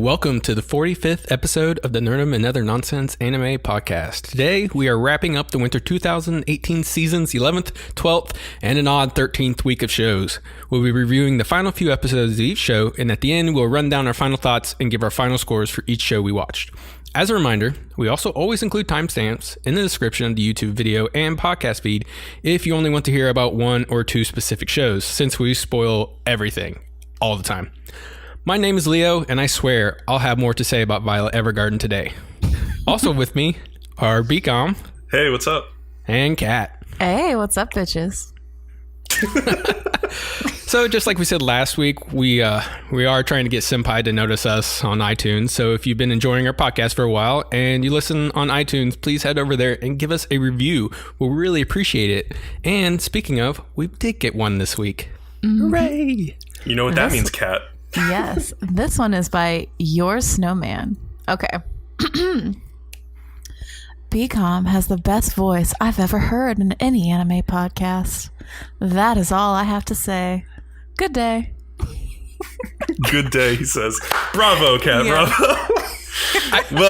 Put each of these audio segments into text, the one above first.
Welcome to the 45th episode of the Nerdom and Other Nonsense Anime Podcast. Today, we are wrapping up the winter 2018 season's 11th, 12th, and an odd 13th week of shows. We'll be reviewing the final few episodes of each show, and at the end, we'll run down our final thoughts and give our final scores for each show we watched. As a reminder, we also always include timestamps in the description of the YouTube video and podcast feed if you only want to hear about one or two specific shows, since we spoil everything all the time. My name is Leo, and I swear I'll have more to say about Violet Evergarden today. Also with me are Bcom. Hey, what's up? And Kat. Hey, what's up, bitches? So just like we said last week, we are trying to get Senpai to notice us on iTunes. So if you've been enjoying our podcast for a while and you listen on iTunes, please head over there and give us a review. We'll really appreciate it. And speaking of, we did get one this week. Mm-hmm. Hooray! You know what that means, Kat. Yes, this one is by Your Snowman. Okay. Bcom has the best voice I've ever heard in any anime podcast. That is all I have to say. Good day. Good day, he says. Bravo, Kat, Yeah. bravo.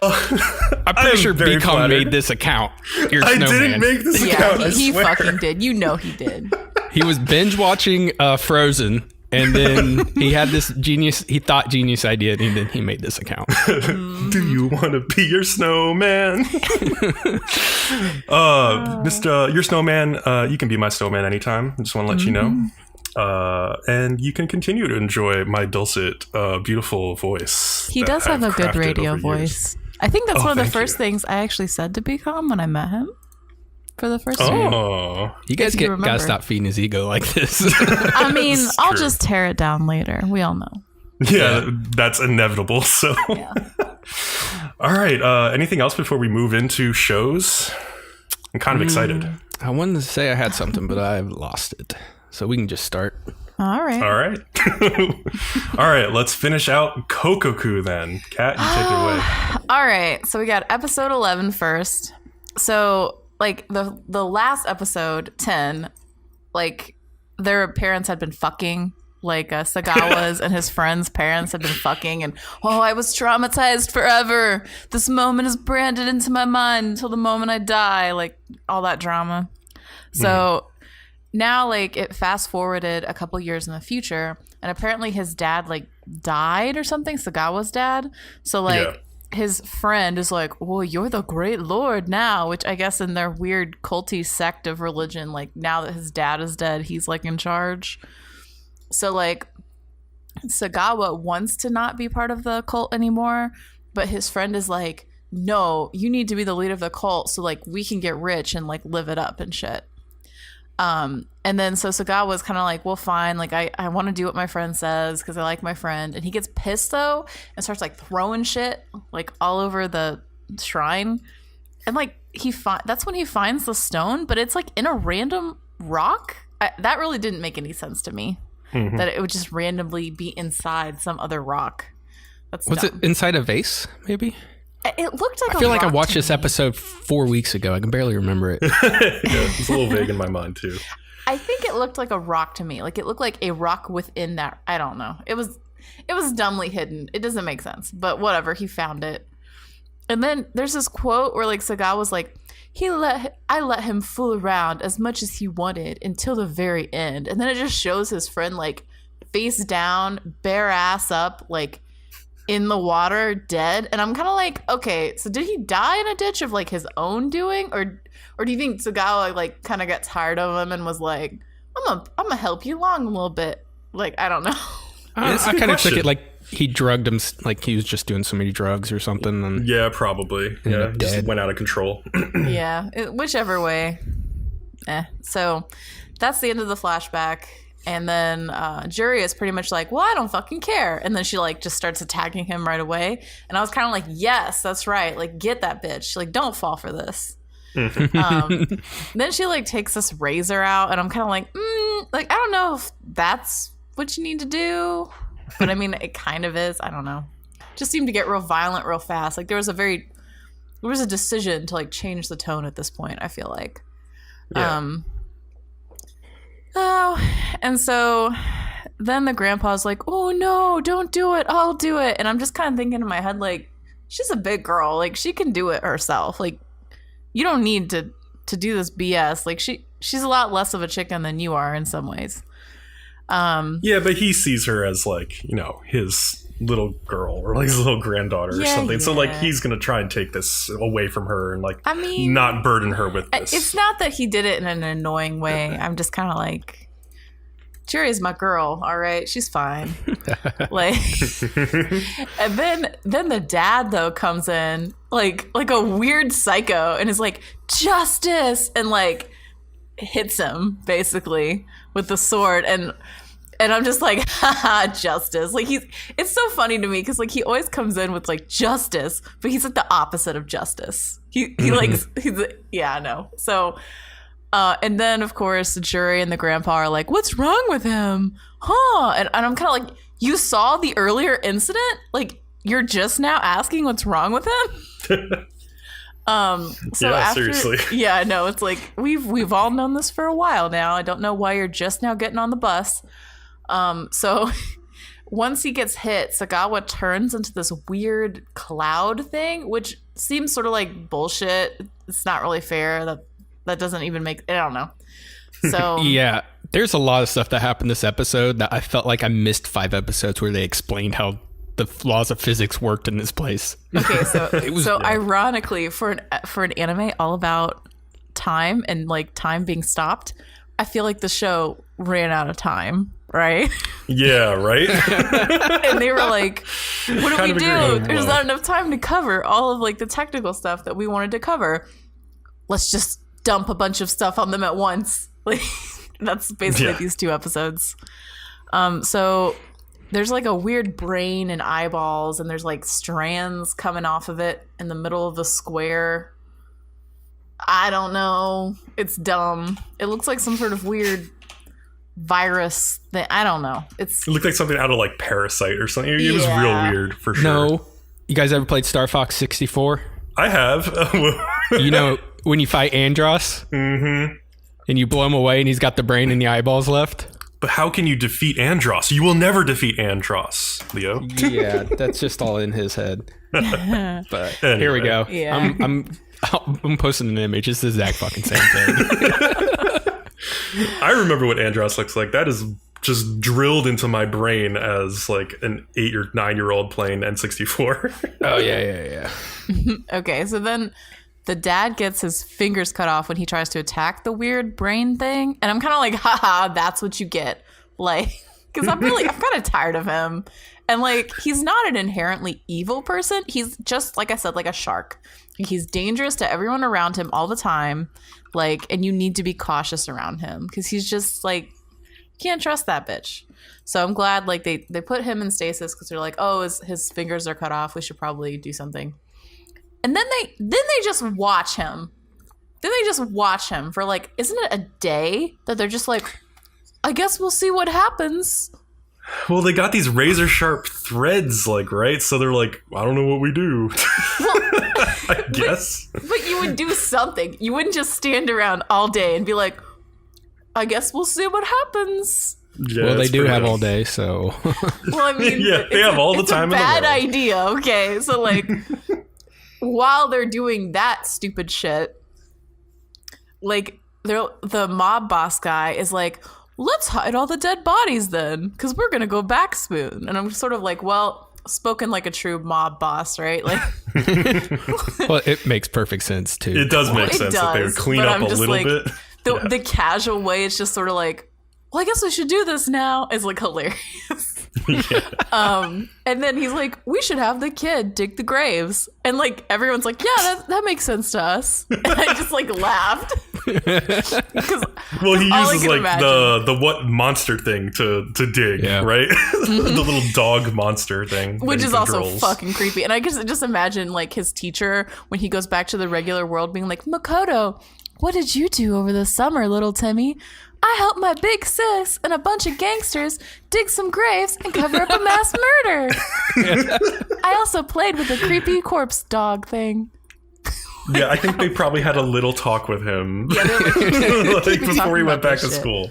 I'm pretty sure Bcom made this account. Your I Snowman. didn't make this account, I he swear. fucking did. You know he did. He was binge watching Frozen. And then he had this genius idea, and then he made this account. Do you want to be your snowman? Mr. Your snowman, you can be my snowman anytime. I just want to let you know. And you can continue to enjoy my dulcet, beautiful voice. He does have a good radio voice. I think that's one of the first things I actually said to Bcom when I met him for the first time. Oh, you guys gotta stop feeding his ego like this. I mean, I'll just tear it down later. We all know. Yeah, that's inevitable. So, Yeah. all right. Anything else before we move into shows? I'm kind of excited. I wanted to say I had something, but I've lost it. So we can just start. All right. All right. All right. Let's finish out Kokkoku then. Kat, you take it away. All right. So we got episode 11 first. So like the last episode 10, like their parents had been fucking, like Sagawa's and his friend's parents had been fucking, and I was traumatized forever. This moment is branded into my mind until the moment I die, like all that drama. So now like it fast forwarded a couple years in the future, and apparently his dad like died or something, Sagawa's dad. So like his friend is like, well, you're the great lord now, which I guess in their weird culty sect of religion, like now that his dad is dead, he's like in charge. So like Sagawa wants to not be part of the cult anymore, but his friend is like, no, you need to be the leader of the cult so like we can get rich and like live it up and shit. And then so Sagawa was kind of like, well, fine, like I want to do what my friend says because I like my friend. And he gets pissed though and starts like throwing shit like all over the shrine. And like that's when he finds the stone, but it's like in a random rock. That really didn't make any sense to me. That it would just randomly be inside some other rock. Was dumb. It inside a vase, maybe? It looked like I feel like I watched this episode 4 weeks ago. I can barely remember it. Yeah, it's a little vague in my mind too. I think it looked like a rock to me. Like it looked like a rock within that. I don't know. It was dumbly hidden. It doesn't make sense, but whatever. He found it. And then there's this quote where like Sagawa was like, I let him fool around as much as he wanted until the very end. And then it just shows his friend like face down, bare ass up, like in the water, dead. And I'm kind of like, okay, so did he die in a ditch of like his own doing, or do you think Sagawa like kind of got tired of him and was like, I'm gonna help you along a little bit? Like, I don't know. I kind of took it like he drugged him, like he was just doing so many drugs or something. And yeah, probably. Yeah, just went out of control. Yeah, whichever way. So that's the end of the flashback. And then Juri is pretty much like, well, I don't fucking care. And then she like just starts attacking him right away. And I was kind of like, yes, that's right. Like, get that bitch. Like, don't fall for this. Then she like takes this razor out, and I'm kind of like, like, I don't know if that's what you need to do. But I mean, it kind of is. I don't know. Just seemed to get real violent real fast. Like there was a decision to like change the tone at this point, I feel like. Yeah. And so then the grandpa's like, oh no, don't do it. I'll do it. And I'm just kind of thinking in my head, like, she's a big girl. Like, she can do it herself. Like, you don't need to do this BS. Like, she's a lot less of a chicken than you are in some ways. Yeah, but he sees her as, like, you know, his little girl or like his little granddaughter or something. Yeah. So, like, he's going to try and take this away from her and, like, not burden her with this. It's not that he did it in an annoying way. I'm just kind of like, Juri's my girl, all right? She's fine. Like, and then the dad, though, comes in like a weird psycho and is like, justice, and, like, hits him, basically, with the sword. And I'm just like, haha, justice. Like, it's so funny to me because, like, he always comes in with, like, justice, but he's like the opposite of justice. Yeah, no. So, and then, of course, the Juri and the grandpa are like, what's wrong with him? Huh? And I'm kind of like, you saw the earlier incident? Like, you're just now asking what's wrong with him? So yeah, seriously. Yeah, no, it's like, we've all known this for a while now. I don't know why you're just now getting on the bus. So once he gets hit, Sagawa turns into this weird cloud thing, which seems sort of like bullshit. It's not really fair. That doesn't even make, I don't know. So yeah, there's a lot of stuff that happened this episode that I felt like I missed 5 episodes where they explained how the laws of physics worked in this place. Okay, so ironically, for an anime all about time and, like, time being stopped, I feel like the show ran out of time, right? Yeah, right? And they were like, what do we do? There's not enough time to cover all of, like, the technical stuff that we wanted to cover. Let's just dump a bunch of stuff on them at once. Like, that's basically these 2 episodes. So there's, like, a weird brain and eyeballs, and there's, like, strands coming off of it in the middle of the square. I don't know. It's dumb. It looks like some sort of weird virus thing. I don't know. It looked like something out of, like, Parasite or something. It was real weird, for sure. No. You guys ever played Star Fox 64? I have. You know, when you fight Andros? Mm-hmm. And you blow him away and he's got the brain and the eyeballs left? But how can you defeat Andros? You will never defeat Andros, Leo. Yeah, that's just all in his head. But anyway. Here we go. Yeah. I'm posting an image. It's the exact fucking same thing. I remember what Andros looks like. That is just drilled into my brain as, like, an 8 or 9-year-old playing N64. Oh, yeah. Okay, so then the dad gets his fingers cut off when he tries to attack the weird brain thing. And I'm kind of like, haha, that's what you get. Like, because I'm kind of tired of him. And, like, he's not an inherently evil person. He's just, like I said, like a shark. He's dangerous to everyone around him all the time. Like, and you need to be cautious around him because he's just, like, can't trust that bitch. So I'm glad, like, they put him in stasis because they're like, oh, his fingers are cut off. We should probably do something. And then they just watch him. Then they just watch him for, like, isn't it a day that they're just like, I guess we'll see what happens. Well, they got these razor sharp threads, like, right? So they're like, I don't know what we do. I guess. But you would do something. You wouldn't just stand around all day and be like, I guess we'll see what happens. Yeah, well, they do have all day, so. Well, I mean, yeah, they have all the time in the world. It's a bad idea, okay? So, like, while they're doing that stupid shit, like, the mob boss guy is like, let's hide all the dead bodies then, because we're going to go back soon. And I'm sort of like, well, spoken like a true mob boss, right? Like, well, it makes perfect sense, too. It does make sense that they would clean up a little bit. The casual way, it's just sort of like, well, I guess we should do this now, is, like, hilarious. And then he's like, we should have the kid dig the graves. And, like, everyone's like, yeah, that makes sense to us. And I just, like, laughed. Well, he uses, like, the what monster thing to dig, right? The little dog monster thing. Which is also fucking creepy. And I just imagine, like, his teacher, when he goes back to the regular world, being like, Makoto, what did you do over the summer, little Timmy? I helped my big sis and a bunch of gangsters dig some graves and cover up a mass murder. I also played with a creepy corpse dog thing. Yeah, I think they probably had a little talk with him like, before he went back to school.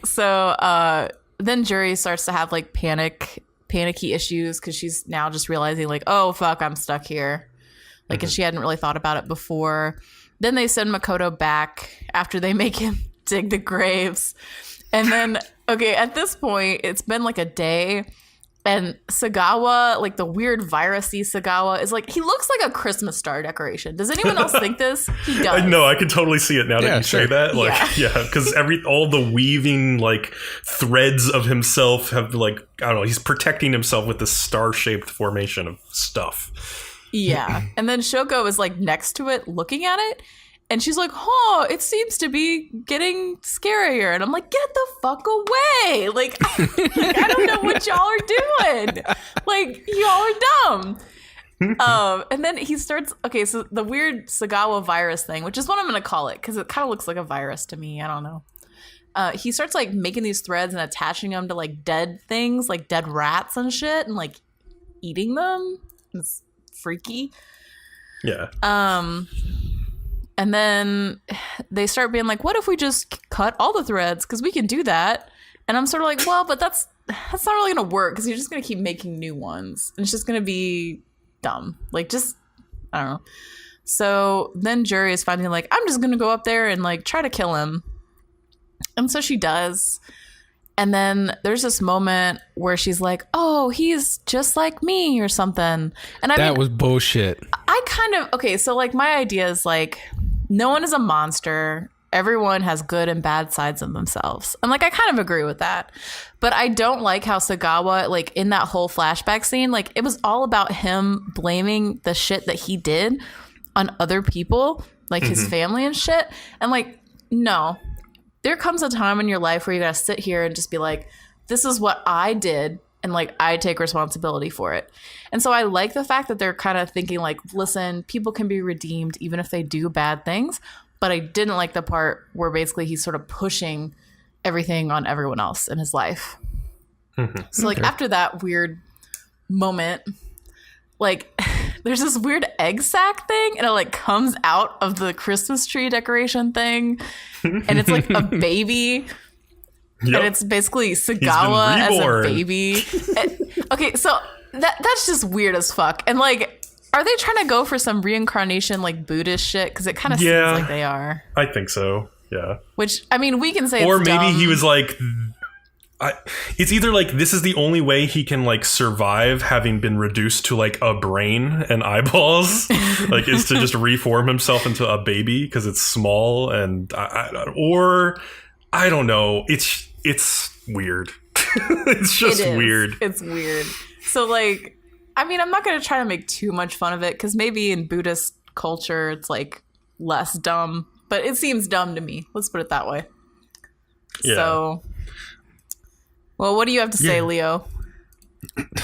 So then Juri starts to have like panicky issues because she's now just realizing like, oh fuck, I'm stuck here. Like, and she hadn't really thought about it before. Then they send Makoto back after they make him dig the graves. And then, okay, at this point, it's been like a day. And Sagawa, like the weird virus-y Sagawa, is like, he looks like a Christmas star decoration. Does anyone else think this? He does. No, I can totally see it now that you say that. Like, because all the weaving, like, threads of himself have, like, I don't know, he's protecting himself with this star-shaped formation of stuff. Yeah. And then Shouko is, like, next to it looking at it. And she's like, oh, it seems to be getting scarier. And I'm like, get the fuck away. Like I don't know what y'all are doing. Like, y'all are dumb. And then he starts, okay, so the weird Sagawa virus thing, which is what I'm going to call it, because it kind of looks like a virus to me. I don't know. He starts, like, making these threads and attaching them to, like, dead things, like dead rats and shit, and, like, eating them. It's freaky. Yeah. And then they start being like, what if we just cut all the threads? Because we can do that. And I'm sort of like, well, but that's not really going to work because you're just going to keep making new ones. And it's just going to be dumb. Like, just, I don't know. So then Juri is finally like, I'm just going to go up there and, like, try to kill him. And so she does. And then there's this moment where she's like, oh, he's just like me or something. And that was bullshit. I kind of, okay, so, like, my idea is, like, no one is a monster. Everyone has good and bad sides of themselves. And, like, I kind of agree with that. But I don't like how Sagawa, like, in that whole flashback scene, like, it was all about him blaming the shit that he did on other people, like his family and shit. And, like, no. There comes a time in your life where you gotta sit here and just be like, this is what I did. And, like, I take responsibility for it. And so I like the fact that they're kind of thinking, like, listen, people can be redeemed even if they do bad things. But I didn't like the part where basically he's sort of pushing everything on everyone else in his life. So, like, after that weird moment, like, there's this weird egg sack thing, and it, like, comes out of the Christmas tree decoration thing. And it's, like, a baby. Yep. And it's basically Sagawa as a baby. Okay, so that's just weird as fuck. And, like, are they trying to go for some reincarnation, like, Buddhist shit? Because it kind of seems like they are. I think so, yeah. Which, I mean, we can say or it's maybe dumb. He was like... it's either, like, this is the only way he can, like, survive having been reduced to, like, a brain and eyeballs. Like, is to just reform himself into a baby because it's small and... or... I don't know. It's weird. It's just weird. It's weird. So, like, I mean, I'm not going to try to make too much fun of it because maybe in Buddhist culture it's, like, less dumb. But it seems dumb to me. Let's put it that way. Yeah. So, well, what do you have to say, Leo?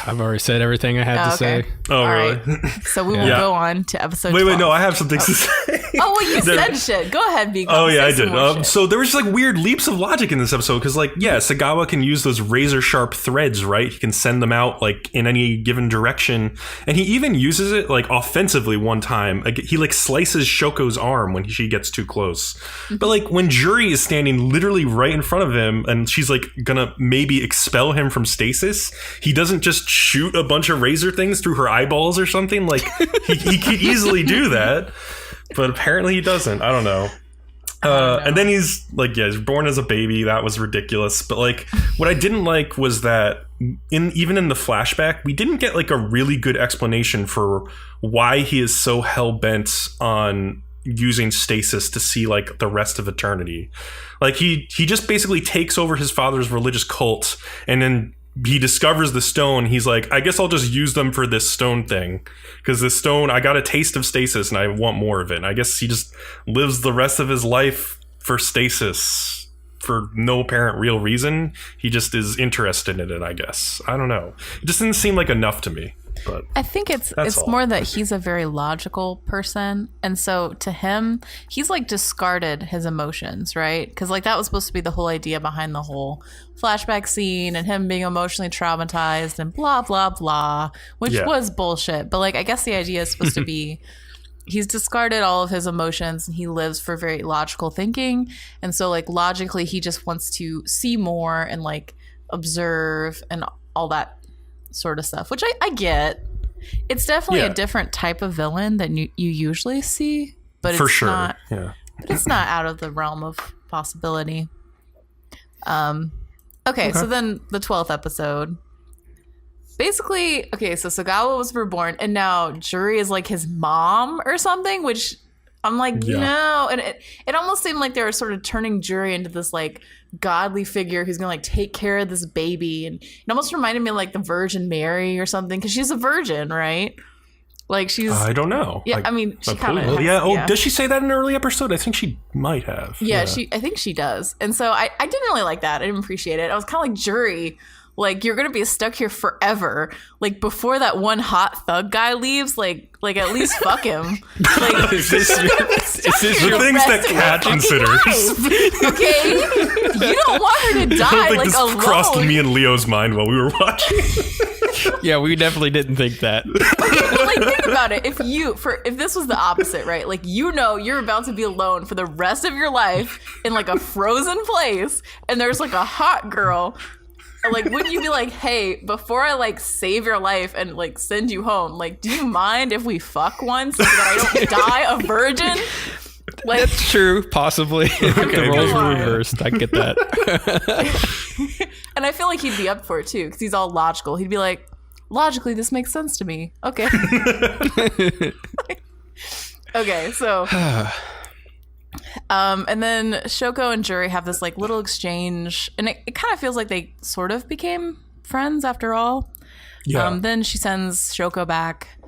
I've already said everything I had to say. Oh, all really? Right. So we will go on to episode 12. Wait, no, I have some things to say. Oh, well, you said shit. Go ahead, Bcom. Oh, yeah, I did. So there was just, like, weird leaps of logic in this episode because, like, yeah, Sagawa can use those razor sharp threads, right? He can send them out, like, in any given direction. And he even uses it, like, offensively one time. Like, he, like, slices Shoko's arm when she gets too close. But, like, when Juri is standing literally right in front of him and she's, like, gonna maybe expel him from stasis, he doesn't just shoot a bunch of razor things through her eyeballs or something. Like, he could easily do that. But apparently he doesn't. I don't know. And then he's like, he's born as a baby. That was ridiculous. But, like, what I didn't like was that even in the flashback, we didn't get, like, a really good explanation for why he is so hell-bent on using stasis to see, like, the rest of eternity. Like, he just basically takes over his father's religious cult, and then he discovers the stone. He's like, I guess I'll just use them for this stone thing. Because this stone, I got a taste of stasis and I want more of it. And I guess he just lives the rest of his life for stasis for no apparent real reason. He just is interested in it, I guess. I don't know. It just didn't seem like enough to me. But I think it's more that he's a very logical person, and so to him, he's, like, discarded his emotions, right? Because, like, that was supposed to be the whole idea behind the whole flashback scene and him being emotionally traumatized and blah blah blah, which was bullshit. But, like, I guess the idea is supposed to be he's discarded all of his emotions and he lives for very logical thinking. And so like logically, he just wants to see more and like observe and all that sort of stuff, which I get. It's definitely a different type of villain than you usually see, but for it's sure. not. Yeah. But it's not out of the realm of possibility. Okay, so then the 12th episode. Basically, okay, so Sagawa was reborn, and now Juri is like his mom or something, which I'm like, no. And it almost seemed like they were sort of turning Juri into this like godly figure who's gonna like take care of this baby, and it almost reminded me of like the Virgin Mary or something, because she's a virgin, right? Like she's I don't know. Yeah, like, I mean she kind of does she say that in an early episode? I think she might have. I think she does. And so I didn't really like that. I didn't appreciate it. I was kind of like, Juri, like you're gonna be stuck here forever. Like before that one hot thug guy leaves, like at least fuck him. Like is this the things that Kat considers? Okay, you don't want her to die. I don't think like this alone. crossed me and Leo's mind while we were watching. Yeah, we definitely didn't think that. But like, think about it. If this was the opposite, right? Like, you know, you're about to be alone for the rest of your life in like a frozen place, and there's like a hot girl. Like, wouldn't you be like, hey, before I like save your life and like send you home, like, do you mind if we fuck once so that I don't die a virgin? Like, that's true, possibly. The roles were reversed. I get that. And I feel like he'd be up for it too, because he's all logical. He'd be like, logically, this makes sense to me. Okay. Okay, so and then Shouko and Juri have this like little exchange, and it kind of feels like they sort of became friends after all. Yeah. Then she sends Shouko back.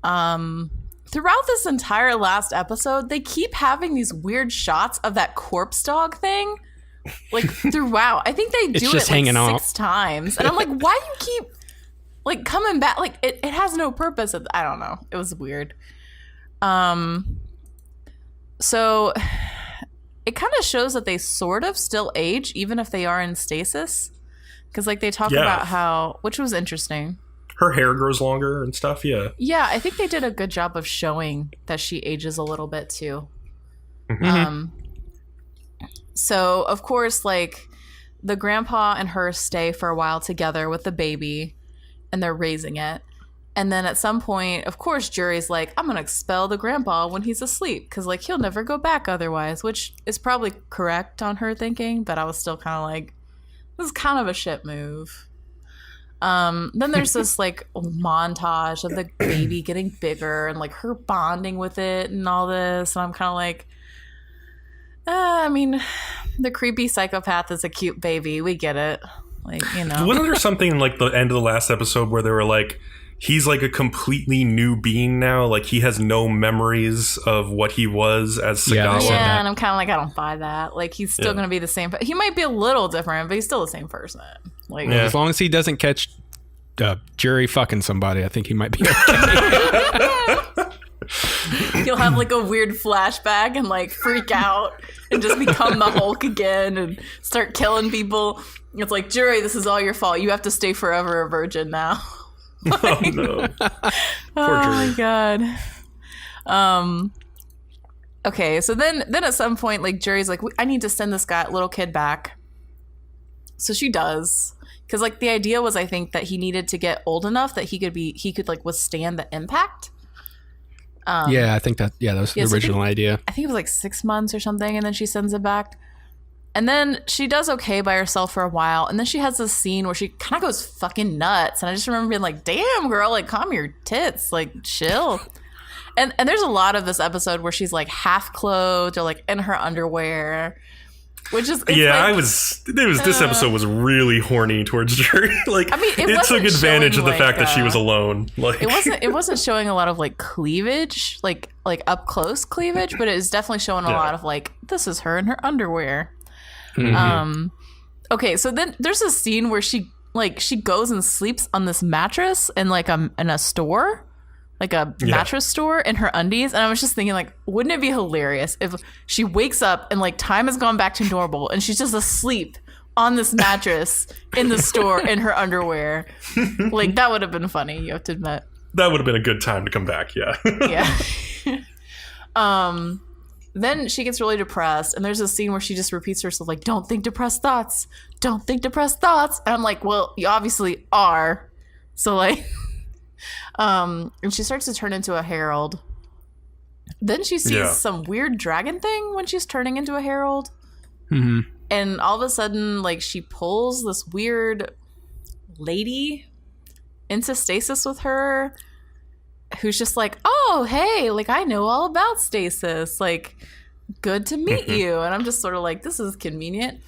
Throughout this entire last episode, they keep having these weird shots of that corpse dog thing. Like throughout. I think they do it like 6 times. And I'm like, why do you keep like coming back? Like it has no purpose. I don't know. It was weird. So it kind of shows that they sort of still age, even if they are in stasis. Because like they talk about how, which was interesting. Her hair grows longer and stuff, yeah. Yeah, I think they did a good job of showing that she ages a little bit too. Mm-hmm. So, of course, like, the grandpa and her stay for a while together with the baby, and they're raising it. And then at some point, of course, Juri's like, I'm going to expel the grandpa when he's asleep, because, like, he'll never go back otherwise, which is probably correct on her thinking, but I was still kind of like, this is kind of a shit move. Then there's this, like, montage of the baby getting bigger and, like, her bonding with it and all this, and I'm kind of like, I mean, the creepy psychopath is a cute baby. We get it. Like, you know. Wasn't there something in like the end of the last episode where they were like, he's like a completely new being now? Like he has no memories of what he was as Sagawa. Yeah, and I'm kind of like, I don't buy that. Like he's still going to be the same. He might be a little different, but he's still the same person. Like as long as he doesn't catch Juri fucking somebody, I think he might be okay. You'll have like a weird flashback and like freak out and just become the Hulk again and start killing people. It's like, Juri, this is all your fault. You have to stay forever a virgin now. Like, oh no. Oh my god. Okay, so then at some point, like Juri's like, I need to send this little kid back. So she does. Because like the idea was, I think, that he needed to get old enough that he could like withstand the impact. I think that was the original idea. I think it was like 6 months or something, and then she sends it back. And then she does okay by herself for a while, and then she has this scene where she kind of goes fucking nuts, and I just remember being like, damn girl, like calm your tits, like chill. and there's a lot of this episode where she's like half clothed or like in her underwear, which is this episode was really horny towards Juri. Like, I mean, it took advantage of the fact that she was alone. Like, it wasn't showing a lot of like cleavage, like up close cleavage, but it was definitely showing a lot of like, this is her in her underwear. Mm-hmm. Okay, so then there's a scene where she goes and sleeps on this mattress in like in a store. Like a mattress store in her undies. And I was just thinking, like, wouldn't it be hilarious if she wakes up and like time has gone back to normal and she's just asleep on this mattress in the store in her underwear? Like, that would have been funny, you have to admit. That would have been a good time to come back, yeah. Yeah. Then she gets really depressed, and there's a scene where she just repeats to herself, like, don't think depressed thoughts. Don't think depressed thoughts. And I'm like, well, you obviously are. So, like, and she starts to turn into a herald. Then she sees some weird dragon thing when she's turning into a herald. Mm-hmm. And all of a sudden, like, she pulls this weird lady into stasis with her, who's just like, oh, hey, like, I know all about stasis. Like, good to meet you. And I'm just sort of like, this is convenient.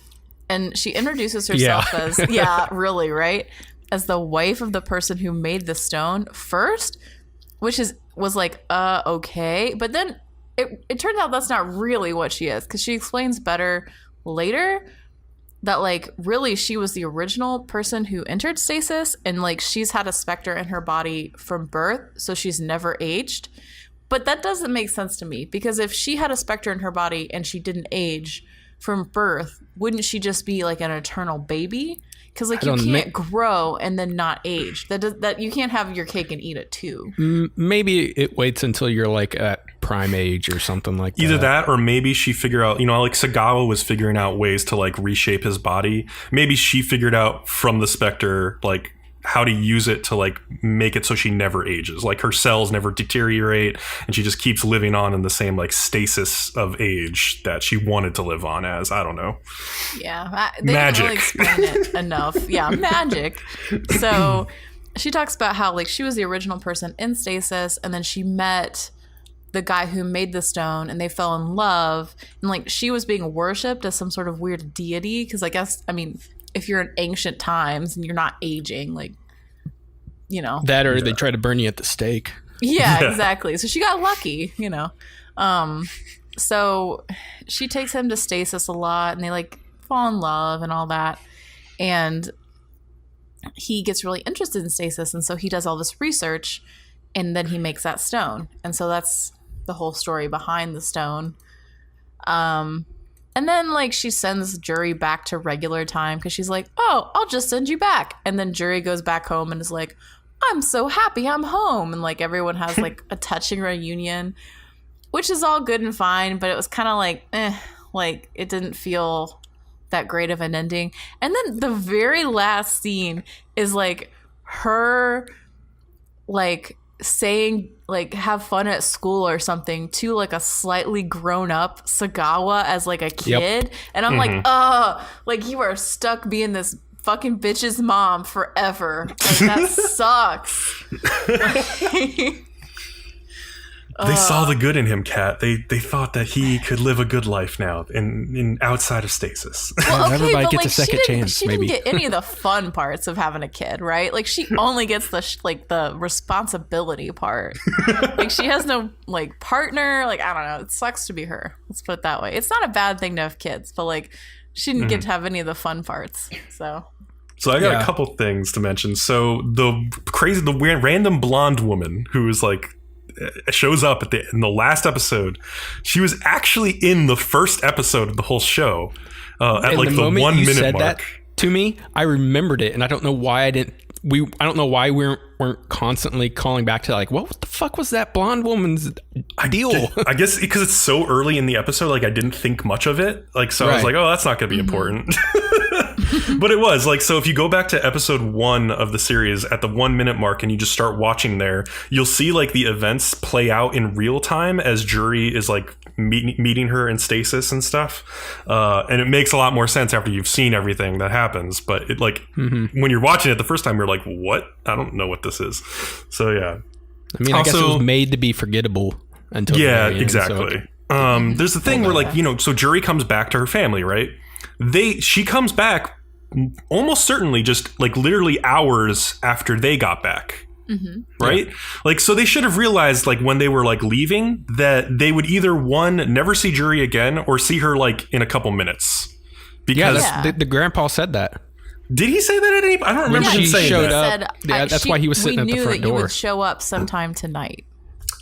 And she introduces herself as, really, right? As the wife of the person who made the stone first, which was like, okay. But then it turns out that's not really what she is, because she explains better later that, like, really she was the original person who entered stasis, and, like, she's had a specter in her body from birth, so she's never aged. But that doesn't make sense to me, because if she had a specter in her body and she didn't age from birth, wouldn't she just be like an eternal baby? Because, like, you can't grow and then not age. That you can't have your cake and eat it too. Maybe it waits until you're, like, at prime age or something like that. Either that, or maybe she figured out, you know, like Sagawa was figuring out ways to, like, reshape his body. Maybe she figured out from the Spectre, like, how to use it to, like, make it so she never ages. Like, her cells never deteriorate, and she just keeps living on in the same, like, stasis of age that she wanted to live on as. I don't know. Yeah. They magic. didn't really explain it enough. Yeah, magic. So she talks about how, like, she was the original person in stasis, and then she met the guy who made the stone, and they fell in love. And, like, she was being worshipped as some sort of weird deity, because I guess, I mean, if you're in ancient times and you're not aging, like, you know. That, or they try to burn you at the stake. Yeah, exactly. So she got lucky, you know. So she takes him to stasis a lot, and they, like, fall in love and all that. And he gets really interested in stasis, and so he does all this research, and then he makes that stone. And so that's the whole story behind the stone. And then, like, she sends Juri back to regular time because she's like, oh, I'll just send you back. And then Juri goes back home and is like, I'm so happy I'm home. And, like, everyone has, like, a touching reunion, which is all good and fine. But it was kind of like, like, it didn't feel that great of an ending. And then the very last scene is, like, her, like, saying, like, have fun at school or something to, like, a slightly grown up Sagawa as, like, a kid. And I'm like, like, you are stuck being this fucking bitch's mom forever. Like, that sucks. They saw the good in him, Kat. They thought that he could live a good life now in outside of stasis. Well, okay, everybody but, gets like, a second chance. She maybe didn't get any of the fun parts of having a kid, right? Like, she only gets the responsibility part. Like, she has no, like, partner. Like, I don't know. It sucks to be her. Let's put it that way. It's not a bad thing to have kids, but, like, she didn't get to have any of the fun parts. So I got a couple things to mention. So the weird random blonde woman who is, like, shows up in the last episode. She was actually in the first episode of the whole show at, like, the 1 minute mark. That to me, I remembered it, and I don't know why I didn't. I don't know why we weren't constantly calling back to, like, what the fuck was that blonde woman's deal? I guess because it's so early in the episode, like, I didn't think much of it. Like, so I was like, oh, that's not going to be important. But it was, like, so if you go back to episode 1 of the series at the 1 minute mark and you just start watching there, you'll see, like, the events play out in real time as Juri is, like, meeting her in stasis and stuff. And it makes a lot more sense after you've seen everything that happens. But it, like, when you're watching it the first time, you're like, what? I don't know what this is. So, yeah. I mean, I guess it was made to be forgettable until the very end, exactly. So. There's the thing where, like, you know, so Juri comes back to her family, right? She comes back almost certainly just, like, literally hours after they got back. Right? Like, so they should have realized, like, when they were, like, leaving, that they would either, one, never see Juri again, or see her, like, in a couple minutes. Because the grandpa said that. Did he say that at any point? I don't remember him saying showed that. Up. That's why he was sitting at the front door. We knew that you would show up sometime tonight.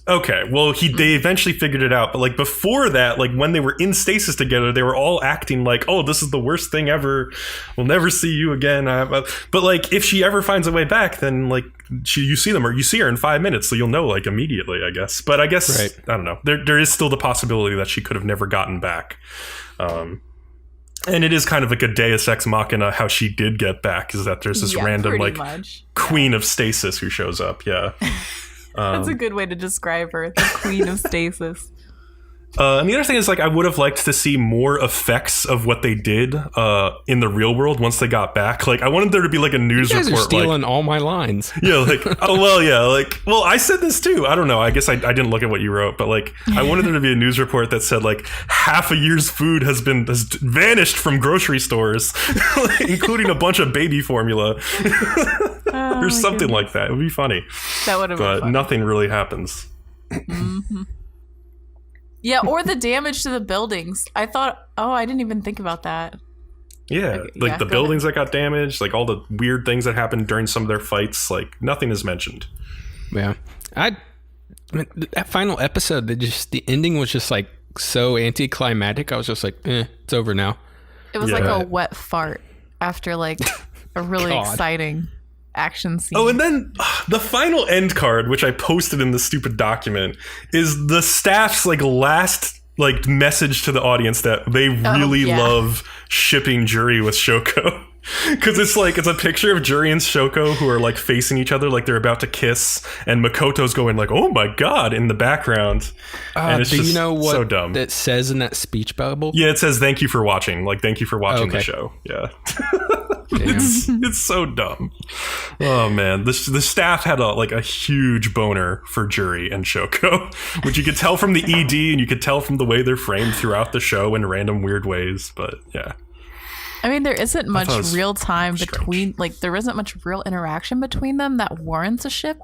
Okay, well, they eventually figured it out, but like before that, like when they were in stasis together, they were all acting like, "Oh, this is the worst thing ever. We'll never see you again." But like, if she ever finds a way back, then like you see them, or you see her in 5 minutes, so you'll know like immediately, I guess. But I guess I don't know. There is still the possibility that she could have never gotten back. And it is kind of like a Deus Ex Machina how she did get back, is that there's this random like queen of stasis who shows up. Yeah. That's a good way to describe her, the queen of stasis. And the other thing is, like, I would have liked to see more effects of what they did in the real world once they got back. Like, I wanted there to be like a news report. You guys are stealing all my lines. Yeah, like, oh well, yeah, like, well, I said this too. I don't know. I guess I didn't look at what you wrote, but like, I wanted there to be a news report that said like half a year's food has vanished from grocery stores, including a bunch of baby formula. Or something like that. It would be funny. That would have been funny. But nothing really happens. Mm-hmm. Yeah, or the damage to the buildings. I thought, I didn't even think about that. Yeah, like the buildings that got damaged, like all the weird things that happened during some of their fights, like nothing is mentioned. Yeah. That final episode, the ending was just like so anticlimactic. I was just like, it's over now. It was like a wet fart after like a really exciting action scene. Oh, and then the final end card, which I posted in the stupid document, is the staff's like last like message to the audience that they really love shipping Juri with Shouko. Because it's a picture of Juri and Shouko who are like facing each other like they're about to kiss, and Makoto's going like, "Oh my god," in the background. And it's do just you know what so dumb. it says in that speech bubble? Yeah, it says "Thank you for watching." Like, thank you for watching the show. Yeah. It's so dumb. Oh man, the staff had a huge boner for Juri and Shouko, which you could tell from the ED, and you could tell from the way they're framed throughout the show in random weird ways. But yeah, I mean, there isn't much real time between, like, there isn't much real interaction between them that warrants a ship.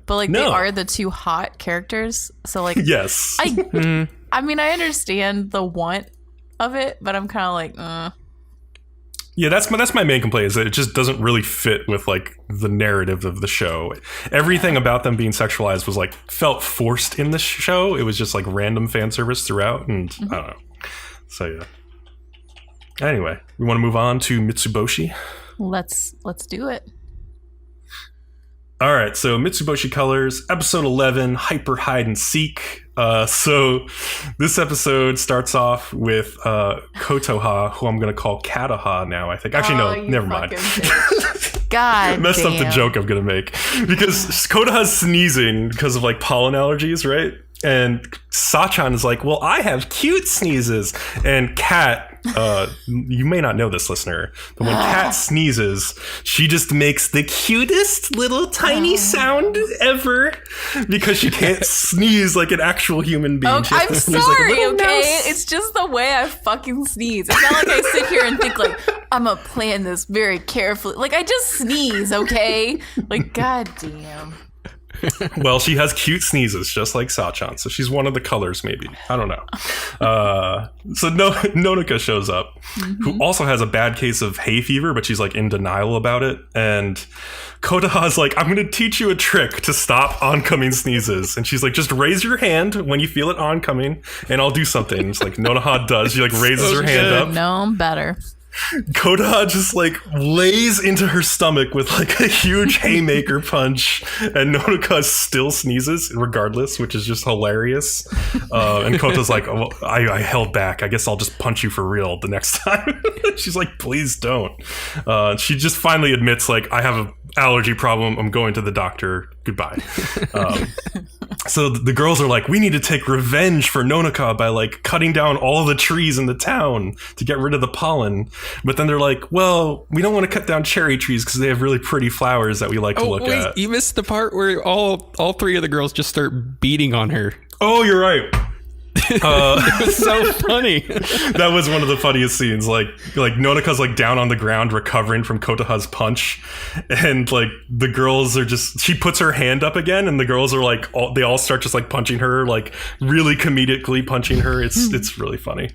But like, they are the two hot characters, so like, yes. I mean, I understand the want of it, but I'm kind of like, Yeah, that's my main complaint, is that it just doesn't really fit with like the narrative of the show. Everything about them being sexualized was like felt forced in the show. It was just like random fan service throughout, and I don't know. So yeah. Anyway, we want to move on to Mitsuboshi. Let's do it. All right, so Mitsuboshi Colors, episode 11, Hyper Hide and Seek. So this episode starts off with Kotoha, who I'm going to call Kataha now, I think. Actually, no, never mind. God messed up the joke I'm going to make. Because Kotoha's sneezing because of like pollen allergies, right? And Sachan is like, well, I have cute sneezes. And Kat, you may not know this, listener, but when Kat sneezes, she just makes the cutest little tiny sound ever, because she can't sneeze like an actual human being. I'm sorry, like okay? It's just the way I fucking sneeze. It's not like I sit here and think like, I'm gonna plan this very carefully. Like, I just sneeze, okay? Like, goddamn. Well, she has cute sneezes, just like Sachan, so she's one of the colors, maybe. I don't know. So Nonoka shows up, who also has a bad case of hay fever, but she's like in denial about it. And Kotaha's like, I'm going to teach you a trick to stop oncoming sneezes. And she's like, just raise your hand when you feel it oncoming, and I'll do something. It's like Nonoha does. She like raises her hand up. No, better. Kotaha just like lays into her stomach with like a huge haymaker punch, and Nonoka still sneezes regardless, which is just hilarious. And Kota's like, oh, I held back. I guess I'll just punch you for real the next time. She's like, please don't. She just finally admits like, I have an allergy problem. I'm going to the doctor. Goodbye. So the girls are like, we need to take revenge for Nonoka by like cutting down all the trees in the town to get rid of the pollen. But then they're like, well, we don't want to cut down cherry trees because they have really pretty flowers that we like to look at. You missed the part where all three of the girls just start beating on her. Oh, you're right. It was so funny. That was one of the funniest scenes. Like Nonoka's like down on the ground recovering from Kotaha's punch, and like the girls are just, she puts her hand up again, and the girls are like, they all start just like punching her, like really comedically punching her. It's really funny.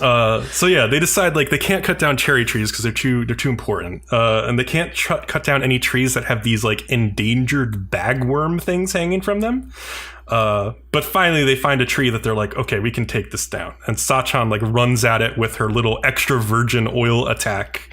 So yeah, they decide like they can't cut down cherry trees because they're too important, and they can't cut down any trees that have these like endangered bagworm things hanging from them. But finally they find a tree that they're like, okay, we can take this down. And Sachan like runs at it with her little extra virgin oil attack.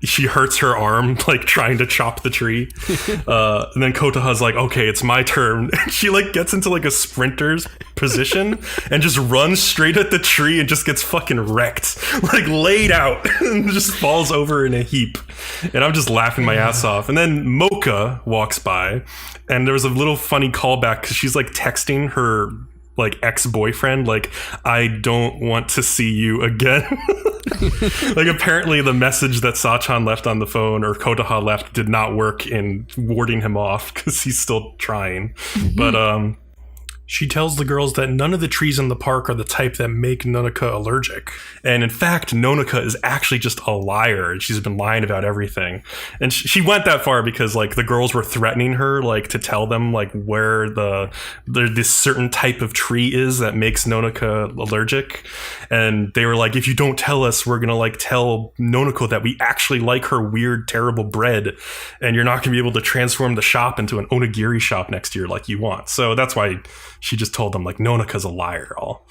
She hurts her arm, like trying to chop the tree. And then Kotaha's like, okay, it's my turn. And she like gets into like a sprinter's position and just runs straight at the tree and just gets fucking wrecked, like laid out and just falls over in a heap. And I'm just laughing my ass off. And then Mocha walks by and there was a little funny callback because she's like texting her like ex-boyfriend, like, I don't want to see you again. Like apparently the message that Sachan left on the phone or Kotaha left did not work in warding him off because he's still trying. But she tells the girls that none of the trees in the park are the type that make Nonaka allergic. And in fact, Nonaka is actually just a liar. And she's been lying about everything. And she went that far because like the girls were threatening her, like to tell them like where this certain type of tree is that makes Nonaka allergic. And they were like, if you don't tell us, we're going to like tell Nonoko that we actually like her weird, terrible bread. And you're not going to be able to transform the shop into an onigiri shop next year like you want. So that's why she just told them like Nonaka's a liar all.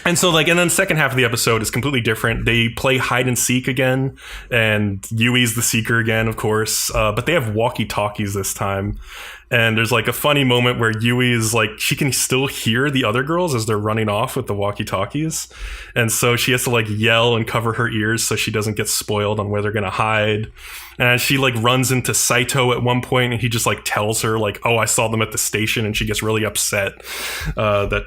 And so like, and then the second half of the episode is completely different. They play hide and seek again and Yui's the seeker again, of course. But they have walkie talkies this time. And there's like a funny moment where Yui is like, she can still hear the other girls as they're running off with the walkie talkies. And so she has to like yell and cover her ears so she doesn't get spoiled on where they're going to hide. And she like runs into Saito at one point and he just like tells her like, oh, I saw them at the station. And she gets really upset that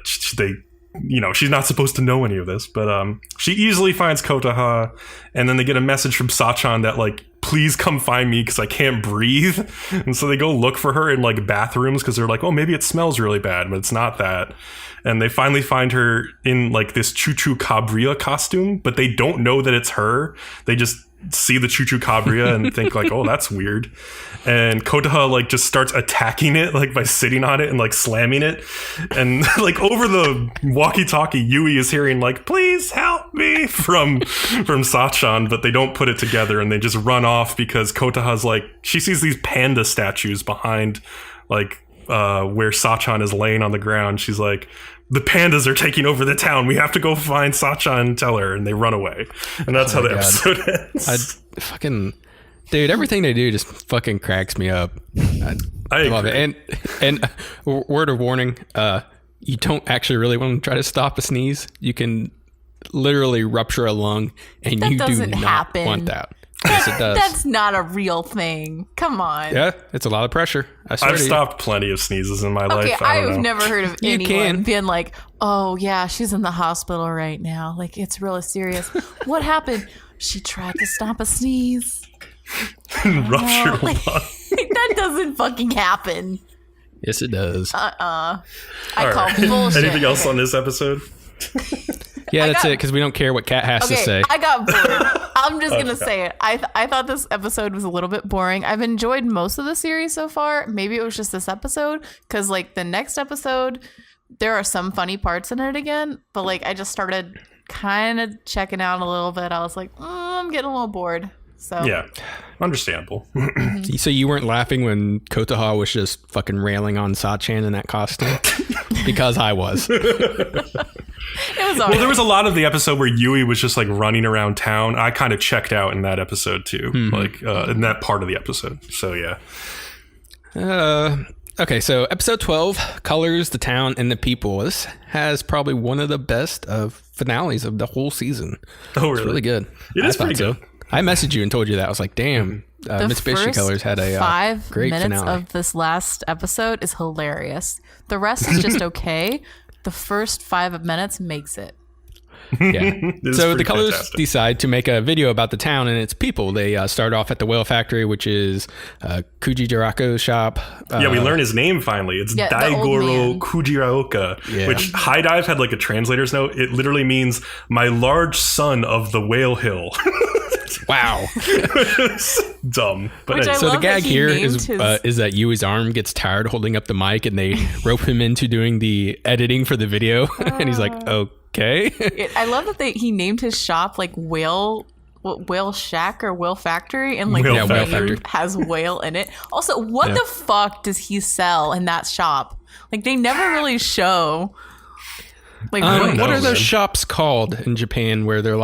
she's not supposed to know any of this, but she easily finds Kotaha, and then they get a message from Sachan that like, please come find me because I can't breathe. And so they go look for her in like bathrooms because they're like, oh, maybe it smells really bad, but it's not that. And they finally find her in like this Chuchu Cabrilla costume, but they don't know that it's her. They just see the Chuchu Cabrilla and think like, oh, that's weird. And Kotaha like just starts attacking it like by sitting on it and like slamming it. And like over the walkie-talkie, Yui is hearing like, please help me from Sachan, but they don't put it together and they just run off because Kotaha's like, she sees these panda statues behind like where Sachan is laying on the ground. She's like, the pandas are taking over the town. We have to go find Sachan and tell her, and they run away. And that's how the episode ends. Dude, everything they do just fucking cracks me up. I love it. And word of warning, you don't actually really want to try to stop a sneeze. You can literally rupture a lung, and you do not want that. Yes, it does. That's not a real thing. Come on. Yeah, it's a lot of pressure. I've stopped plenty of sneezes in my life. I've never heard of anyone being like, oh, yeah, she's in the hospital right now. Like, it's really serious. What happened? She tried to stop a sneeze. Ruptured lung. That doesn't fucking happen. Yes, it does. I call bullshit. Anything else on this episode? Yeah, that's it, because we don't care what Kat has to say. I got bored. I'm just going to say it. I thought this episode was a little bit boring. I've enjoyed most of the series so far. Maybe it was just this episode, because like the next episode, there are some funny parts in it again, but like I just started kind of checking out a little bit. I was like, I'm getting a little bored. So yeah, understandable. So you weren't laughing when Kotaha was just fucking railing on Sachan in that costume? Because I was. It was all well, there was a lot of the episode where Yui was just like running around town. I kind of checked out in that episode too, like in that part of the episode. So yeah. Okay, so episode 12, Colors, the Town, and the People. This has probably one of the best of finales of the whole season. Oh, really? It's really good. It is pretty good. I messaged you and told you that. I was like, damn, Mitsuboshi Colors had a great finale. 5 minutes of this last episode is hilarious. The rest is just okay. The first 5 minutes makes it. Yeah. So the Colors decide to make a video about the town and its people. They start off at the whale factory, which is Kujirako's shop. Yeah, we learn his name finally. It's Daigoro Kujiraoka, which High Dive had like a translator's note. It literally means my large son of the whale hill. Wow. Dumb. But so the gag here is that Yui's arm gets tired holding up the mic and they rope him into doing the editing for the video. And he's like, okay. Okay. I love that he named his shop like Whale Shack or Whale Factory, and like Whale Factory has whale in it. Also, what the fuck does he sell in that shop? Like, they never really show. Like, what are those shops called in Japan where they're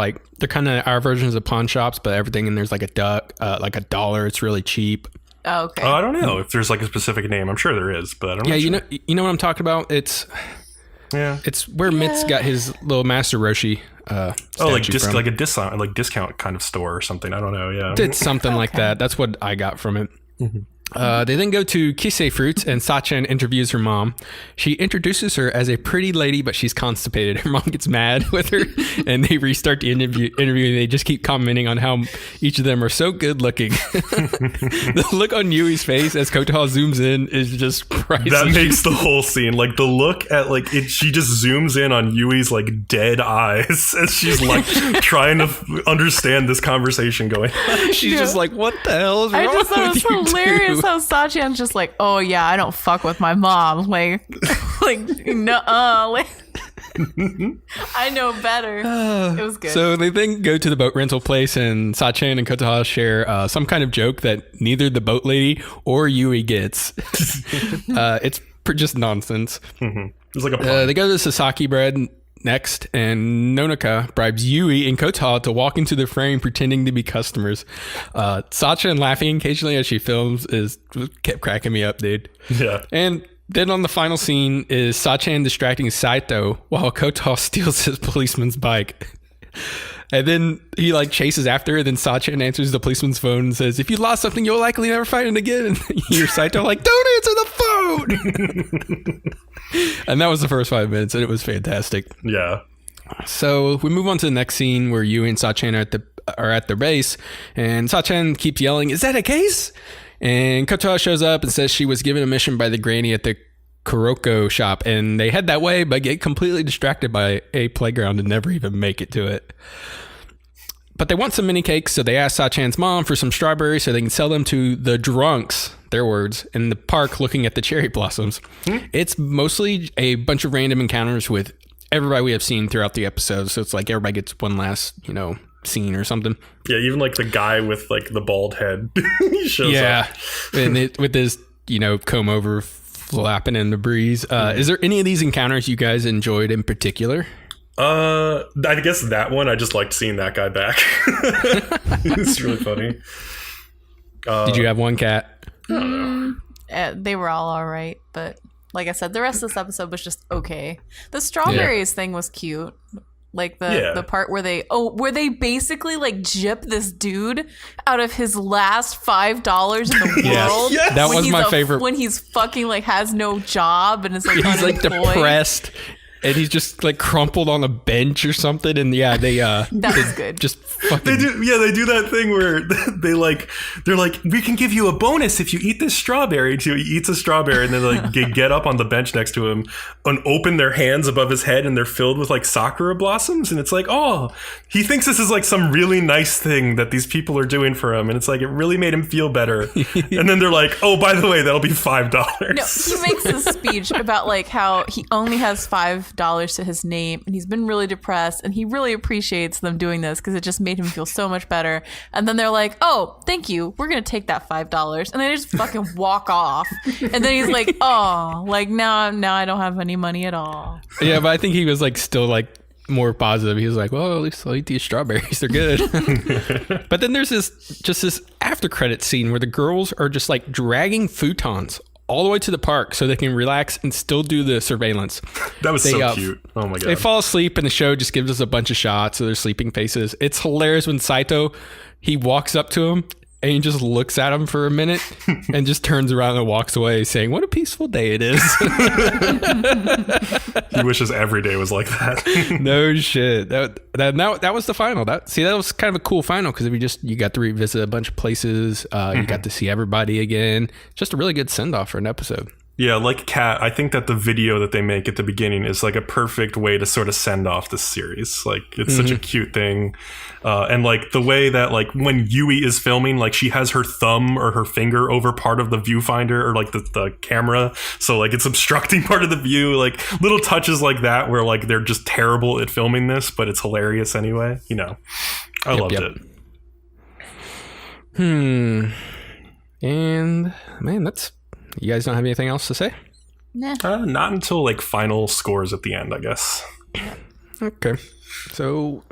kind of our versions of pawn shops, but everything in there's like a duck, like $1. It's really cheap. Oh, okay. I don't know if there's like a specific name. I'm sure there is, but I don't know. Yeah, you know what I'm talking about? It's where Mitz got his little Master Roshi like a discount kind of store or something. I don't know. Yeah, it's something like that. That's what I got from it. Mm-hmm. They then go to Kisei Fruits, and Sachin interviews her mom. She introduces her as a pretty lady, but she's constipated. Her mom gets mad with her, and they restart the interview, and they just keep commenting on how each of them are so good looking. The look on Yui's face as Kotoha zooms in is just priceless. That makes the whole scene. Like, the look at she just zooms in on Yui's like dead eyes as she's like trying to understand this conversation going. She's just like, what the hell is wrong with you? I just thought it was hilarious. How Sachan's just like, oh yeah, I don't fuck with my mom. Like nuh-uh. Like, I know better. It was good. So they then go to the boat rental place, and Sachin and Kotoha share some kind of joke that neither the boat lady or Yui gets. It's just nonsense. Mm-hmm. It's like a they go to Sasaki bread next, and Nonaka bribes Yui and Kotoha to walk into the frame pretending to be customers. Sachin laughing occasionally as she films kept cracking me up, dude. Yeah. And then on the final scene is Sachin distracting Saito while Kotoha steals his policeman's bike. And then he chases after her. Then Sachin answers the policeman's phone and says, "If you lost something, you'll likely never find it again." And you hear Saito "Don't answer the phone." And that was the first 5 minutes, and it was fantastic. Yeah. So we move on to the next scene where Yui and Sachin are at the base, and Sachin keeps yelling, "Is that a case?" And Kotoha shows up and says she was given a mission by the granny at the Kuroko shop, and they head that way but get completely distracted by a playground and never even make it to it. But they want some mini cakes, so they ask Sachan's mom for some strawberries so they can sell them to the drunks, their words, in the park looking at the cherry blossoms. It's mostly a bunch of random encounters with everybody we have seen throughout the episode, so it's like everybody gets one last, scene or something. Yeah, even like the guy with the bald head he shows up. And with his, comb over flapping in the breeze. Is there any of these encounters you guys enjoyed in particular? I guess that one, I just liked seeing that guy back. It's really funny. Did you have one, Kat? They were all right, but like I said, the rest of this episode was just okay. The strawberries thing was cute. Like the part where they basically gyp this dude out of his last $5 in the world. Yes. That was my favorite. When he's fucking has no job and is he's unemployed. Depressed. And he's just crumpled on a bench or something, and that was good. Just fucking. They do that thing where they're like, we can give you a bonus if you eat this strawberry. So he eats a strawberry, and then they get up on the bench next to him and open their hands above his head, and they're filled with sakura blossoms, and it's he thinks this is some really nice thing that these people are doing for him, and it's it really made him feel better. And then they're like, oh, by the way, that'll be $5. No, he makes this speech about how he only has $5 to his name, and he's been really depressed, and he really appreciates them doing this because it just made him feel so much better. And then they're like, oh, thank you, we're gonna take that $5, and they just fucking walk off. And then he's like, oh, now I don't have any money at all. Yeah, but I think he was still more positive. He was like, well, at least I'll eat these strawberries, they're good. But then there's this after credit scene where the girls are just dragging futons all the way to the park so they can relax and still do the surveillance. That was so cute. Oh my god. They fall asleep, and the show just gives us a bunch of shots of their sleeping faces. It's hilarious when Saito, he walks up to him and he just looks at him for a minute and just turns around and walks away saying, what a peaceful day it is. He wishes every day was like that. No shit. That was the final. That was kind of a cool final because you got to revisit a bunch of places. You got to see everybody again. Just a really good send-off for an episode. Yeah, like Kat, I think that the video that they make at the beginning is like a perfect way to sort of send off this series. Like, it's such a cute thing. And like the way that like when Yui is filming, like she has her thumb or her finger over part of the viewfinder or like the camera. So like it's obstructing part of the view, like little touches like that where like they're just terrible at filming this, but it's hilarious anyway. You know, I loved it. And man, you guys don't have anything else to say? Nah. Not until like final scores at the end, I guess. Okay. So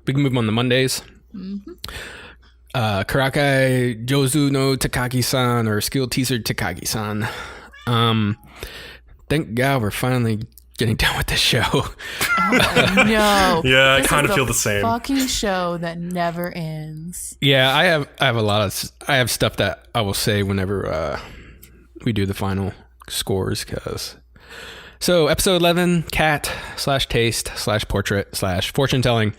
we can move on to Mondays. Karakai Jozu no Takagi-san, or Skill Teaser Takagi-san. Thank God we're finally getting done with this show. No. Yeah, I kind of feel the same. Fucking show that never ends. Yeah, I have stuff that I will say whenever we do the final scores. So episode 11, cat / taste / portrait / fortune telling.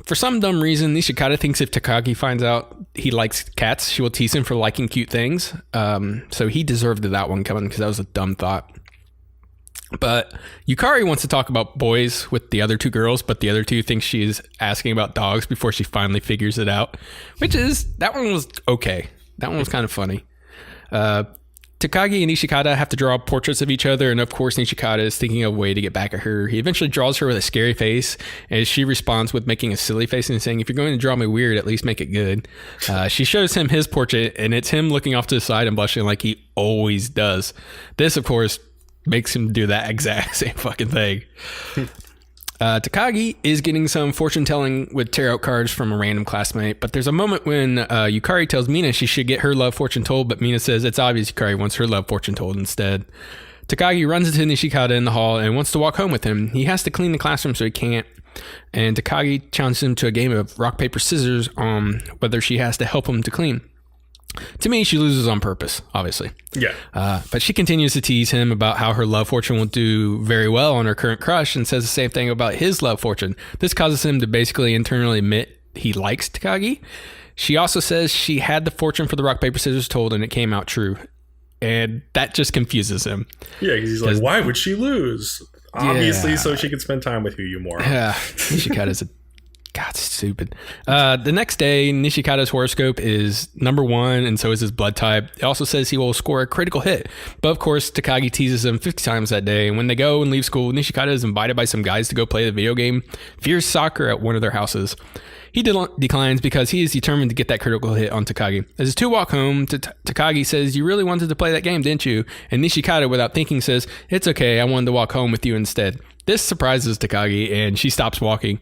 For some dumb reason, Nishikata thinks if Takagi finds out he likes cats, she will tease him for liking cute things. So he deserved that one coming, because that was a dumb thought. But Yukari wants to talk about boys with the other two girls, but the other two think she's asking about dogs before she finally figures it out, that one was okay. That one was kind of funny. Takagi and Nishikata have to draw portraits of each other, and of course Nishikata is thinking of a way to get back at her. He eventually draws her with a scary face, and she responds with making a silly face and saying, if you're going to draw me weird, at least make it good. She shows him his portrait, and it's him looking off to the side and blushing like he always does. This, of course, makes him do that exact same fucking thing. Takagi is getting some fortune telling with tarot cards from a random classmate, but there's a moment when Yukari tells Mina she should get her love fortune told, but Mina says it's obvious Yukari wants her love fortune told instead. Takagi runs into Nishikata in the hall and wants to walk home with him. He has to clean the classroom, so he can't, and Takagi challenges him to a game of rock, paper, scissors on whether she has to help him to clean. To me, she loses on purpose, obviously. Yeah. But she continues to tease him about how her love fortune will do very well on her current crush, and says the same thing about his love fortune. This causes him to basically internally admit he likes Takagi. She also says she had the fortune for the rock, paper, scissors told, and it came out true. And that just confuses him. Yeah, because he's like, why would she lose? Obviously, so she could spend time with you more. Yeah, Nishikata's God, stupid. The next day, Nishikata's horoscope is number 1, and so is his blood type. It also says he will score a critical hit. But of course, Takagi teases him 50 times that day. And when they go and leave school, Nishikata is invited by some guys to go play the video game Fierce Soccer at one of their houses. He declines because he is determined to get that critical hit on Takagi. As his two walk home, Takagi says, you really wanted to play that game, didn't you? And Nishikata, without thinking, says, it's okay, I wanted to walk home with you instead. This surprises Takagi, and she stops walking.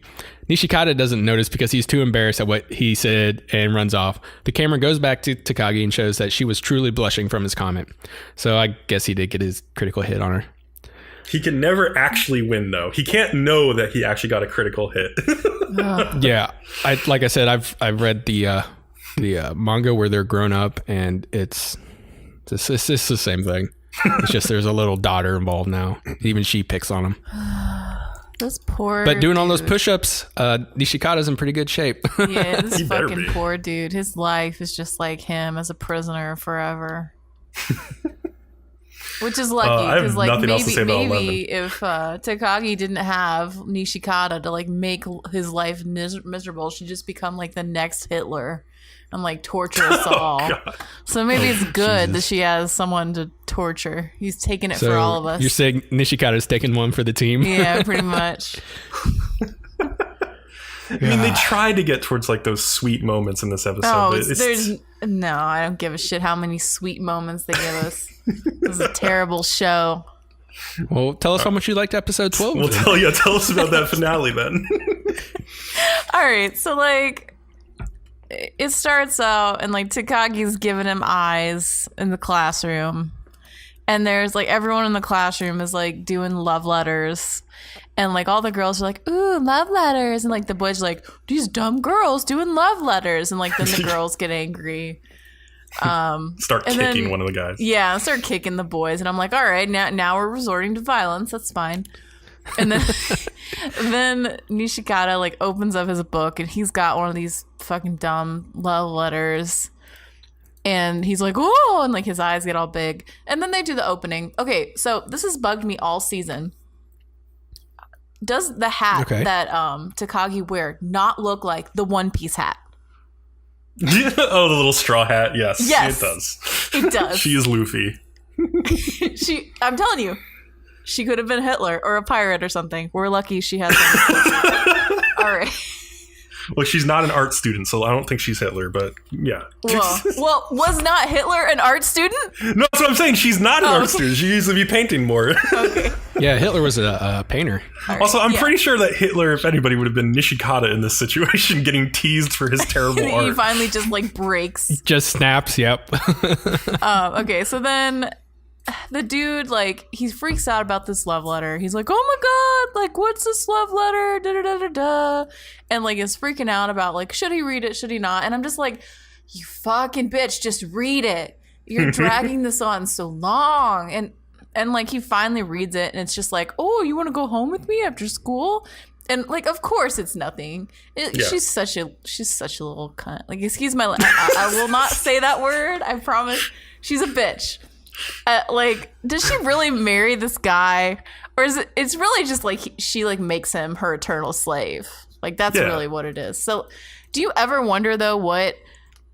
Nishikata doesn't notice because he's too embarrassed at what he said and runs off. The camera goes back to Takagi and shows that she was truly blushing from his comment. So I guess he did get his critical hit on her. He can never actually win, though. He can't know that he actually got a critical hit. Yeah, like I said, I've read the manga where they're grown up, and it's the same thing. It's just there's a little daughter involved now. Even she picks on him. This poor But doing dude. all those push-ups, Nishikata's in pretty good shape. Yeah, this fucking poor dude. His life is just like him as a prisoner forever. Which is lucky, because like maybe if Takagi didn't have Nishikata to like make his life miserable, she'd just become like the next Hitler and like torture us all. God. So maybe it's good that she has someone to torture. He's taking it for all of us. You're saying Nishikata's taking one for the team? Yeah, pretty much. I mean, they tried to get towards like those sweet moments in this episode. Oh, no, I don't give a shit how many sweet moments they give us. This is a terrible show. Well, tell us how much you liked episode 12. Well, tell us about that finale then. All right, so like it starts out and like Takagi's giving him eyes in the classroom, and there's like everyone in the classroom is like doing love letters. And like all the girls are like, ooh, love letters. And like the boys are like, these dumb girls doing love letters. And like then the girls get angry. Start kicking one of the guys. Yeah, start kicking the boys. And I'm like, all right, now we're resorting to violence. That's fine. And then then Nishikata like opens up his book and he's got one of these fucking dumb love letters. And he's like, oh, and like his eyes get all big. And then they do the opening. Okay, so this has bugged me all season. Does the hat that Takagi wear not look like the One Piece hat? Oh, the little straw hat. Yes, it does. It does. She is Luffy. I'm telling you, she could have been Hitler or a pirate or something. We're lucky she has one. All right. Well, she's not an art student, so I don't think she's Hitler, but yeah. Well, was not Hitler an art student? No, that's what I'm saying. She's not an art student. She used to be painting more. Okay. Yeah, Hitler was a painter. Also, I'm pretty sure that Hitler, if anybody, would have been Nishikata in this situation, getting teased for his terrible art. He finally just like breaks. Just snaps, yep. Okay, so then the dude, like, he freaks out about this love letter. He's like, oh my god, like, what's this love letter? Da da da da da. And like is freaking out about like, should he read it? Should he not? And I'm just like, you fucking bitch, just read it. You're dragging this on so long. And like he finally reads it and it's just like, oh, you want to go home with me after school? And like, of course it's nothing. She's such a little cunt. Like, excuse my, I will not say that word. I promise. She's a bitch. Like, does she really marry this guy, or is it's really just like she like makes him her eternal slave? Like, that's really what it is. So do you ever wonder though what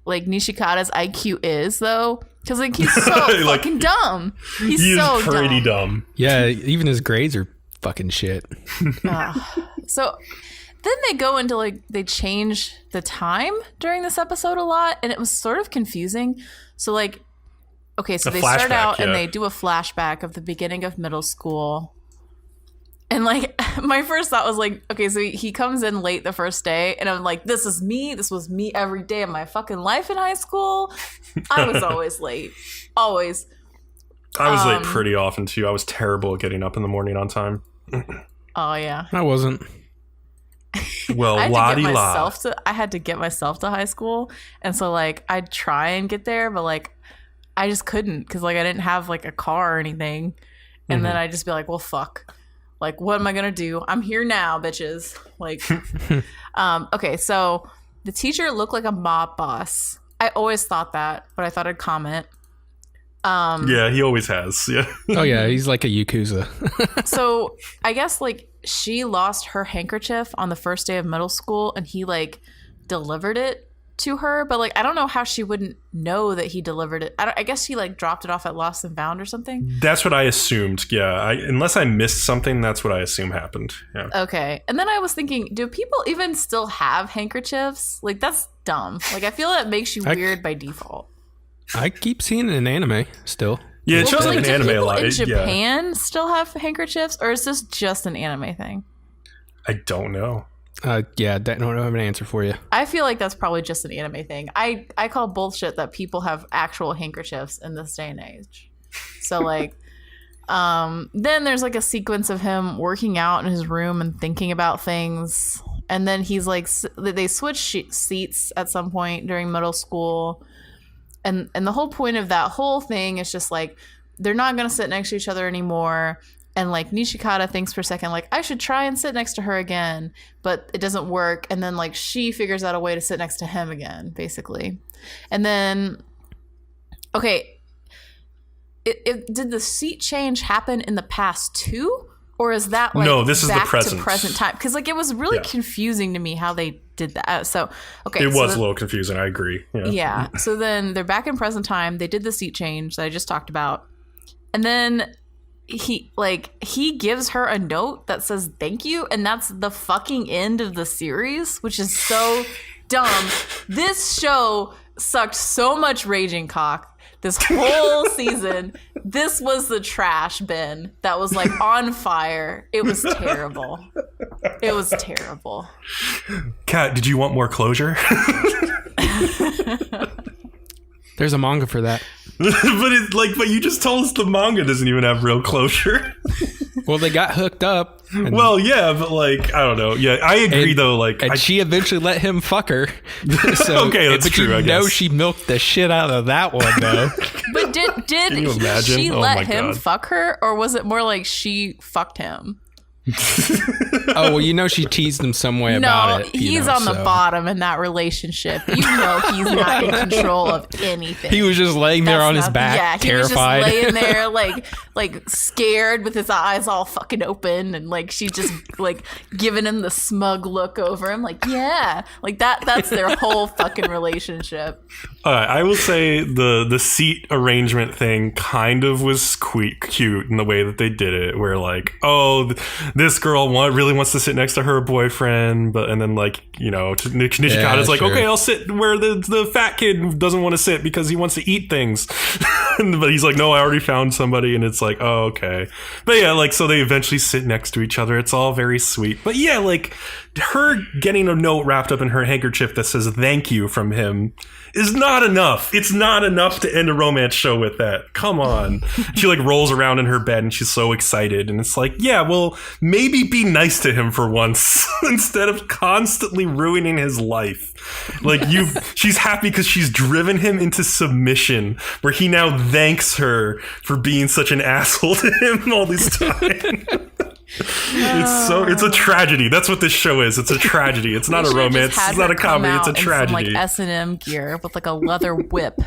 like Nishikata's IQ is though? Because like he's so like, fucking dumb. He's so pretty dumb. Yeah, even his grades are fucking shit. So then they go into like, they change the time during this episode a lot, and it was sort of confusing. So like, okay, so they start out and they do a flashback of the beginning of middle school. And like, my first thought was like, okay, so he comes in late the first day, and I'm like, this is me. This was me every day of my fucking life in high school. I was always late. Always. I was late pretty often too. I was terrible at getting up in the morning on time. Oh yeah. I wasn't. Well, I had to get myself to high school, and so like I'd try and get there, but like I just couldn't because like I didn't have like a car or anything, and then I'd just be like, well, fuck, like what am I gonna do? I'm here now, bitches. Like, okay, so the teacher looked like a mob boss. I always thought that, but I thought I'd comment. Yeah, he always has. Yeah. Oh yeah, he's like a Yakuza. So I guess like she lost her handkerchief on the first day of middle school, and he like delivered it to her, but like I don't know how she wouldn't know that he delivered it. I guess he like dropped it off at Lost and Found or something. That's what I assumed. Yeah, unless I missed something, that's what I assume happened. Yeah. Okay, and then I was thinking, do people even still have handkerchiefs? Like, that's dumb. Like, I feel that makes you weird by default. I keep seeing it in anime still. Yeah, it shows like an anime a lot. In Japan still have handkerchiefs, or is this just an anime thing? I don't know. Yeah, I don't have an answer for you. I feel like that's probably just an anime thing. I call bullshit that people have actual handkerchiefs in this day and age. So like, then there's like a sequence of him working out in his room and thinking about things, and then he's like, they switch seats at some point during middle school. And the whole point of that whole thing is just like, they're not going to sit next to each other anymore. And like Nishikata thinks for a second, like, I should try and sit next to her again, but it doesn't work. And then like she figures out a way to sit next to him again, basically. And then, okay, did the seat change happen in the past too? Or is that like no, this is back the present. To present time? Because like it was really confusing to me how they did that. So okay, it was a little confusing. I agree. Yeah. So then they're back in present time. They did the seat change that I just talked about, and then he gives her a note that says thank you, and that's the fucking end of the series, which is so dumb. This show sucked so much raging cock. This whole season, this was the trash bin that was like on fire. It was terrible. It was terrible. Kat, did you want more closure? There's a manga for that. but you just told us the manga doesn't even have real closure. Well, they got hooked up. Well, yeah, but like, I don't know. Yeah, I agree though. Like, she eventually let him fuck her. So, okay, that's true. I guess. She milked the shit out of that one though. But did she let him fuck her, or was it more like she fucked him? Oh, well, you know she teased him some way about it. He's on the bottom in that relationship. You know he's not in control of anything. He was just laying there on his back, terrified. He was just laying there like scared with his eyes all fucking open, and like she just like giving him the smug look over him, like, yeah. Like that's their whole fucking relationship. I will say the seat arrangement thing kind of was cute in the way that they did it, where like, oh, this girl really wants to sit next to her boyfriend, and then like, you know, Nishikata's like, okay, I'll sit where the fat kid doesn't want to sit because he wants to eat things. But he's like, no, I already found somebody, and it's like, oh, okay. But yeah, like, so they eventually sit next to each other. It's all very sweet. But yeah, like, her getting a note wrapped up in her handkerchief that says thank you from him is not enough. It's not enough to end a romance show with that. Come on. She like rolls around in her bed and she's so excited, and it's like, yeah, well, maybe be nice to him for once instead of constantly ruining his life. Like, she's happy because she's driven him into submission, where he now thanks her for being such an asshole to him all this time. It's a tragedy. That's what this show is. It's a tragedy. It's not a romance. It's not a comedy. It's a tragedy. Some, like, S&M gear with like a leather whip,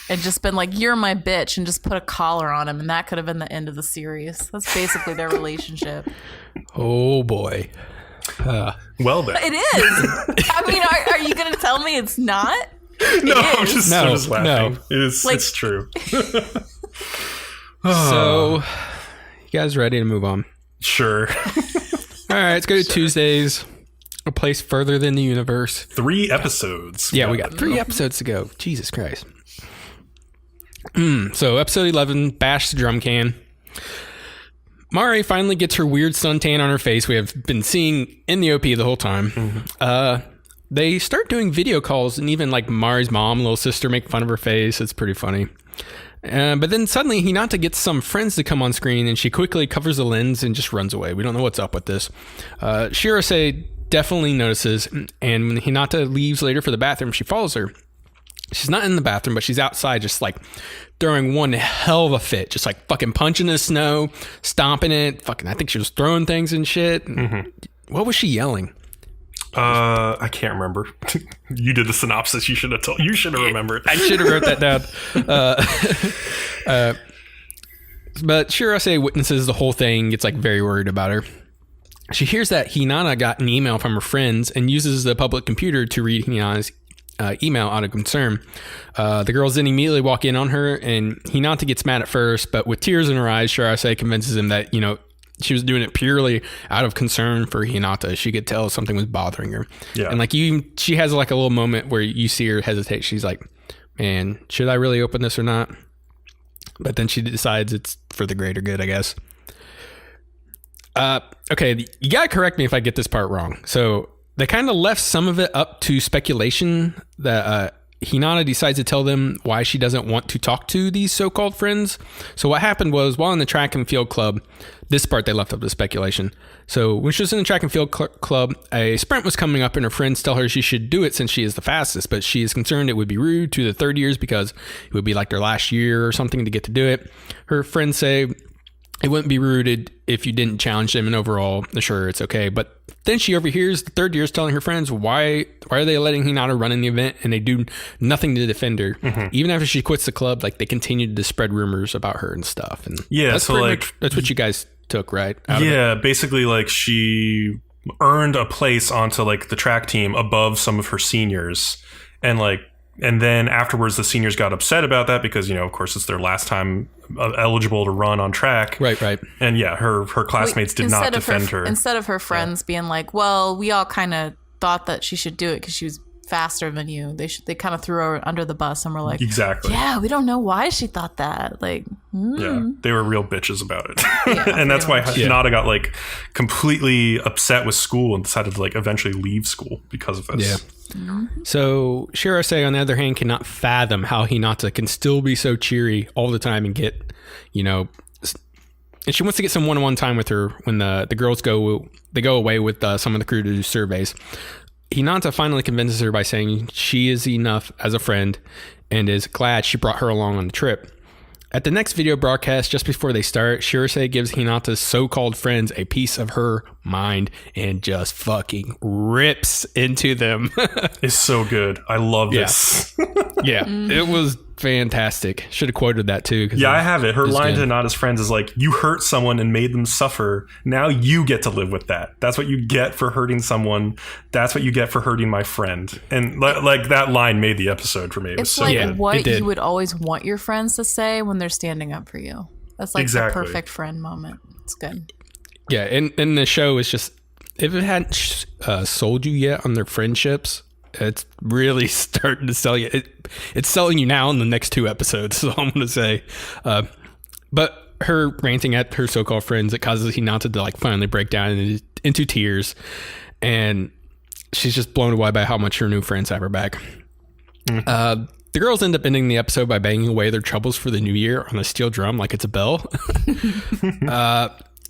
and just been like, "You're my bitch," and just put a collar on him, and that could have been the end of the series. That's basically their relationship. Oh boy. Well then, it is. I mean, are you going to tell me it's not? No, I'm just laughing. No. It's true. So, you guys ready to move on? Sure. All right, let's go to Tuesdays, a place further than the universe. 3 episodes. Yeah, we got 3 episodes to go. Jesus Christ. So, episode 11, Bash the Drum Can. Mari finally gets her weird suntan on her face we have been seeing in the OP the whole time. Mm-hmm. They start doing video calls, and even like Mari's mom, little sister, make fun of her face. It's pretty funny. But then suddenly Hinata gets some friends to come on screen, and she quickly covers the lens and just runs away. We don't know what's up with this. Shirase definitely notices, and when Hinata leaves later for the bathroom, she follows her. She's not in the bathroom, but she's outside just like throwing one hell of a fit, just like fucking punching the snow, stomping it. Fucking, I think she was throwing things and shit. Mm-hmm. What was she yelling? I can't remember. You did the synopsis. You should have remembered. I should have wrote that down. But Shirase witnesses the whole thing, gets like very worried about her. She hears that Hinata got an email from her friends and uses the public computer to read Hinata's email out of concern. The girls then immediately walk in on her, and Hinata gets mad at first, but with tears in her eyes, Shirase convinces him that, you know, she was doing it purely out of concern for Hinata. She could tell something was bothering her. Yeah. And like she has like a little moment where you see her hesitate. She's like, man, should I really open this or not? But then she decides it's for the greater good, I guess. Okay, you gotta correct me if I get this part wrong. So they kind of left some of it up to speculation that Hinata decides to tell them why she doesn't want to talk to these so-called friends. So what happened was, while in the track and field club, this part they left up to speculation. So when she was in the track and field club, a sprint was coming up, and her friends tell her she should do it since she is the fastest, but she is concerned it would be rude to the third years because it would be like their last year or something to get to do it. Her friends say it wouldn't be rude if you didn't challenge them, and overall, sure, it's okay. But then she overhears the third years telling her friends why are they letting Hinata run in the event, and they do nothing to defend her. Mm-hmm. Even after she quits the club, like, they continued to spread rumors about her and stuff. And yeah, that's so like that's what you guys took, right? Yeah, basically, like, she earned a place onto like the track team above some of her seniors, and then afterwards the seniors got upset about that because, you know, of course, it's their last time eligible to run on track. Right. And yeah, her classmates did not defend her. Instead of her friends being like, well, we all kind of thought that she should do it because she was faster than you. They kind of threw her under the bus and were like, exactly. Yeah, we don't know why she thought that. Like, yeah, they were real bitches about it. Yeah, and that's why Hinata got like completely upset with school and decided to like eventually leave school because of this. Yeah. So Shirase, on the other hand, cannot fathom how Hinata can still be so cheery all the time and get, you know, and she wants to get some one-on-one time with her when the girls go away with some of the crew to do surveys. Hinata finally convinces her by saying she is enough as a friend and is glad she brought her along on the trip. At the next video broadcast, just before they start, Shirase gives Hinata's so-called friends a piece of her mind and just fucking rips into them. It's so good. I love this. Yeah, it was fantastic. Should have quoted that too. Yeah, I have it. Her line to Hinata's friends is like, you hurt someone and made them suffer. Now you get to live with that. That's what you get for hurting someone. That's what you get for hurting my friend. And like that line made the episode for me. It was so good. What you would always want your friends to say when they're standing up for you. That's like the perfect friend moment. It's good. Yeah, and the show is just, if it hadn't sold you yet on their friendships, it's really starting to sell you. It's selling you now in the next 2 episodes, so I'm going to say. But her ranting at her so-called friends, it causes Hinata to like finally break down into tears. And she's just blown away by how much her new friends have her back. The girls end up ending the episode by banging away their troubles for the new year on a steel drum like it's a bell.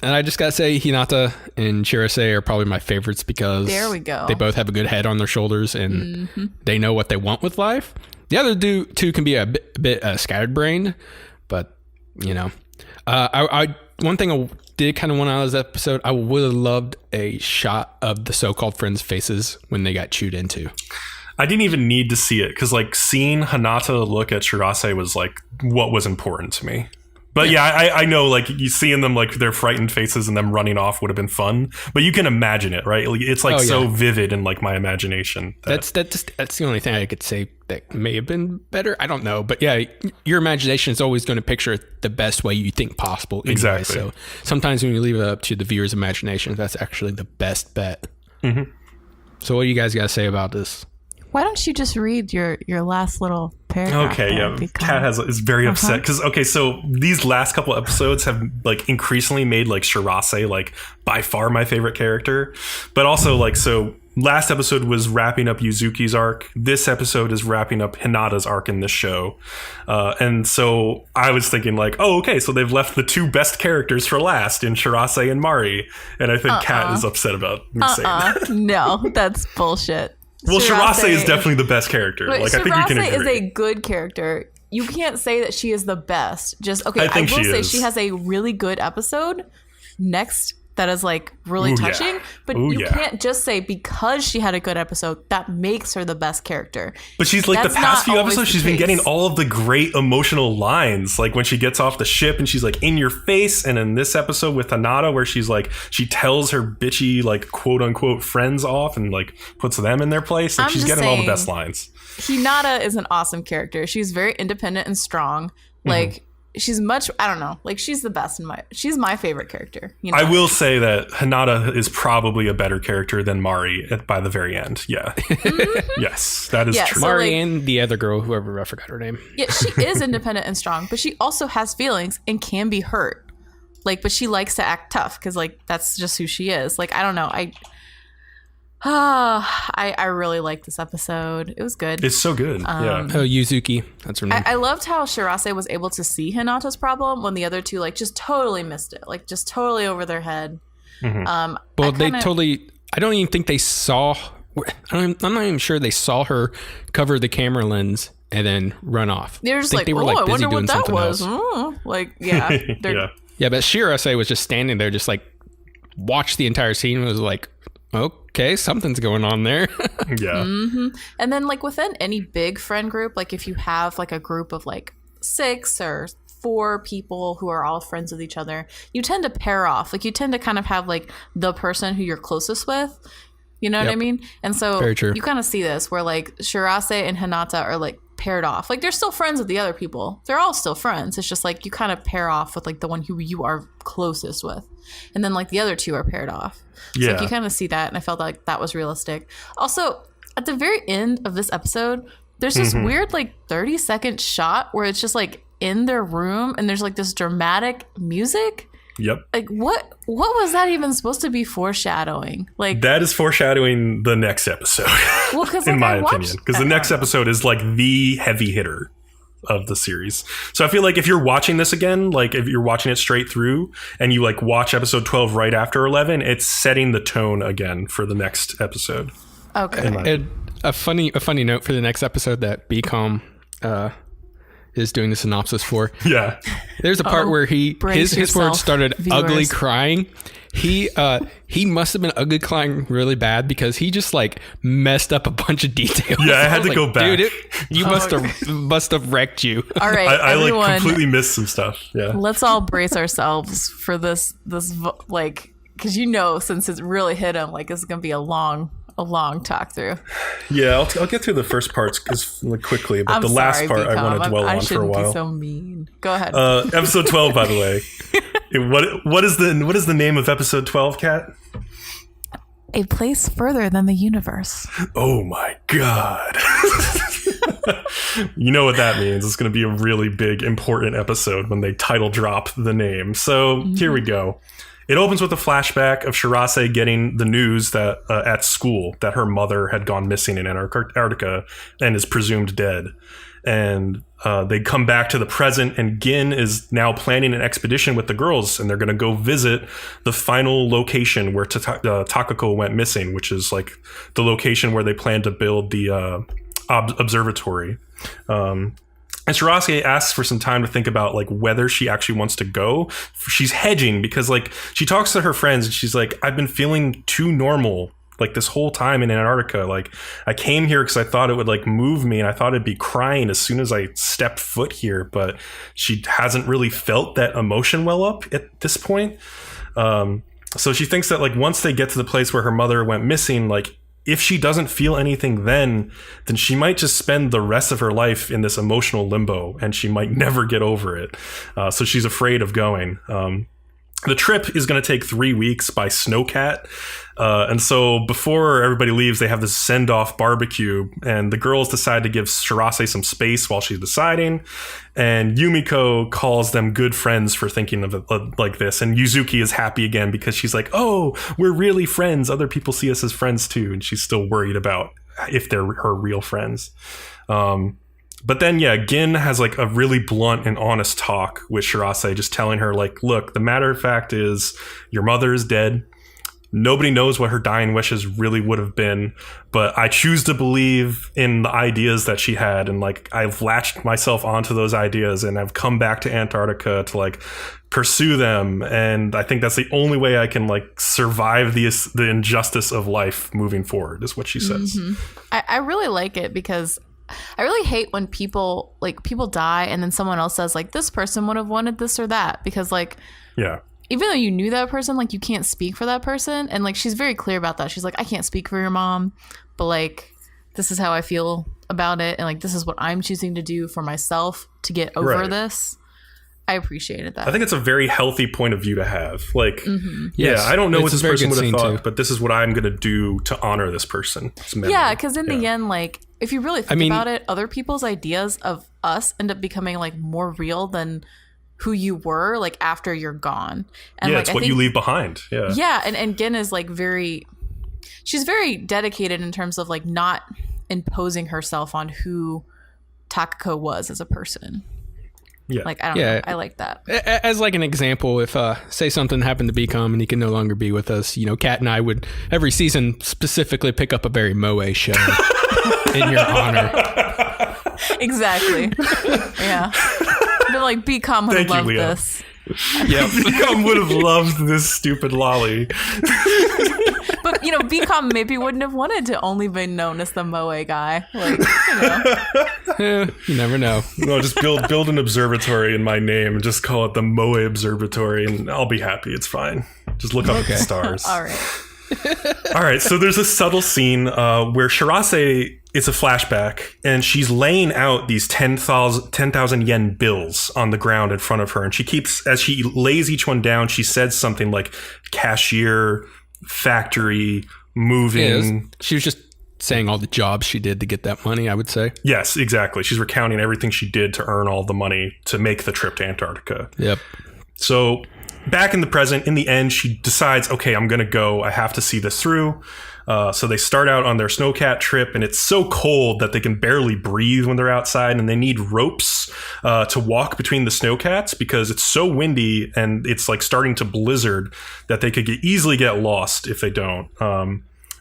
And I just gotta say, Hinata and Shirase are probably my favorites because there we go. They both have a good head on their shoulders and they know what they want with life. The other two can be a bit scattered-brained, but you know, one thing I did kind of want out of this episode, I would have loved a shot of the so-called friends' faces when they got chewed into. I didn't even need to see it because like seeing Hinata look at Shirase was like what was important to me. But yeah, I know, like, you seeing them, like, their frightened faces and them running off would have been fun. But you can imagine it, right? It's, like, so vivid in, like, my imagination. That's the only thing I could say that may have been better. I don't know. But, yeah, your imagination is always going to picture it the best way you think possible. Anyway. Exactly. So sometimes when you leave it up to the viewer's imagination, that's actually the best bet. Mm-hmm. So what do you guys got to say about this? Why don't you just read your last little paragraph? Okay, yeah. Kat is very upset because so these last couple episodes have like increasingly made like Shirase like by far my favorite character, but also like so last episode was wrapping up Yuzuki's arc. This episode is wrapping up Hinata's arc in this show, and so I was thinking like, oh, okay, so they've left the 2 best characters for last in Shirase and Mari, and I think Kat is upset about me saying that. No, that's bullshit. Well, Shirase is definitely the best character. Like, I think we can agree. Shirase is a good character. You can't say that she is the best. Just I will say she has a really good episode next that is like really touching. But you can't just say because she had a good episode that makes her the best character. But she's like the past few episodes, she's been getting all of the great emotional lines. Like when she gets off the ship and she's like in your face. And in this episode with Hinata where she's like, she tells her bitchy like quote unquote friends off and like puts them in their place. Like she's getting all the best lines. Hinata is an awesome character. She's very independent and strong. Like she's much, I don't know, like she's the best she's my favorite character. You know? I will say that Hinata is probably a better character than Mari by the very end. Yeah. Yes, that is true. So Mari and the other girl, whoever, I forgot her name. Yeah, she is independent and strong, but she also has feelings and can be hurt. Like, but she likes to act tough because like, that's just who she is. Like, I don't know. I really liked this episode. It was good. It's so good. Yeah. Oh, Yuzuki. That's her name. I loved how Shirase was able to see Hinata's problem when the other 2 like just totally missed it. Like just totally over their head. Well, I don't even think they saw. I'm not even sure they saw her cover the camera lens and then run off. They're just like, I wonder what that was. Like, yeah. Yeah, but Shirase was just standing there, just like watched the entire scene and was like, okay, something's going on there. Yeah. And then like within any big friend group, like if you have like a group of like 6 or 4 people who are all friends with each other, you tend to pair off. Like you tend to kind of have like the person who you're closest with. You know what I mean? And so you kind of see this where like Shirase and Hinata are like paired off. Like they're still friends with the other people. They're all still friends. It's just like you kind of pair off with like the one who you are closest with. And then like the other 2 are paired off. So like you kind of see that, and I felt like that was realistic. Also, at the very end of this episode, there's this weird like 30-second shot where it's just like in their room and there's like this dramatic music. Yep. Like what was that even supposed to be foreshadowing? Like that is foreshadowing the next episode. Well, because in my opinion, because the next episode is like the heavy hitter of the series. So I feel like if you're watching this again, like if you're watching it straight through and you like watch episode 12 right after 11, it's setting the tone again for the next episode. Okay. And a funny note for the next episode that Bcom is doing the synopsis for. Yeah. There's a part where his words started viewers. Ugly crying. He must have been ugly crying really bad because he just like messed up a bunch of details. Yeah, I had to go back. Dude, you must have wrecked you. All right, I like completely missed some stuff. Yeah. Let's all brace ourselves for this like, because since it's really hit him, like it's gonna be a long talk through. Yeah, I'll get through the first parts quickly, but the last part I want to dwell on for a while. Be so mean. Go ahead. Episode 12, by the way. What is the name of episode 12, Kat? A place further than the universe. Oh my god. You know what that means. It's going to be a really big, important episode when they title drop the name. So Here we go. It opens with a flashback of Shirase getting the news that at school that her mother had gone missing in Antarctica and is presumed dead. And they come back to the present, and Gin is now planning an expedition with the girls, and they're going to go visit the final location where Takako went missing, which is like the location where they plan to build the observatory. And Shirase asks for some time to think about like whether she actually wants to go. She's hedging because like she talks to her friends and she's like, I've been feeling too normal like this whole time in Antarctica. Like I came here because I thought it would like move me and I thought I'd be crying as soon as I stepped foot here, but she hasn't really felt that emotion well up at this point. So she thinks that like once they get to the place where her mother went missing, like if she doesn't feel anything then she might just spend the rest of her life in this emotional limbo and she might never get over it. So she's afraid of going. The trip is going to take 3 weeks by Snowcat. And so before everybody leaves, they have this send-off barbecue, and the girls decide to give Shirase some space while she's deciding. And Yumiko calls them good friends for thinking of it like this. And Yuzuki is happy again because she's like, oh, we're really friends. Other people see us as friends too. And she's still worried about if they're her real friends. But then, yeah, Gin has like a really blunt and honest talk with Shirase, just telling her like, look, the matter of fact is your mother is dead. Nobody knows what her dying wishes really would have been, but I choose to believe in the ideas that she had. And like, I've latched myself onto those ideas and I've come back to Antarctica to like pursue them. And I think that's the only way I can like survive the injustice of life moving forward, is what she says. Mm-hmm. I really like it because I really hate when people die and then someone else says like, this person would have wanted this or that, because like, yeah, even though you knew that person, like you can't speak for that person. And like, she's very clear about that. She's like, I can't speak for your mom, but like, this is how I feel about it. And like, this is what I'm choosing to do for myself to get over this. I appreciated that. I think it's a very healthy point of view to have. Like, yes, I don't know what this person would have thought, but this is what I'm going to do to honor this person. Yeah, because in the end, like, if you really think about it, other people's ideas of us end up becoming like more real than who you were like after you're gone. And yeah, like, it's what you leave behind. Yeah. Yeah, and Gin is like she's very dedicated in terms of like not imposing herself on who Takako was as a person. Yeah. Like, I don't know. I like that. As like an example, if say something happened to Bcom and he can no longer be with us, Kat and I would every season specifically pick up a very moe show in your honor. Exactly. Yeah. But like Bcom would have loved this. Yeah, Bcom would have loved this stupid lolly. But Bcom maybe wouldn't have wanted to only be known as the moe guy. Like, you never know. No, just build an observatory in my name and just call it the Moe Observatory, and I'll be happy. It's fine. Just look up at the stars. All right. So there's a subtle scene where Shirase, it's a flashback, and she's laying out these 10,000 yen bills on the ground in front of her, and she keeps, as she lays each one down, she said something like cashier, factory, moving. She was just saying all the jobs she did to get that money, I would say. Yes, exactly. She's recounting everything she did to earn all the money to make the trip to Antarctica. Yep. So back in the present, in the end, she decides, okay, I'm going to go. I have to see this through. So they start out on their Snowcat trip, and it's so cold that they can barely breathe when they're outside, and they need ropes to walk between the Snowcats because it's so windy and it's like starting to blizzard that they could easily get lost if they don't.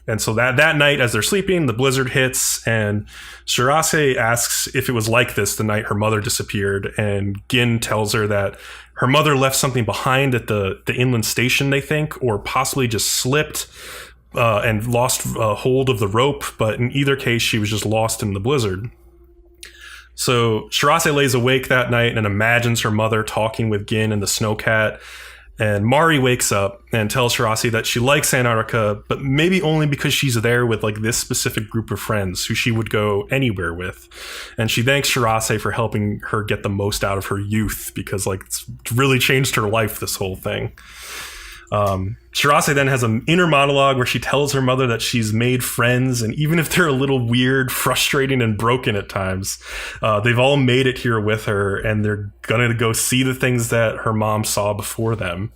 And so that night, as they're sleeping, the blizzard hits, and Shirase asks if it was like this the night her mother disappeared. And Gin tells her that her mother left something behind at the inland station, they think, or possibly just slipped and lost hold of the rope. But in either case, she was just lost in the blizzard. So Shirase lays awake that night and imagines her mother talking with Gin and the snowcat. And Mari wakes up and tells Shirase that she likes Antarctica, but maybe only because she's there with like this specific group of friends who she would go anywhere with. And she thanks Shirase for helping her get the most out of her youth, because like it's really changed her life, this whole thing. Shirase then has an inner monologue where she tells her mother that she's made friends, and even if they're a little weird, frustrating, and broken at times, they've all made it here with her, and they're gonna go see the things that her mom saw before them.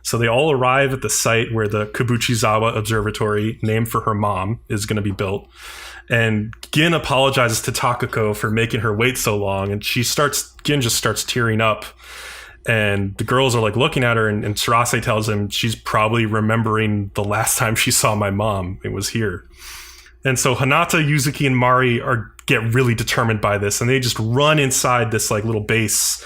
So they all arrive at the site where the Kabuchizawa Observatory, named for her mom, is going to be built. And Gin apologizes to Takako for making her wait so long, and Gin just starts tearing up. And the girls are like looking at her, and Shirase tells him she's probably remembering the last time she saw my mom. It was here. And so Hinata, Yuzuki, and Mari get really determined by this, and they just run inside this like little base,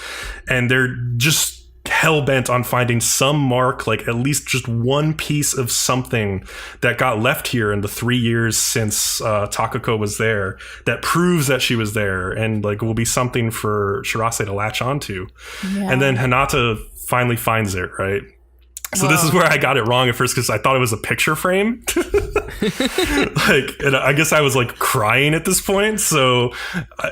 and they're just hell-bent on finding some mark, like at least just one piece of something that got left here in the 3 years since Takako was there, that proves that she was there, and like will be something for Shirase to latch onto. Yeah. And then Hinata finally finds it, right? So this is where I got it wrong at first, because I thought it was a picture frame. And I guess I was like crying at this point. So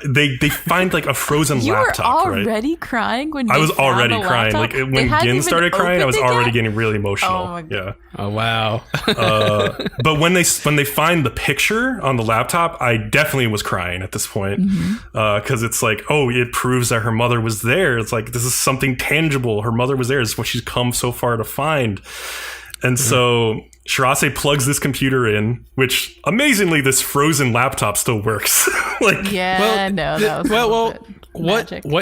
they find like a frozen laptop. You were already crying when I was already crying. Like when Gin started crying, I was already getting really emotional. Oh my God. Yeah. Oh wow. But when they find the picture on the laptop, I definitely was crying at this point, because it's like, oh, it proves that her mother was there. It's like, this is something tangible. Her mother was there. It's what she's come so far to find. And so Shirase plugs this computer in, which amazingly this frozen laptop still works. What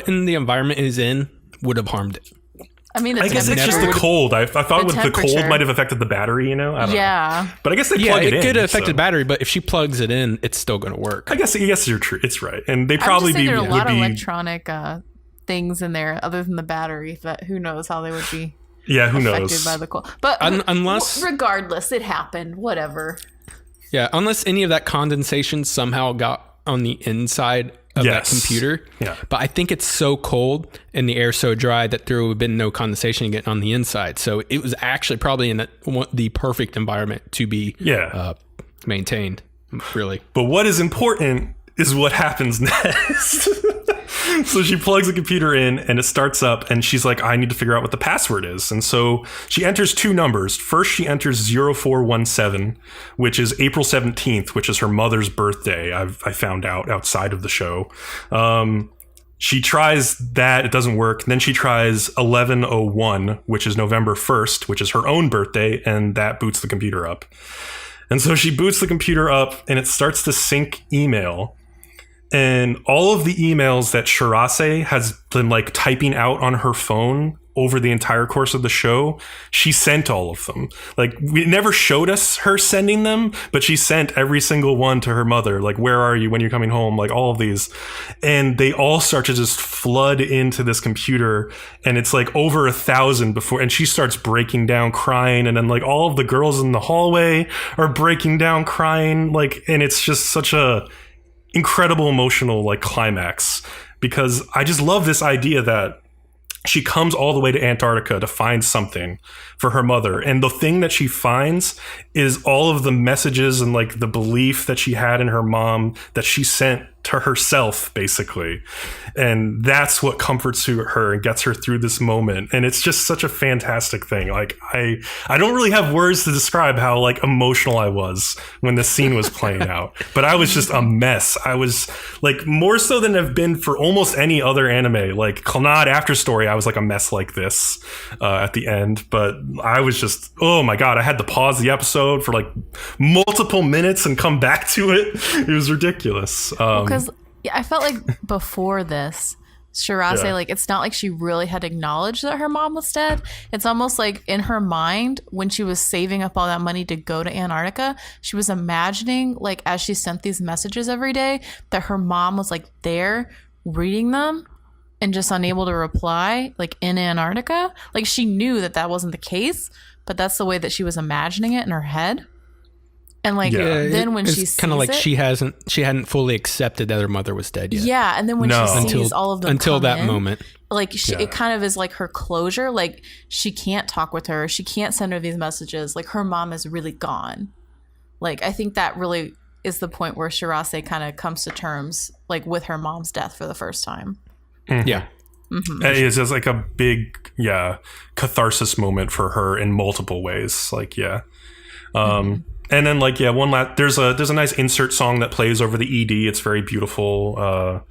in the environment it is in would have harmed it? I mean, I guess it's just the cold. I thought the cold might have affected the battery, you know? I don't know. But I guess they plug it in. It could have affected the battery, but if she plugs it in, it's still going to work. I guess you're true. It's right. And they probably there are a lot of electronic things in there other than the battery, that who knows how they would be. Yeah, who knows? By the cold. But unless, regardless, it happened. Whatever. Yeah, unless any of that condensation somehow got on the inside of that computer. Yeah. But I think it's so cold and the air so dry that there would have been no condensation getting on the inside. So it was actually probably in the perfect environment to be maintained, really. But what is important is what happens next. So she plugs the computer in and it starts up, and she's like, I need to figure out what the password is. And so she enters two numbers. First, she enters 0417, which is April 17th, which is her mother's birthday. I found out outside of the show. She tries that. It doesn't work. Then she tries 1101, which is November 1st, which is her own birthday. And that boots the computer up. And so she boots the computer up and it starts to sync email. And all of the emails that Shirase has been like typing out on her phone over the entire course of the show, she sent all of them. Like, we never showed us her sending them, but she sent every single one to her mother. Like, where are you? When you're coming home? Like, all of these. And they all start to just flood into this computer. And it's like over 1,000 before. And she starts breaking down, crying. And then like all of the girls in the hallway are breaking down, crying. Like, and it's just such a incredible emotional like climax, because I just love this idea that she comes all the way to Antarctica to find something for her mother. And the thing that she finds is all of the messages and like the belief that she had in her mom that she sent to herself, basically. And that's what comforts her and gets her through this moment. And it's just such a fantastic thing. Like, I don't really have words to describe how like emotional I was when the scene was playing out, but I was just a mess. I was like, more so than I've been for almost any other anime, like Clannad After Story, I was like a mess like this at the end. But I was just, oh my God, I had to pause the episode for like multiple minutes and come back to it. It was ridiculous. Because I felt like before this, Shirase, like, it's not like she really had acknowledged that her mom was dead. It's almost like in her mind, when she was saving up all that money to go to Antarctica, she was imagining, like, as she sent these messages every day, that her mom was, like, there reading them and just unable to reply, like, in Antarctica. Like, she knew that that wasn't the case, but that's the way that she was imagining it in her head. And like then when she sees kind of like she hadn't fully accepted that her mother was dead yet. Yeah, and then when she sees all of them until that in, moment, like it kind of is like her closure. Like she can't talk with her, she can't send her these messages. Like her mom is really gone. Like I think that really is the point where Shirase kind of comes to terms like with her mom's death for the first time. Mm-hmm. Yeah. Mm-hmm. It's just like a big catharsis moment for her in multiple ways. Like And then like there's a nice insert song that plays over the ED. It's very beautiful.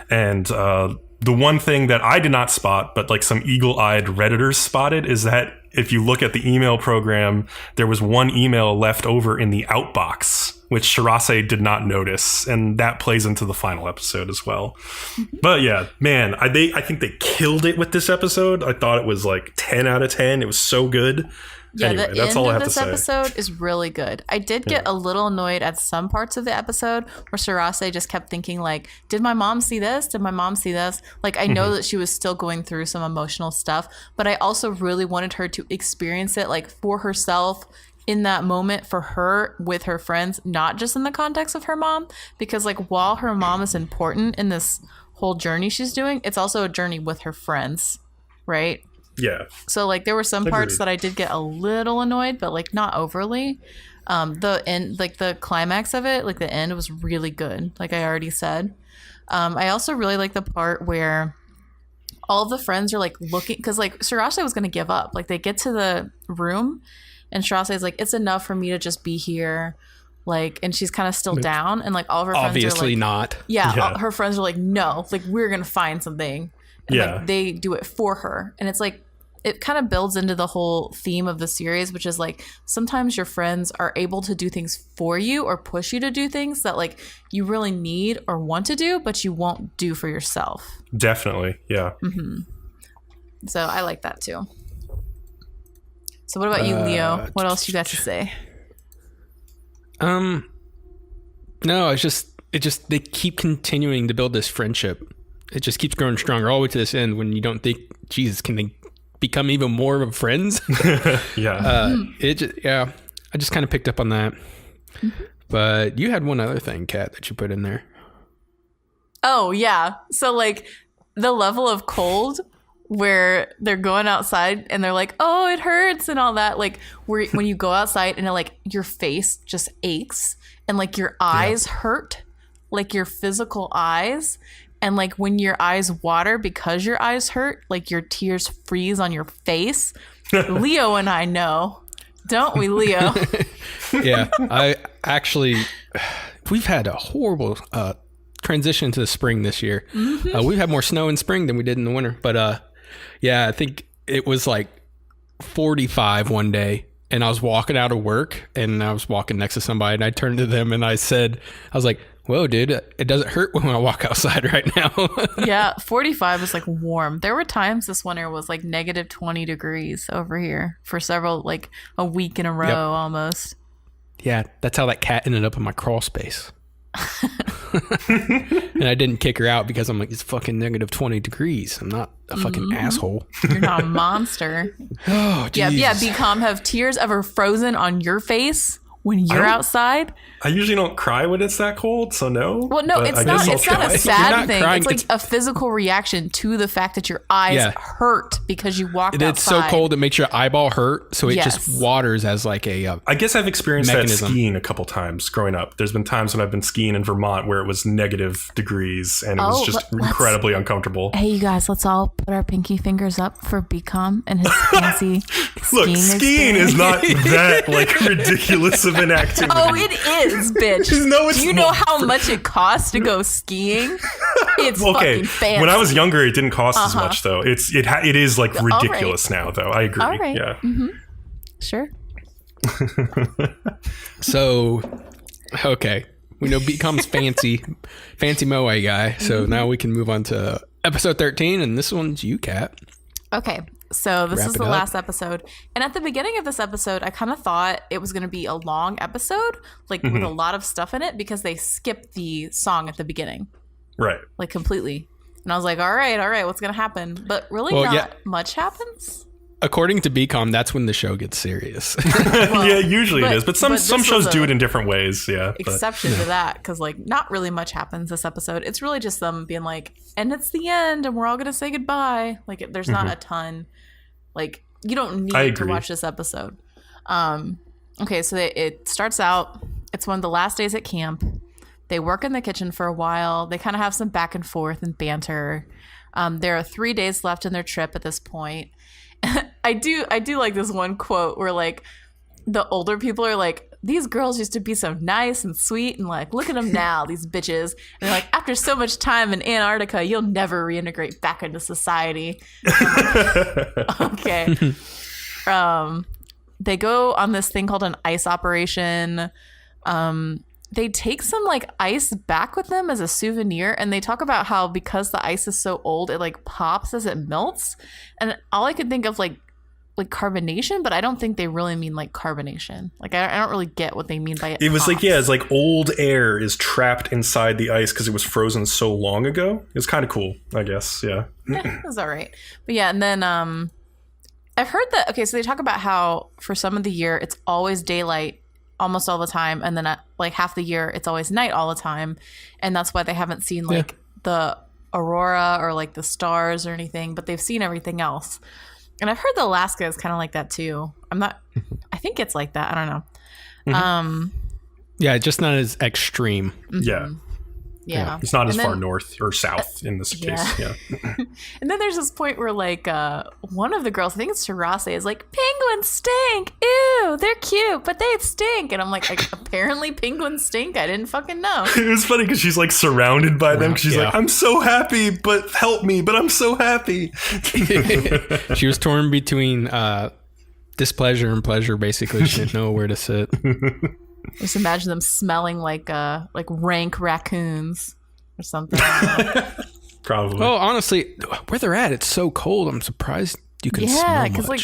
And the one thing that I did not spot, but like some eagle-eyed Redditors spotted, is that if you look at the email program, there was one email left over in the outbox, which Shirase did not notice, and that plays into the final episode as well. But yeah, man, I think they killed it with this episode. I thought it was like 10 out of 10. It was so good. Yeah, anyway, the that's end all I of have this to say. episode is really good. I did get a little annoyed at some parts of the episode where Shirase just kept thinking like, did my mom see this? Did my mom see this? Like, I know that she was still going through some emotional stuff, but I also really wanted her to experience it like for herself in that moment, for her with her friends, not just in the context of her mom. Because like while her mom is important in this whole journey she's doing, it's also a journey with her friends, right? Yeah. So like there were some parts that I did get a little annoyed, but like not overly. The end, like the climax of it, like the end was really good. Like I already said. I also really like the part where all of the friends are like looking, because like Shirase was going to give up. Like they get to the room and Shirase is like, it's enough for me to just be here. Like, and she's kind of still down, and like all of her friends obviously are like, not. Yeah, all her friends are like, no, like we're going to find something. And like they do it for her. And it's like, it kind of builds into the whole theme of the series, which is like, sometimes your friends are able to do things for you or push you to do things that like you really need or want to do, but you won't do for yourself. Definitely. Yeah. Mm-hmm. So I like that too. So what about you, Leo? What else you got to say? No, they keep continuing to build this friendship. It just keeps growing stronger all the way to this end when you don't think, Jesus, can they become even more of friends? Yeah. I just kind of picked up on that. Mm-hmm. But you had one other thing, Kat, that you put in there. Oh, yeah. So like the level of cold where they're going outside and they're like, oh, it hurts and all that. Like when you go outside and like your face just aches and like your eyes hurt, like your physical eyes. And like when your eyes water because your eyes hurt, like your tears freeze on your face. Leo and I know, don't we, Leo? Yeah, we've had a horrible transition to the spring this year. Mm-hmm. We've had more snow in spring than we did in the winter. But I think it was like 45 one day. And I was walking out of work and I was walking next to somebody and I turned to them and I was like, whoa, dude, it doesn't hurt when I walk outside right now. Yeah, 45 was like warm. There were times this winter was like negative 20 degrees over here for several, like a week in a row almost. Yeah, that's how that cat ended up in my crawl space. And I didn't kick her out because I'm like, it's fucking negative 20 degrees. I'm not a fucking asshole. You're not a monster. Oh, geez. Yeah, Bcom, have tears ever frozen on your face when you're outside? I usually don't cry when it's that cold, so no. Well, no, it's not a sad thing. Crying. It's like a physical reaction to the fact that your eyes hurt because you walked outside. It's so cold it makes your eyeball hurt, so it just waters as like a I guess I've experienced mechanism. That skiing a couple times growing up. There's been times when I've been skiing in Vermont where it was negative degrees and it was just incredibly uncomfortable. Hey, you guys, let's all put our pinky fingers up for Bcom and his fancy Look, skiing is not that like ridiculous of an activity. Oh, it is, bitch. No, it's Do you know how much it costs to go skiing? It's fucking fancy. When I was younger, it didn't cost as much though. It is like ridiculous now though. I agree. All right. Yeah. Mm-hmm. Sure. So, okay. We know Bcom's fancy moe guy. So now we can move on to episode 13, and this one's you, Kat. Okay, so this is the last episode. And at the beginning of this episode, I kind of thought it was going to be a long episode, like with a lot of stuff in it, because they skipped the song at the beginning. Right. Like completely. And I was like, all right, what's going to happen? But really not much happens. According to Bcom, that's when the show gets serious. Well, yeah, usually it is. But some shows do it in different ways. Yeah. Exception to that, because like not really much happens this episode. It's really just them being like, and it's the end, and we're all gonna say goodbye. Like there's not a ton. Like you don't need to watch this episode. Okay, so it starts out. It's one of the last days at camp. They work in the kitchen for a while. They kind of have some back and forth and banter. There are 3 days left in their trip at this point. I do like this one quote where like the older people are like, these girls used to be so nice and sweet, and like look at them now, these bitches. And they're like, after so much time in Antarctica, you'll never reintegrate back into society. Okay. They go on this thing called an ice operation. They take some like ice back with them as a souvenir, and they talk about how because the ice is so old, it like pops as it melts. And all I could think of like carbonation, but I don't think they really mean like carbonation. Like I don't really get what they mean by it. It was like, it's like old air is trapped inside the ice because it was frozen so long ago. It's kind of cool, I guess. Yeah. It was all right. But yeah, and then I've heard that, okay, so they talk about how for some of the year it's always daylight almost all the time, and then at like half the year it's always night all the time, and that's why they haven't seen like the aurora or like the stars or anything, but they've seen everything else. And I've heard that Alaska is kind of like that too. I think it's like that, I don't know. Yeah, just not as extreme. Yeah. It's not as far north or south in this case. Yeah. And then there's this point where like one of the girls, I think it's Shirase, is like, penguins stink. Ew, they're cute, but they stink. And I'm like, apparently penguins stink. I didn't fucking know. It was funny because she's like surrounded by them. She's like, I'm so happy, but help me, but I'm so happy. She was torn between displeasure and pleasure, basically. She didn't know where to sit. Just imagine them smelling like rank raccoons or something. Probably. Oh, honestly, where they're at, it's so cold. I'm surprised you can smell much. Yeah, because like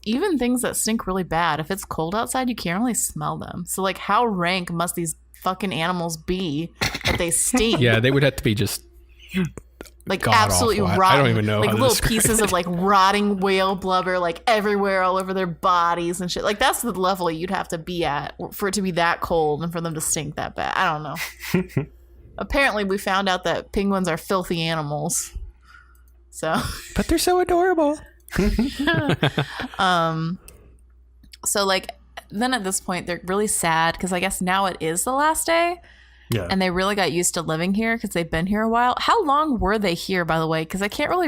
even things that stink really bad, if it's cold outside, you can't really smell them. So like, how rank must these fucking animals be that they stink? Yeah, they would have to be just like God absolutely awful. rotten. I don't even know. Like little pieces of like rotting whale blubber like everywhere all over their bodies and shit. Like that's the level you'd have to be at for it to be that cold and for them to stink that bad. I don't know. Apparently we found out that penguins are filthy animals. So but they're so adorable. So like then at this point they're really sad because I guess now it is the last day. Yeah. And they really got used to living here because they've been here a while. How long were they here, by the way? Because I can't really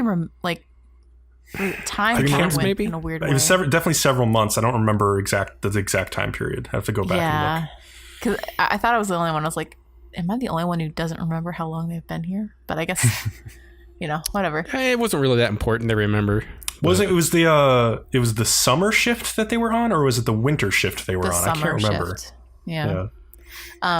time kind of went maybe in a weird way. It was definitely several months. I don't remember the exact time period. I have to go back and look. Because I thought I was the only one. I was like, am I the only one who doesn't remember how long they've been here? But I guess, whatever. It wasn't really that important to remember. It was the summer shift that they were on, or was it the winter shift they were on? I can't remember. Shift. Yeah.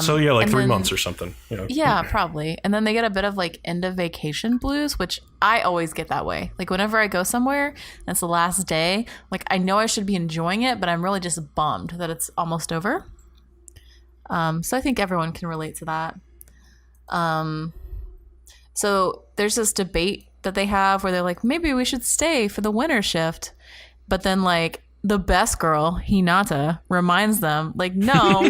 So yeah, like 3 months or something. Yeah, probably. And then they get a bit of like end of vacation blues, which I always get that way. Like whenever I go somewhere and it's the last day, like I know I should be enjoying it, but I'm really just bummed that it's almost over. So I think everyone can relate to that. So there's this debate that they have where they're like, maybe we should stay for the winter shift. But then like the best girl, Hinata, reminds them, like, no,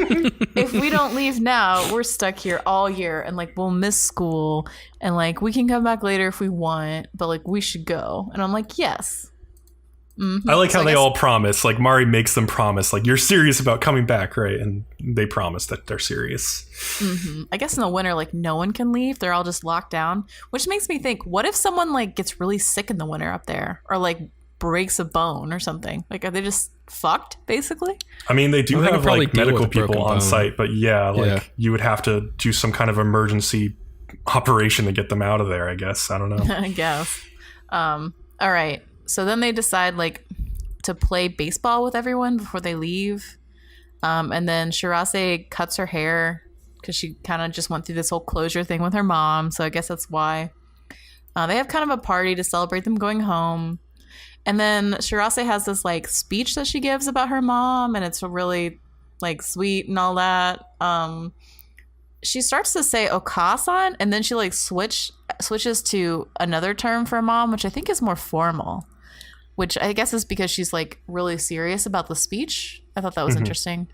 if we don't leave now, we're stuck here all year and like we'll miss school and like we can come back later if we want, but like we should go. And I'm like, yes. I like how they all promise, like Mari makes them promise, like, you're serious about coming back, right? And they promise that they're serious. I guess in the winter, like no one can leave. They're all just locked down, which makes me think, what if someone like gets really sick in the winter up there or like breaks a bone or something? Like, are they just fucked basically? I mean, they do have like medical people on site, but you would have to do some kind of emergency operation to get them out of there, I guess. I don't know. I guess. All right. So then they decide like to play baseball with everyone before they leave. And then Shirase cuts her hair because she kind of just went through this whole closure thing with her mom. So I guess that's why. They have kind of a party to celebrate them going home. And then Shirase has this like speech that she gives about her mom, and it's really like sweet and all that. She starts to say Okasan, and then she like switches to another term for mom, which I think is more formal, which I guess is because she's like really serious about the speech. I thought that was interesting.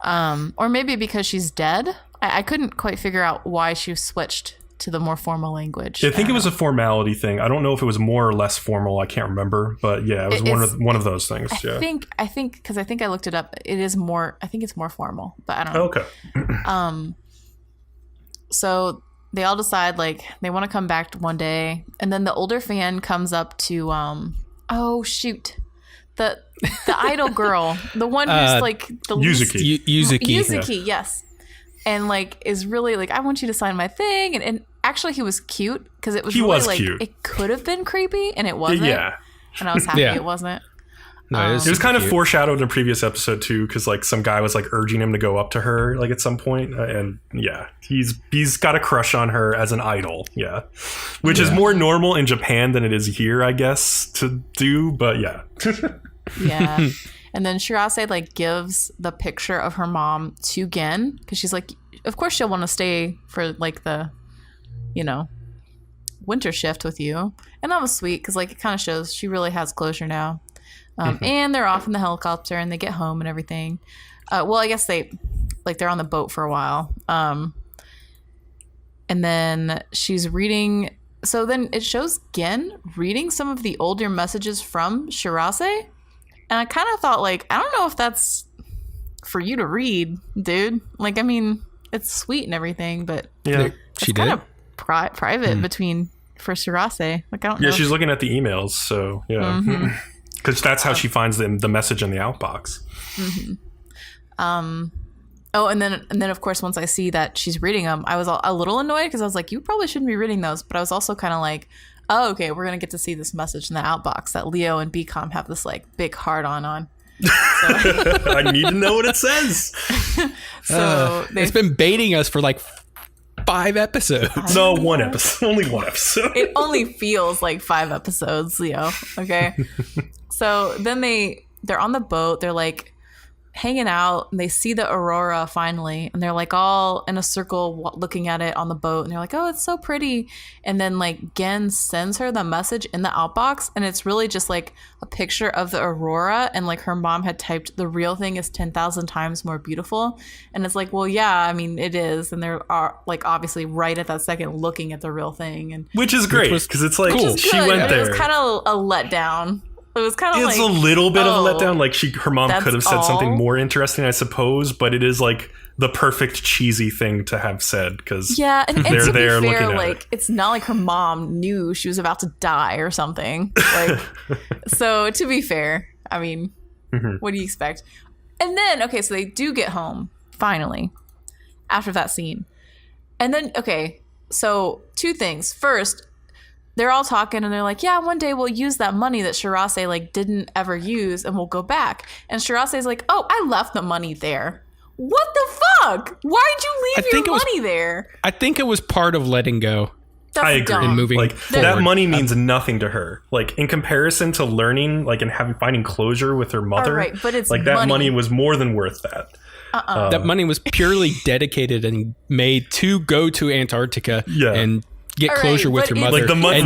Or maybe because she's dead. I couldn't quite figure out why she switched to the more formal language. I think it was a formality thing. I don't know if it was more or less formal. I can't remember, but yeah, it was one of those things. I think because I think I looked it up. It is more. I think it's more formal, but I don't know. Okay. So they all decide like they want to come back one day, and then the older fan comes up to oh shoot, the idol girl, the one who's like the Yuzuki, yes. And like is really like, I want you to sign my thing, and actually he was cute because it was really like cute. It could have been creepy and it wasn't. Yeah, and I was happy it wasn't. No, it was kind of foreshadowed in a previous episode too, because like some guy was like urging him to go up to her like at some point, and yeah, he's got a crush on her as an idol, which is more normal in Japan than it is here, I guess, to do, but yeah. Yeah. And then Shirase like gives the picture of her mom to Gen because she's like, of course she'll want to stay for like the, winter shift with you. And that was sweet because like it kind of shows she really has closure now. And they're off in the helicopter and they get home and everything. Well, I guess they're on the boat for a while. And then she's reading. So then it shows Gen reading some of the older messages from Shirase. And I kind of thought, like, I don't know if that's for you to read, dude. Like, I mean, it's sweet and everything, but she kind of private for Shirase. Like, I don't know. Yeah, she's looking at the emails, so yeah, because that's how she finds the message in the outbox. Oh, and then of course, once I see that she's reading them, I was a little annoyed because I was like, you probably shouldn't be reading those. But I was also kind of like, oh, okay, we're going to get to see this message in the outbox that Leo and Bcom have this like big heart on. So. I need to know what it says. So it's been baiting us for like 5 episodes. No, 1 episode. Only 1 episode. It only feels like 5 episodes, Leo. Okay. So then they're on the boat. They're like hanging out and they see the aurora finally, and they're like all in a circle looking at it on the boat, and they're like, oh, it's so pretty. And then like Gen sends her the message in the outbox, and it's really just like a picture of the aurora, and like her mom had typed, the real thing is 10,000 times more beautiful. And it's like, well, yeah, I mean it is, and they're like obviously right at that second looking at the real thing, and which is great because it's like cool. She went there. It was kind of a letdown. It was kind of it's a little bit of a letdown. Like her mom could have said something more interesting, I suppose, but it is like the perfect cheesy thing to have said because and they're to there be fair, looking at like, it. It's not like her mom knew she was about to die or something. Like, so to be fair, I mean, what do you expect? And then, okay, so they do get home finally after that scene. And then, okay, so 2 things. First, they're all talking and they're like, yeah, one day we'll use that money that Shirase like didn't ever use and we'll go back. And Shirase's like, oh, I left the money there. What the fuck? Why'd you leave your money there? I think it was part of letting go. That's I agree. Dumb. And moving like forward. that money means nothing to her. Like in comparison to learning, like and finding closure with her mother. All right, but it's like that money was more than worth that. That money was purely dedicated and made to go to Antarctica and get closure with your mother. Like the money.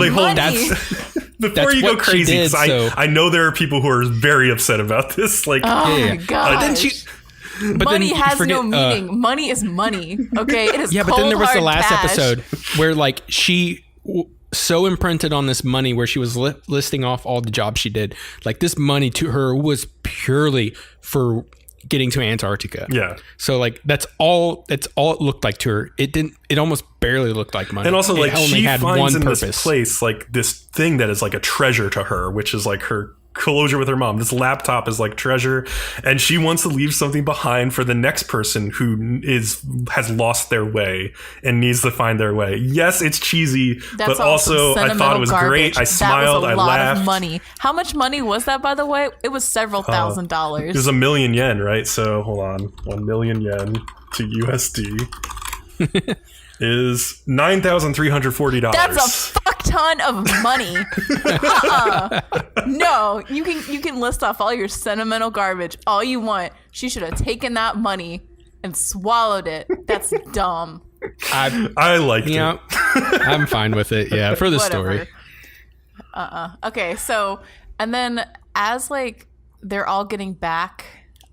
Before you go crazy, because I know there are people who are very upset about this. Like, my God. Money has no meaning. Money is money. Okay, it is. Yeah, but then there was the last episode where like she so imprinted on this money, where she was listing off all the jobs she did. Like this money to her was purely for getting to Antarctica. Yeah. So like that's all it looked like to her. It almost barely looked like money. And also like she had finds one in purpose. This place like this thing that is like a treasure to her, which is like her closure with her mom. This laptop is like treasure, and she wants to leave something behind for the next person who has lost their way and needs to find their way. Yes, it's cheesy, but also I thought it was great. I smiled, I laughed. That was a lot of money. How much money was that, by the way? It was several $1,000s. It was 1 million yen, right? So hold on, 1 million yen to USD. is $9,340. That's a fuck ton of money. No, you can list off all your sentimental garbage all you want. She should have taken that money and swallowed it. That's dumb. I liked it. I'm fine with it. Yeah, for the story. Okay, so and then as like they're all getting back,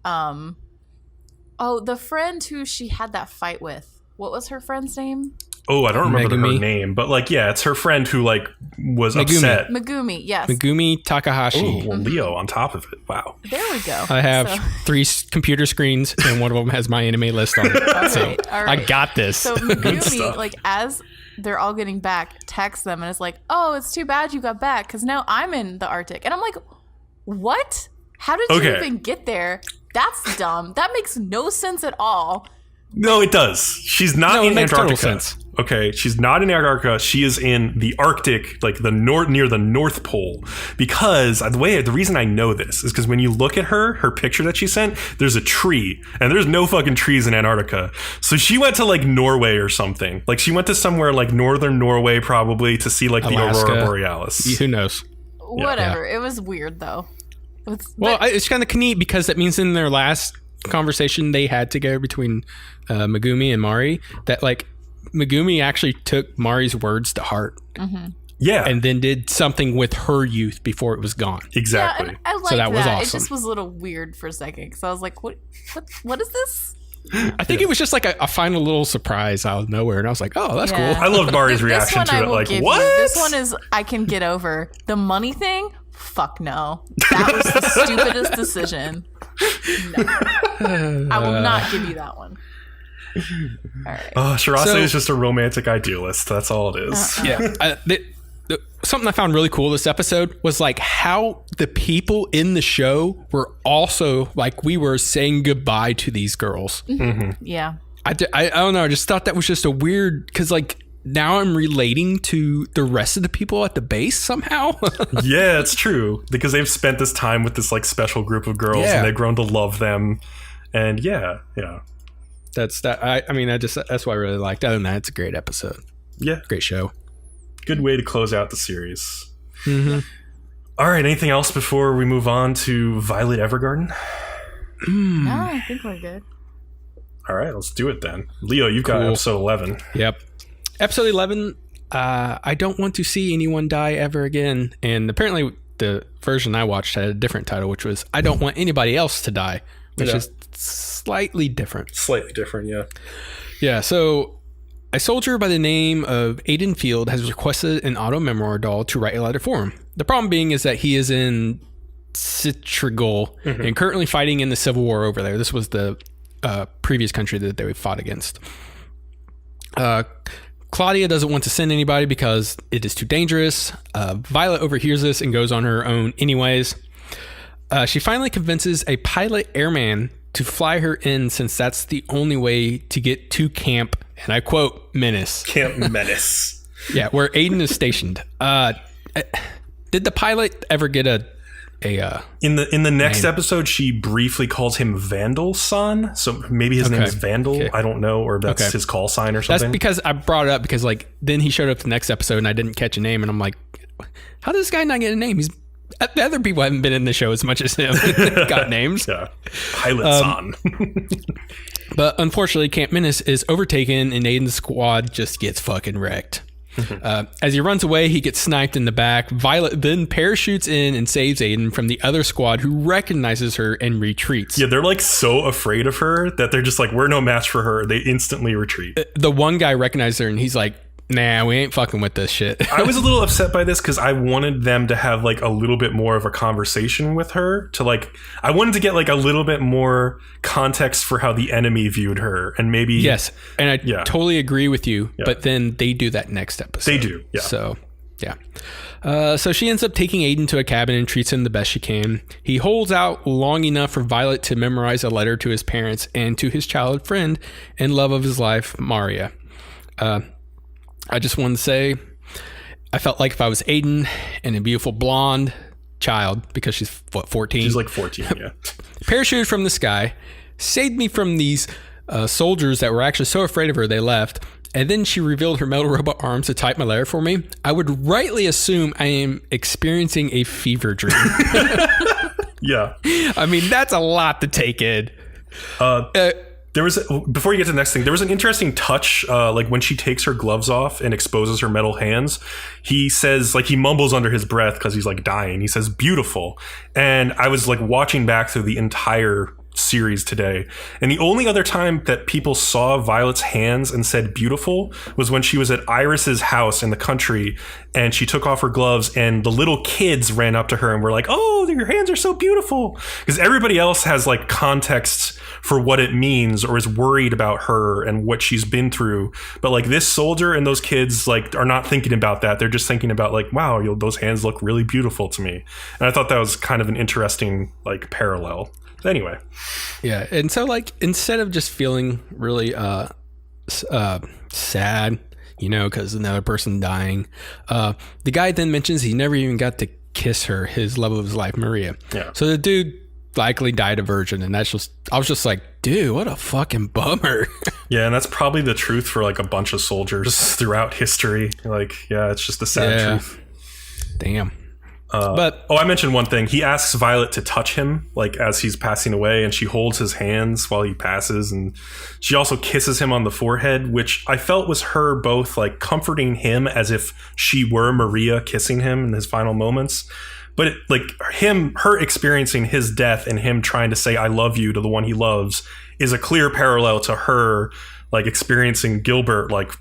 the friend who she had that fight with. What was her friend's name? Oh, I don't remember her name, but like, yeah, it's her friend who like was upset. Megumi, yes. Megumi Takahashi. Oh, well, Leo on top of it. Wow. There we go. I have 3 computer screens, and one of them has my anime list on it. All right. I got this. So Megumi, like, as they're all getting back, texts them and is like, "Oh, it's too bad you got back because now I'm in the Arctic." And I'm like, "What? How did you even get there? That's dumb. That makes no sense at all." No, it does. She's not in Antarctica. Okay, she's not in Antarctica. She is in the Arctic, like the near the North Pole. Because the reason I know this is because when you look at her picture that she sent, there's a tree, and there's no fucking trees in Antarctica. So she went to like Norway or something. Like she went to somewhere like northern Norway probably to see like Alaska, the Aurora Borealis. Who knows? Whatever. Yeah. It was weird though. It's kind of neat because that means in their last conversation they had together between Megumi and Mari that like Megumi actually took Mari's words to heart. Mm-hmm. Yeah. And then did something with her youth before it was gone. Exactly. Yeah, I liked so that was awesome. It just was a little weird for a second because I was like, what is this? I think it was just like a final little surprise out of nowhere, and I was like, "Oh, that's cool." I love Mari's reaction to it. Like, what? This one is I can get over. The money thing, fuck no. That was the stupidest decision. No. I will not give you that one. All right. Shirase is just a romantic idealist. That's all it is. Yeah. Something I found really cool this episode was like how the people in the show were also like we were saying goodbye to these girls. Mm-hmm. Yeah. I don't know. I just thought that was just a weird because like now I'm relating to the rest of the people at the base somehow. Yeah, it's true because they've spent this time with this like special group of girls and they've grown to love them. And that's that. I mean, that's what I really liked. Other than that, it's a great episode. Yeah, great show. Good way to close out the series. Mm-hmm. All right, anything else before we move on to Violet Evergarden? No, I think we're good. All right, let's do it then. Leo, you've got episode 11. Yep. Episode 11, I don't want to see anyone die ever again. And apparently the version I watched had a different title, which was I don't want anybody else to die, which is slightly different. Slightly different, yeah. Yeah, so a soldier by the name of Aiden Field has requested an auto memoir doll to write a letter for him. The problem being is that he is in Citrigal and currently fighting in the Civil War over there. This was the previous country that they fought against. Claudia doesn't want to send anybody because it is too dangerous. Violet overhears this and goes on her own anyways. She finally convinces a pilot airman to fly her in since that's the only way to get to Camp, and I quote, Menace. Camp Menace. Yeah, where Aiden is stationed. Did the pilot ever get a in the next episode, she briefly calls him Vandal-san, so maybe his name is Vandal. Okay. I don't know, or that's his call sign or something. That's because I brought it up because like then he showed up the next episode and I didn't catch a name, and I'm like, how does this guy not get a name? He's the other people haven't been in the show as much as him. Got names. Yeah, Pilot-san. But unfortunately, Camp Menace is overtaken and Aiden's squad just gets fucking wrecked. As he runs away, he gets sniped in the back. Violet then parachutes in and saves Aiden from the other squad, who recognizes her and retreats. Yeah, they're like so afraid of her that they're just like, we're no match for her. They instantly retreat. The one guy recognizes her and he's like, nah, we ain't fucking with this shit. I was a little upset by this because I wanted them to have like a little bit more of a conversation with her to like, I wanted to get like a little bit more context for how the enemy viewed her and maybe. Yes. And I totally agree with you, but then they do that next episode. They do. Yeah. So, yeah. So she ends up taking Aiden to a cabin and treats him the best she can. He holds out long enough for Violet to memorize a letter to his parents and to his childhood friend and love of his life, Maria. I just wanted to say, I felt like if I was Aiden and a beautiful blonde child, because she's, 14? She's like 14, yeah. Parachuted from the sky, saved me from these soldiers that were actually so afraid of her they left. And then she revealed her metal robot arms to type my letter for me. I would rightly assume I am experiencing a fever dream. Yeah. I mean, that's a lot to take in. There was before you get to the next thing, there was an interesting touch, like when she takes her gloves off and exposes her metal hands. He says, like, he mumbles under his breath because he's like dying. He says, "Beautiful." And I was like watching back through the entire series today, and the only other time that people saw Violet's hands and said "beautiful" was when she was at Iris's house in the country, and she took off her gloves, and the little kids ran up to her and were like, "Oh, your hands are so beautiful," because everybody else has like context for what it means or is worried about her and what she's been through, but like this soldier and those kids like are not thinking about that. They're just thinking about like, wow, those hands look really beautiful to me. And I thought that was kind of an interesting like parallel. Anyway. Yeah. And so like, instead of just feeling really sad, you know, because another person dying, the guy then mentions he never even got to kiss her, his love of his life, Maria. Yeah. So the dude likely died a virgin, and I was just like, dude, what a fucking bummer. Yeah, and that's probably the truth for like a bunch of soldiers throughout history. Like, yeah, it's just the sad truth. Damn. But I mentioned one thing. He asks Violet to touch him, like as he's passing away, and she holds his hands while he passes, and she also kisses him on the forehead, which I felt was her both like comforting him as if she were Maria kissing him in his final moments, but like her experiencing his death and him trying to say "I love you" to the one he loves is a clear parallel to her like experiencing Gilbert like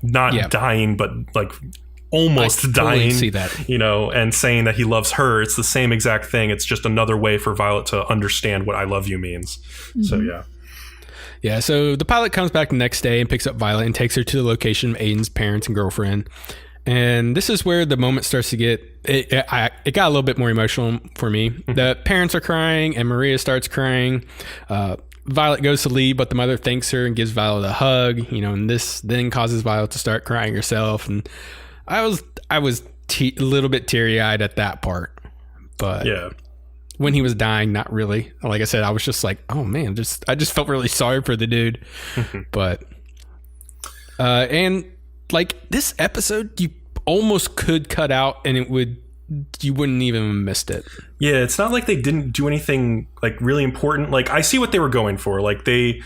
not dying, but like almost dying, see that, you know, and saying that he loves her. It's the same exact thing. It's just another way for Violet to understand what "I love you" means. Mm-hmm. So yeah. So the pilot comes back the next day and picks up Violet and takes her to the location of Aiden's parents and girlfriend. And this is where the moment starts to get it got a little bit more emotional for me. Mm-hmm. The parents are crying and Maria starts crying. Violet goes to leave, but the mother thanks her and gives Violet a hug, you know, and this then causes Violet to start crying herself. And I was a little bit teary-eyed at that part, but yeah, when he was dying, not really. Like I said, I was just like, oh man, I just felt really sorry for the dude. But and like this episode, you almost could cut out and you wouldn't even have missed it. Yeah, it's not like they didn't do anything like really important. Like I see what they were going for. Like they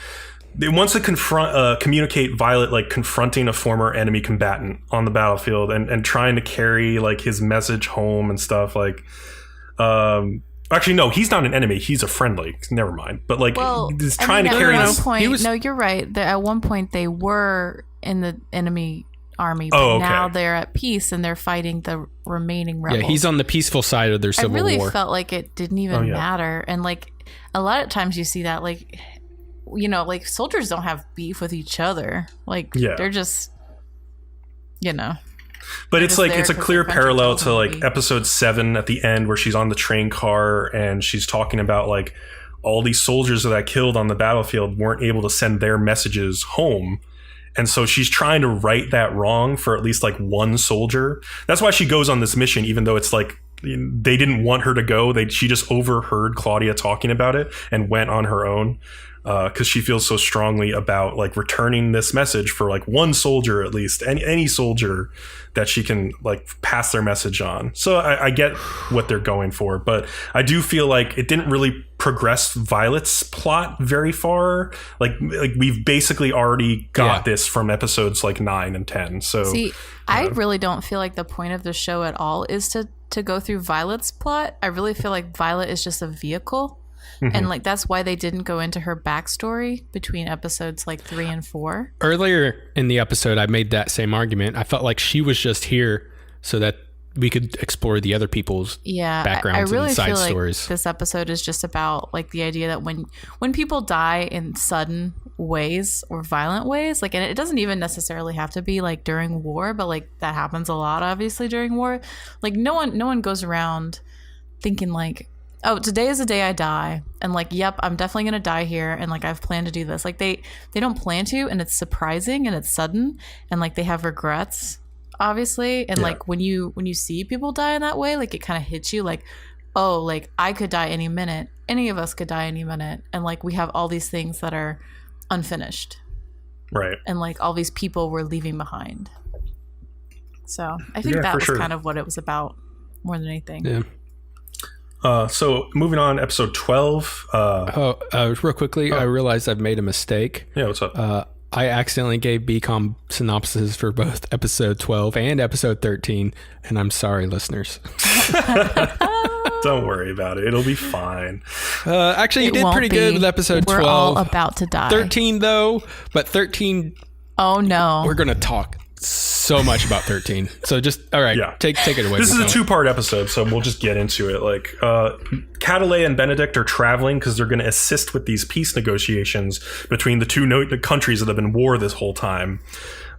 wants to communicate Violet like confronting a former enemy combatant on the battlefield and trying to carry like his message home and stuff. Like, actually, no, he's not an enemy. He's a friendly. Never mind. But like, he's trying to carry this. No, you're right. At one point, they were in the enemy army, but now they're at peace and they're fighting the remaining rebels. Yeah, he's on the peaceful side of their civil war. I really felt like it didn't even matter. And like a lot of times you see that, like, you know, like soldiers don't have beef with each other. Like they're just, you know. But it's like it's a clear parallel to like episode 7 at the end where she's on the train car and she's talking about like all these soldiers that I killed on the battlefield weren't able to send their messages home. And so she's trying to right that wrong for at least like one soldier. That's why she goes on this mission, even though it's like they didn't want her to go. She just overheard Claudia talking about it and went on her own. Because she feels so strongly about like returning this message for like one soldier, at least any soldier that she can like pass their message on. So I get what they're going for, but I do feel like it didn't really progress Violet's plot very far. Like we've basically already got this from episodes like 9 and 10. So see, I really don't feel like the point of the show at all is to go through Violet's plot. I really feel like Violet is just a vehicle. Mm-hmm. And like that's why they didn't go into her backstory between episodes like 3 and 4. Earlier in the episode, I made that same argument. I felt like she was just here so that we could explore the other people's backgrounds really and side feel stories. Like this episode is just about like the idea that when people die in sudden ways or violent ways, like, and it doesn't even necessarily have to be like during war, but like that happens a lot, obviously, during war. Like no one goes around thinking like, oh, today is the day I die, and like, yep, I'm definitely gonna die here, and like I've planned to do this. Like they don't plan to, and it's surprising and it's sudden, and like they have regrets, obviously, and like when you see people die in that way, like it kind of hits you like, oh, like I could die any minute, any of us could die any minute, and like we have all these things that are unfinished. Right. And like all these people were leaving behind. So I think that was kind of what it was about more than anything. Yeah. So moving on, episode 12. Real quickly, I realized I've made a mistake. Yeah, what's up? I accidentally gave Bcom synopses for both episode 12 and episode 13, and I'm sorry, listeners. Don't worry about it. It'll be fine. Actually, you did pretty good with episode 12. We're all about to die. 13, though, but 13... Oh, no. We're going to talk so much about 13. So just, all right, take it away. This is a 2-part episode, so we'll just get into it. Like, Catalay and Benedict are traveling because they're going to assist with these peace negotiations between the two countries that have been in war this whole time.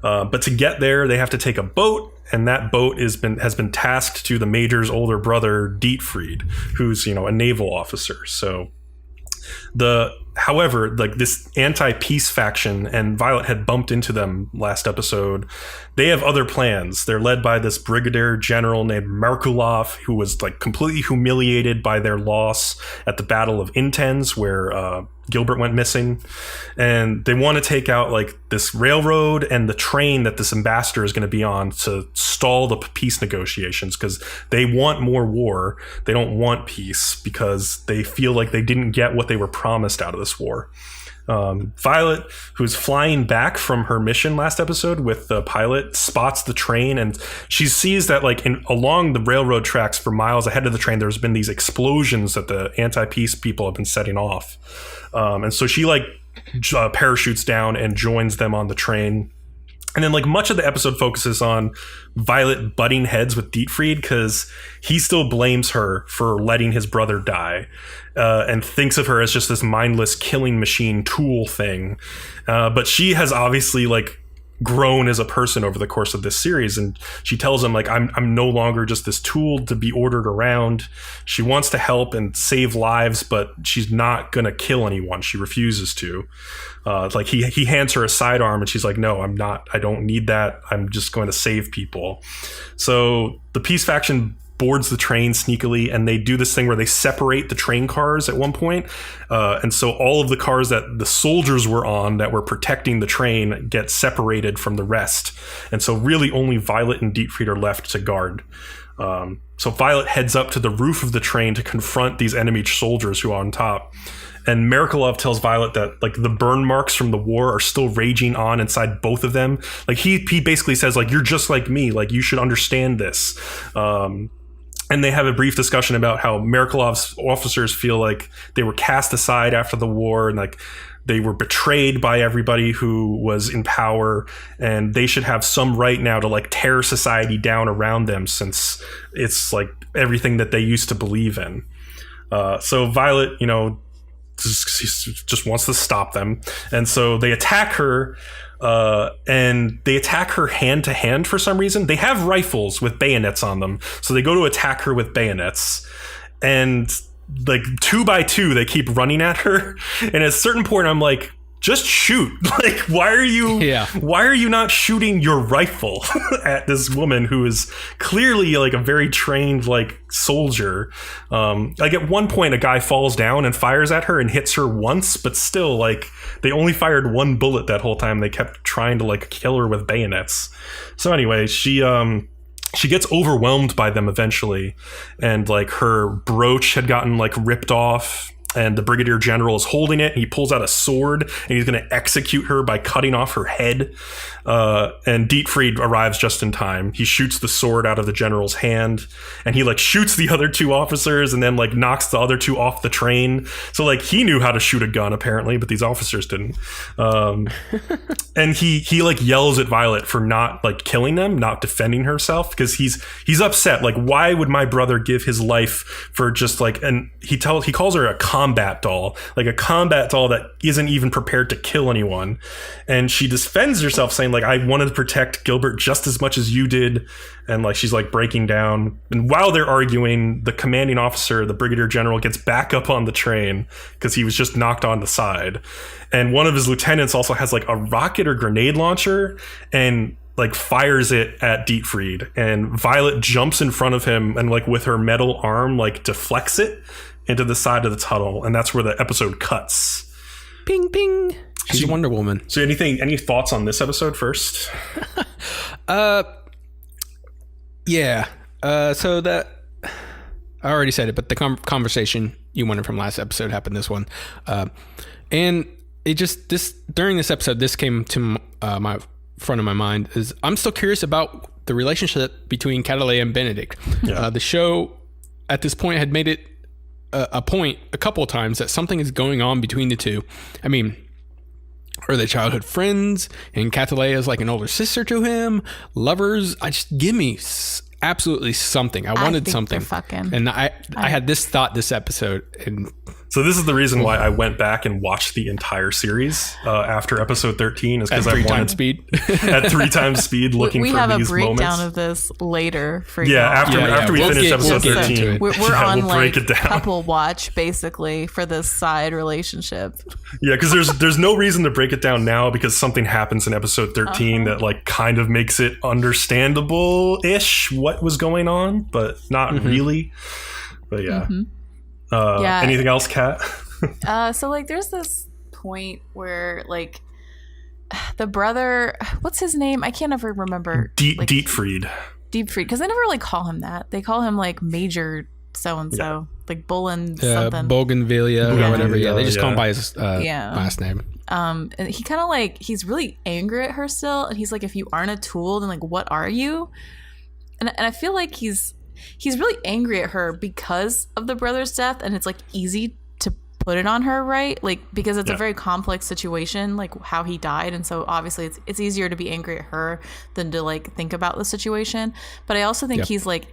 But to get there, they have to take a boat, and that boat has been tasked to the Major's older brother, Dietfried, who's, a naval officer. So however, like this anti-peace faction, and Violet had bumped into them last episode, they have other plans. They're led by this brigadier general named Merkulov, who was like completely humiliated by their loss at the Battle of Intense, where Gilbert went missing. And they want to take out like this railroad and the train that this ambassador is going to be on to stall the peace negotiations, because they want more war. They don't want peace because they feel like they didn't get what they were promised out of this war. Violet, who's flying back from her mission last episode with the pilot, spots the train, and she sees that like along the railroad tracks for miles ahead of the train, there's been these explosions that the anti-peace people have been setting off. And so she like parachutes down and joins them on the train. And then like much of the episode focuses on Violet butting heads with Dietfried because he still blames her for letting his brother die, and thinks of her as just this mindless killing machine tool thing. But she has obviously like grown as a person over the course of this series, and she tells him like I'm no longer just this tool to be ordered around. She wants to help and save lives, but she's not gonna kill anyone. She refuses to. Like he hands her a sidearm and she's like, no, I'm not, I don't need that, I'm just going to save people. So the peace faction boards the train sneakily, and they do this thing where they separate the train cars at one point. And so all of the cars that the soldiers were on that were protecting the train get separated from the rest. And so really only Violet and Dietfried are left to guard. So Violet heads up to the roof of the train to confront these enemy soldiers who are on top. And Merkulov tells Violet that like the burn marks from the war are still raging on inside both of them. Like he basically says like, you're just like me, like you should understand this. And they have a brief discussion about how Merkulov's officers feel like they were cast aside after the war, and like they were betrayed by everybody who was in power, and they should have some right now to like tear society down around them, since it's like everything that they used to believe in. So Violet, just wants to stop them. And so they attack her, and they attack her hand to hand for some reason. They have rifles with bayonets on them. So they go to attack her with bayonets, and like 2 by 2, they keep running at her. And at a certain point, I'm like, just shoot. Like, why are you not shooting your rifle at this woman who is clearly like a very trained like soldier? Like at one point a guy falls down and fires at her and hits her once, but still like they only fired 1 bullet that whole time. They kept trying to like kill her with bayonets. So anyway, she gets overwhelmed by them eventually, and like her brooch had gotten like ripped off, and the brigadier general is holding it. He pulls out a sword and he's going to execute her by cutting off her head. And Dietfried arrives just in time. He shoots the sword out of the general's hand, and he like shoots the other 2 officers and then like knocks the other 2 off the train. So like he knew how to shoot a gun apparently, but these officers didn't. And he like yells at Violet for not like killing them, not defending herself, because he's upset. Like, why would my brother give his life for just like, and he calls her a combat doll, like a combat doll that isn't even prepared to kill anyone. And she defends herself saying like, I wanted to protect Gilbert just as much as you did. And like she's like breaking down, and while they're arguing, the commanding officer, the brigadier general, gets back up on the train because he was just knocked on the side. And one of his lieutenants also has like a rocket or grenade launcher and like fires it at Dietfried, and Violet jumps in front of him and like with her metal arm like deflects it into the side of the tunnel, and that's where the episode cuts. Ping ping. She's a Wonder Woman. So any thoughts on this episode first? Yeah. So that I already said it, but the conversation you wanted from last episode happened this one. And it just during this episode, this came to my front of my mind is I'm still curious about the relationship between Catalea and Benedict. Yeah. The show at this point had made it a point a couple of times that something is going on between the two. I mean, are they childhood friends? And Catalea is like an older sister to him, lovers. Give me absolutely something. I wanted something. And I had this thought this episode, and so this is the reason why I went back and watched the entire series after episode 13 is because I wanted speed at 3 times speed looking for these moments. We have a breakdown of this later for you. After we finish episode 13, we're on like couple watch basically for this side relationship. Yeah, because there's no reason to break it down now because something happens in episode 13 that like kind of makes it understandable-ish what was going on, but not really. But yeah. Anything else, Kat? So like there's this point where like the brother, what's his name? I can't ever remember. Dietfried, because they never really call him that. They call him like Major so-and-so, like Bullen something. Bougainvillea or whatever. Yeah, they just call him by his last name. And he kind of like, he's really angry at her still. And he's like, if you aren't a tool, then like, what are you? And I feel like he's really angry at her because of the brother's death, and it's like easy to put it on her, right? Like because it's a very complex situation, like how he died, and so obviously it's easier to be angry at her than to like think about the situation. But I also think he's like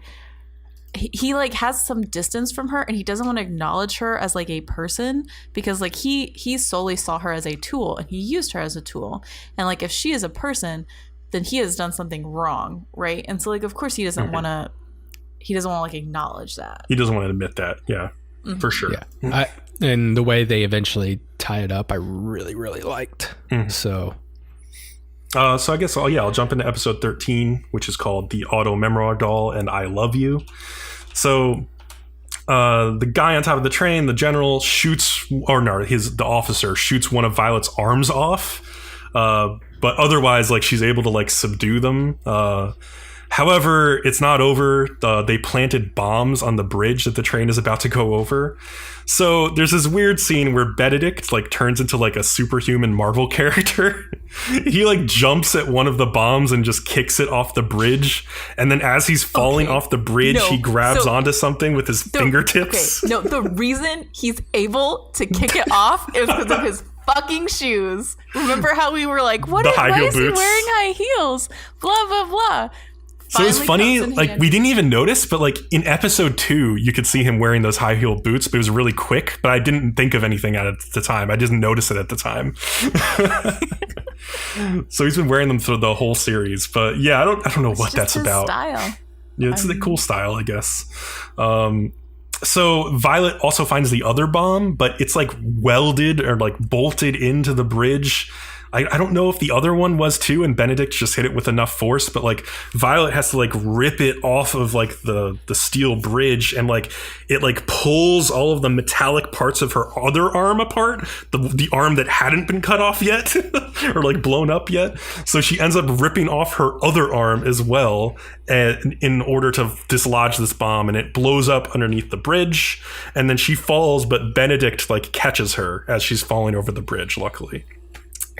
he like has some distance from her, and he doesn't want to acknowledge her as like a person because like he solely saw her as a tool, and he used her as a tool, and like if she is a person, then he has done something wrong, right? And so like of course he doesn't want to like acknowledge that. He doesn't want to admit that. Yeah, for sure. Yeah. And the way they eventually tie it up, I really, really liked. So I guess I'll jump into episode 13, which is called The Auto Memoir Doll and I Love You. So the guy on top of the train, the general the officer shoots one of Violet's arms off. But otherwise, like she's able to like subdue them. However, it's not over. They planted bombs on the bridge that the train is about to go over. So there's this weird scene where Benedict like turns into like a superhuman Marvel character. He like jumps at one of the bombs and just kicks it off the bridge. And then as he's falling off the bridge, he grabs onto something with his fingertips. Okay, no, the reason he's able to kick it off is because of his fucking shoes. Remember how we were like, why is he wearing high heels? Blah, blah, blah. So it's funny, like we didn't even notice, but like in episode 2, you could see him wearing those high heel boots, but it was really quick. But I didn't think of anything at the time. I didn't notice it at the time. So he's been wearing them through the whole series. But yeah, I don't know what that's about. Style. Yeah, it's the cool style, I guess. So Violet also finds the other bomb, but it's like welded or like bolted into the bridge. I don't know if the other one was too, and Benedict just hit it with enough force, but like Violet has to like rip it off of like the steel bridge, and like it like pulls all of the metallic parts of her other arm apart, the arm that hadn't been cut off yet or like blown up yet. So she ends up ripping off her other arm as well in order to dislodge this bomb, and it blows up underneath the bridge, and then she falls, but Benedict like catches her as she's falling over the bridge, luckily.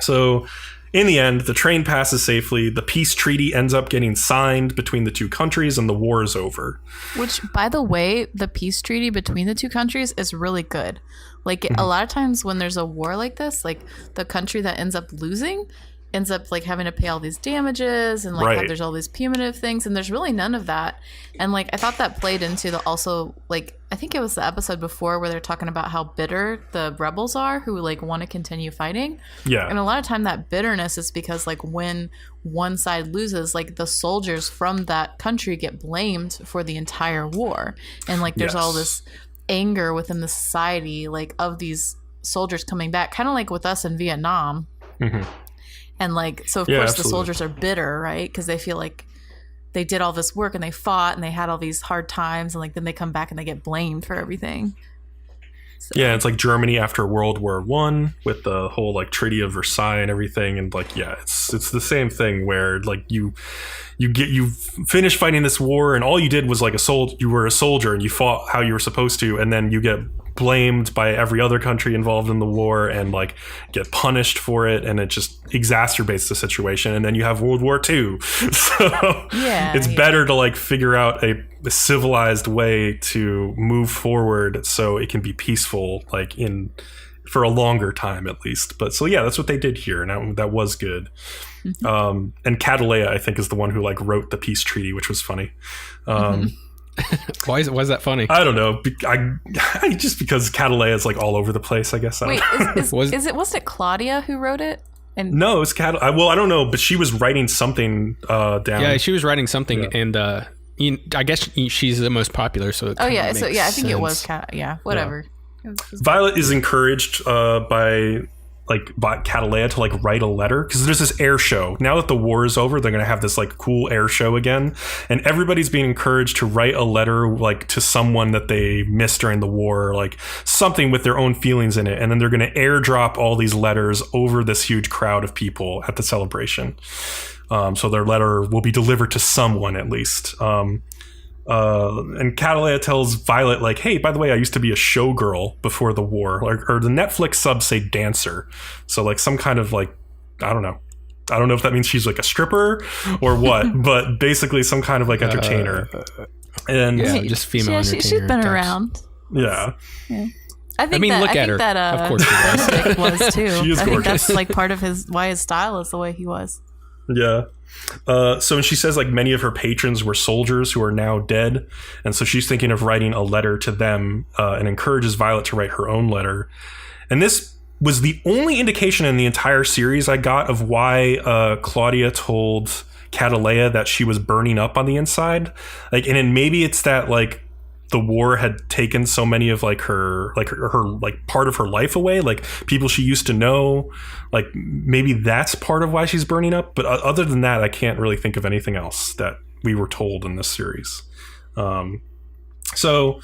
So in the end, the train passes safely. The peace treaty ends up getting signed between the two countries, and the war is over. Which, by the way, the peace treaty between the two countries is really good. Like a lot of times when there's a war like this, like the country that ends up losing ends up like having to pay all these damages and like there's all these punitive things, and there's really none of that. And like I thought that played into the also like I think it was the episode before where they're talking about how bitter the rebels are who like want to continue fighting. Yeah. And a lot of time that bitterness is because like when one side loses, like the soldiers from that country get blamed for the entire war, and like there's all this anger within the society like of these soldiers coming back, kind of like with us in Vietnam. And like, so of course the soldiers are bitter, right? Because they feel like they did all this work and they fought and they had all these hard times, and like then they come back and they get blamed for everything. So. Yeah, it's like Germany after World War One with the whole like Treaty of Versailles and everything, and like it's the same thing where like you finish fighting this war and all you did was like you were a soldier and you fought how you were supposed to, and then you get blamed by every other country involved in the war and like get punished for it, and it just exacerbates the situation, and then you have World War II. So it's better to like figure out a civilized way to move forward so it can be peaceful, like for a longer time at least. But so that's what they did here, and that was good. And Catalea, I think, is the one who like wrote the peace treaty, which was funny. Why is that funny? I don't know. I just because Catalea is like all over the place, I guess. Wait, wasn't it Claudia who wrote it? And no, it was Well, I don't know, but she was writing something down. Yeah, she was writing something, and I guess she's the most popular. So I think it was whatever. Yeah. Violet is encouraged by Catalea to like write a letter, because there's this air show now that the war is over. They're gonna have this like cool air show again, and everybody's being encouraged to write a letter like to someone that they missed during the war, or like something with their own feelings in it, and then they're gonna airdrop all these letters over this huge crowd of people at the celebration. So their letter will be delivered to someone at least. And Catalea tells Violet like, hey, by the way, I used to be a showgirl before the war, or the Netflix subs say dancer. So like some kind of like, I don't know if that means she's like a stripper or what, but basically some kind of like entertainer. And just female entertainer. She's been types. Around. Yeah. I think look at her. Of course she was too. She is gorgeous. I think that's like part of why his style is the way he was. Yeah. So she says like many of her patrons were soldiers who are now dead, and so she's thinking of writing a letter to them, and encourages Violet to write her own letter. And this was the only indication in the entire series I got of why Claudia told Catalea that she was burning up on the inside. Like, and then maybe it's that like the war had taken so many of like her part of her life away, like people she used to know, like maybe that's part of why she's burning up. But other than that, I can't really think of anything else that we were told in this series. So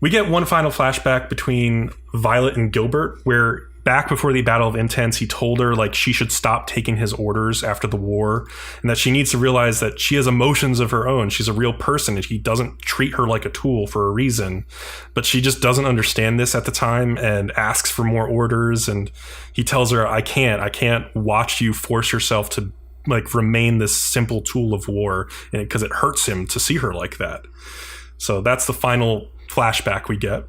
we get one final flashback between Violet and Gilbert, where back before the Battle of Intense, he told her like she should stop taking his orders after the war, and that she needs to realize that she has emotions of her own. She's a real person, and he doesn't treat her like a tool for a reason. But she just doesn't understand this at the time and asks for more orders. And he tells her, I can't watch you force yourself to like remain this simple tool of war, and because it hurts him to see her like that. So that's the final flashback we get.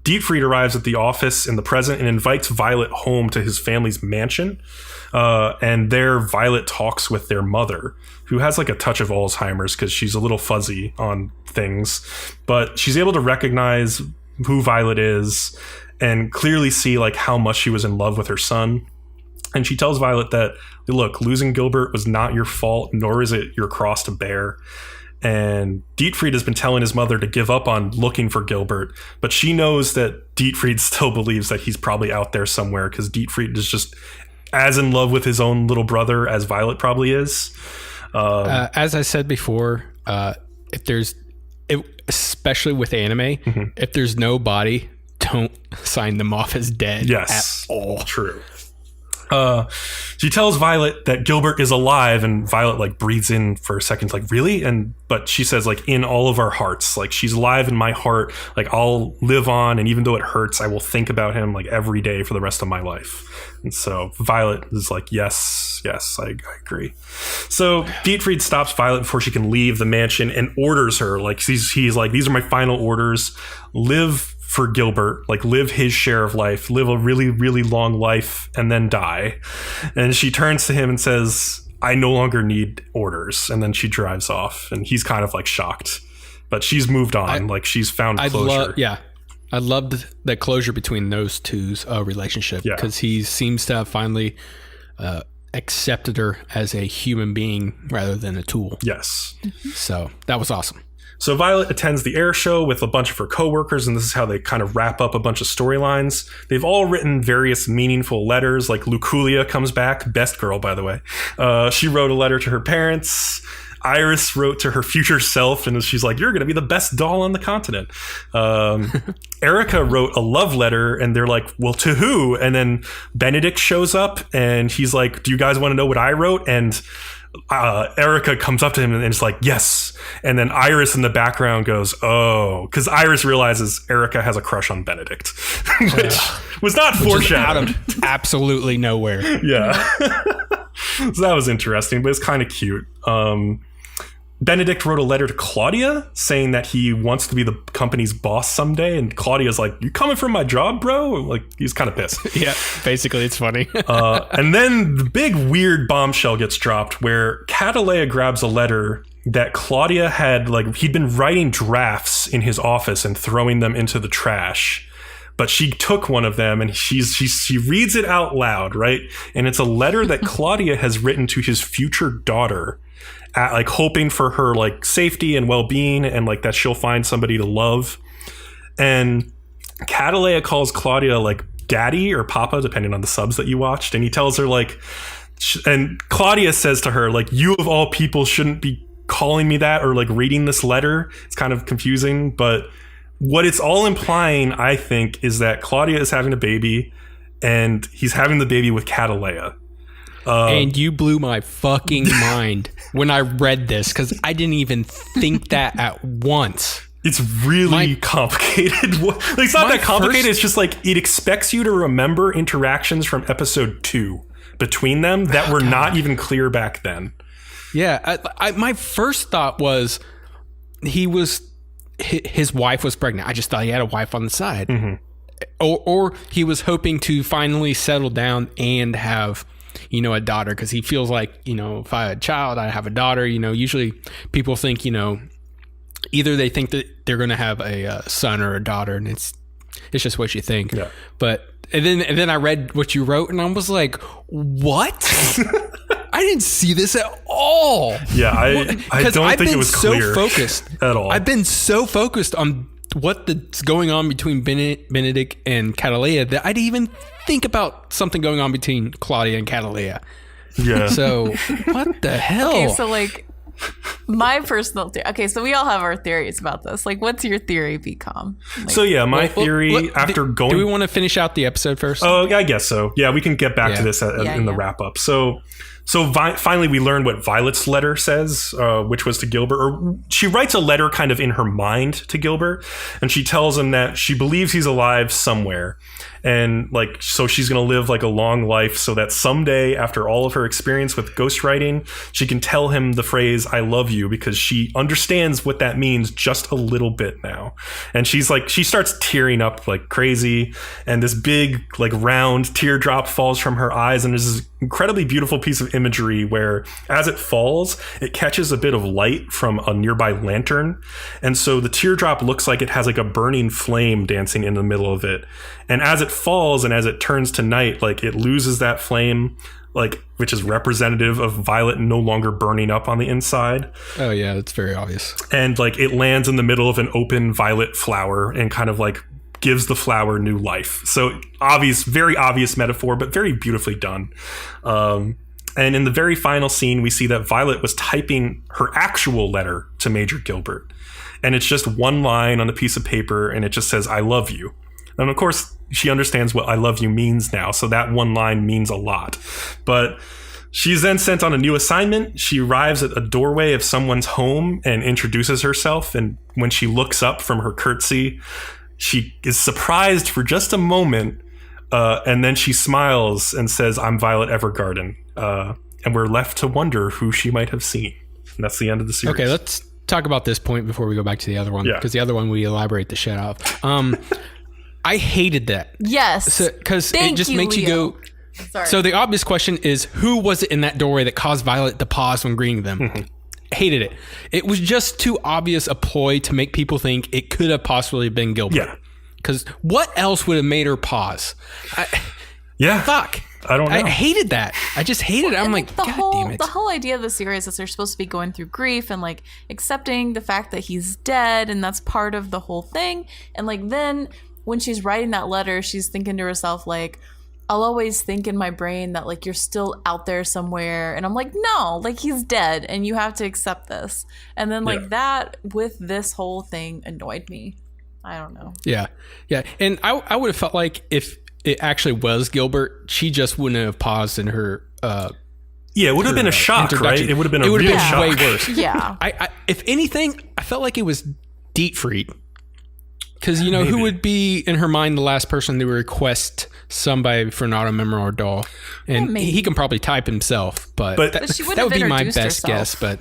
Dietfried arrives at the office in the present and invites Violet home to his family's mansion. And there Violet talks with their mother, who has like a touch of Alzheimer's because she's a little fuzzy on things. But she's able to recognize who Violet is and clearly see like how much she was in love with her son. And she tells Violet that, look, losing Gilbert was not your fault, nor is it your cross to bear. And Dietfried has been telling his mother to give up on looking for Gilbert, but she knows that Dietfried still believes that he's probably out there somewhere, because Dietfried is just as in love with his own little brother as Violet probably is. As I said before, especially with anime, if there's no body, don't sign them off as dead. Yes, at all. True. She tells Violet that Gilbert is alive, and Violet like breathes in for a second, like, really? But she says like, in all of our hearts, like she's alive in my heart, like I'll live on, and even though it hurts, I will think about him like every day for the rest of my life. And so Violet is like, yes, I agree. So Dietfried stops Violet before she can leave the mansion and orders her, like he's like, these are my final orders. Live for Gilbert, like live his share of life, live a really, really long life, and then die. And she turns to him and says, I no longer need orders. And then she drives off, and he's kind of like shocked, but she's moved on. Like she's found closure. I loved the closure between those two's relationship, because he seems to have finally accepted her as a human being rather than a tool. Yes. So that was awesome. So Violet attends the air show with a bunch of her coworkers, and this is how they kind of wrap up a bunch of storylines. They've all written various meaningful letters, like Luculia comes back, best girl, by the way. She wrote a letter to her parents. Iris wrote to her future self, and she's like, "You're going to be the best doll on the continent." Erica wrote a love letter, and they're like, "Well, to who?" And then Benedict shows up, and he's like, "Do you guys want to know what I wrote?" And Erica comes up to him and is like, "Yes." And then Iris in the background goes, "Oh," because Iris realizes Erica has a crush on Benedict, which was not foreshadowed. Out of absolutely nowhere. Yeah. So that was interesting, but it's kind of cute. Benedict wrote a letter to Claudia saying that he wants to be the company's boss someday, and Claudia's like, "You coming from my job, bro?" Like, he's kind of pissed. Yeah, basically, it's funny. And then the big weird bombshell gets dropped where Catalea grabs a letter that Claudia had, like, he'd been writing drafts in his office and throwing them into the trash. But she took one of them and she reads it out loud, right? And it's a letter that Claudia has written to his future daughter, like hoping for her like safety and well-being, and like that she'll find somebody to love. And Catalea calls Claudia like daddy or papa, depending on the subs that you watched. And he tells her like, and Claudia says to her like, "You of all people shouldn't be calling me that or like reading this letter." It's kind of confusing, but what it's all implying, I think, is that Claudia is having a baby, and he's having the baby with Catalea. And you blew my fucking mind when I read this, because I didn't even think that at once. It's really complicated. It's not that complicated. It's just like it expects you to remember interactions from episode 2 between them that were not even clear back then. Yeah, my first thought was his wife was pregnant. I just thought he had a wife on the side. Mm-hmm. Or he was hoping to finally settle down and have, a daughter, because he feels like, if I had a child, I have a daughter. Usually people think, either they think that they're going to have a son or a daughter, and it's just what you think. Yeah. But and then I read what you wrote, and I was like, what? I didn't see this at all. Yeah, I don't think it was clear focused at all. I've been so focused on what's going on between Benedict and Catalea that I didn't even think about something going on between Claudia and Catalea. Yeah. So what the hell? Okay, so like my personal theory. Okay, so we all have our theories about this. Like, what's your theory, Bcom? Like, so yeah, my theory after going. Do we want to finish out the episode first? Oh, I guess so. Yeah, we can get back to this in the wrap up. So finally, we learned what Violet's letter says, which was to Gilbert. Or she writes a letter kind of in her mind to Gilbert, and she tells him that she believes he's alive somewhere. And like, so she's going to live like a long life so that someday, after all of her experience with ghostwriting, she can tell him the phrase, "I love you," because she understands what that means just a little bit now. And she's like, she starts tearing up like crazy. And this big, like round teardrop falls from her eyes. And there's this incredibly beautiful piece of imagery where as it falls, it catches a bit of light from a nearby lantern. And so the teardrop looks like it has like a burning flame dancing in the middle of it. And as it falls and as it turns to night, like it loses that flame, like, which is representative of Violet no longer burning up on the inside. Oh yeah, that's very obvious. And like it lands in the middle of an open violet flower and kind of like gives the flower new life. So obvious, very obvious metaphor, but very beautifully done. And in the very final scene, we see that Violet was typing her actual letter to Major Gilbert. And it's just one line on a piece of paper, and it just says, "I love you." And of course, she understands what "I love you" means now. So that one line means a lot. But she's then sent on a new assignment. She arrives at a doorway of someone's home and introduces herself. And when she looks up from her curtsy, she is surprised for just a moment. And then she smiles and says, "I'm Violet Evergarden." And we're left to wonder who she might have seen. And that's the end of the series. Okay, let's talk about this point before we go back to the other one. Yeah. Because the other one we elaborate the shit out of. I hated that. Yes. Because it just makes you go... Sorry. So the obvious question is, who was it in that doorway that caused Violet to pause when greeting them? Mm-hmm. Hated it. It was just too obvious a ploy to make people think it could have possibly been Gilbert. Yeah. Because what else would have made her pause? Fuck. I don't know. I hated that. I just hated it. I'm like, God damn it. The whole idea of the series is they're supposed to be going through grief and like accepting the fact that he's dead, and that's part of the whole thing. And like then when she's writing that letter, she's thinking to herself like, I'll always think in my brain that like you're still out there somewhere, and I'm like, no, like he's dead and you have to accept this. And then like that with this whole thing annoyed me. I don't know. Yeah. And I would have felt like if it actually was Gilbert, she just wouldn't have paused in her it would have been a shock, right? It would have been a real shock. Way worse. Yeah. I if anything, I felt like it was Dietfried. Because, who would be, in her mind, the last person to request somebody for an auto-memoir doll? And he can probably type himself, but that would be my best guess. But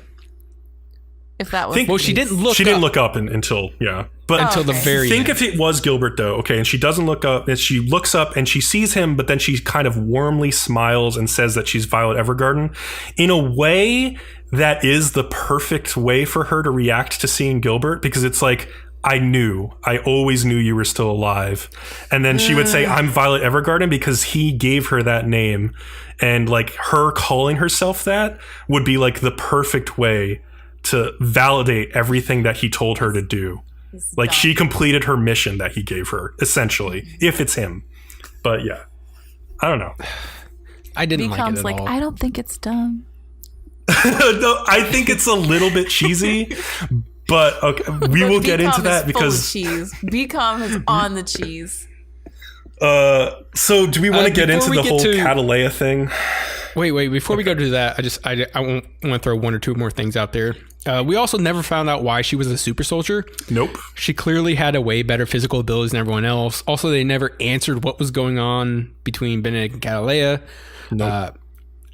if that was she didn't look up until, until the very Think end. if it was Gilbert, though, okay, and she doesn't look up, and she looks up and she sees him, but then she kind of warmly smiles and says that she's Violet Evergarden. In a way, that is the perfect way for her to react to seeing Gilbert, because it's like, I always knew you were still alive. And then she would say, I'm Violet Evergarden, because he gave her that name. And like her calling herself that would be like the perfect way to validate everything that he told her to do. Like she completed her mission that he gave her, essentially, if it's him. But yeah, I don't know. I didn't like it at all. I don't think it's dumb. No, I think it's a little bit cheesy. But okay, we will get into that because cheese. Bcom is on the cheese. So do we want to get into the whole Catalea thing? Wait. Before we go to that, I want to throw one or two more things out there. We also never found out why she was a super soldier. Nope. She clearly had a way better physical abilities than everyone else. Also, they never answered what was going on between Benedict and Catalea. Nope.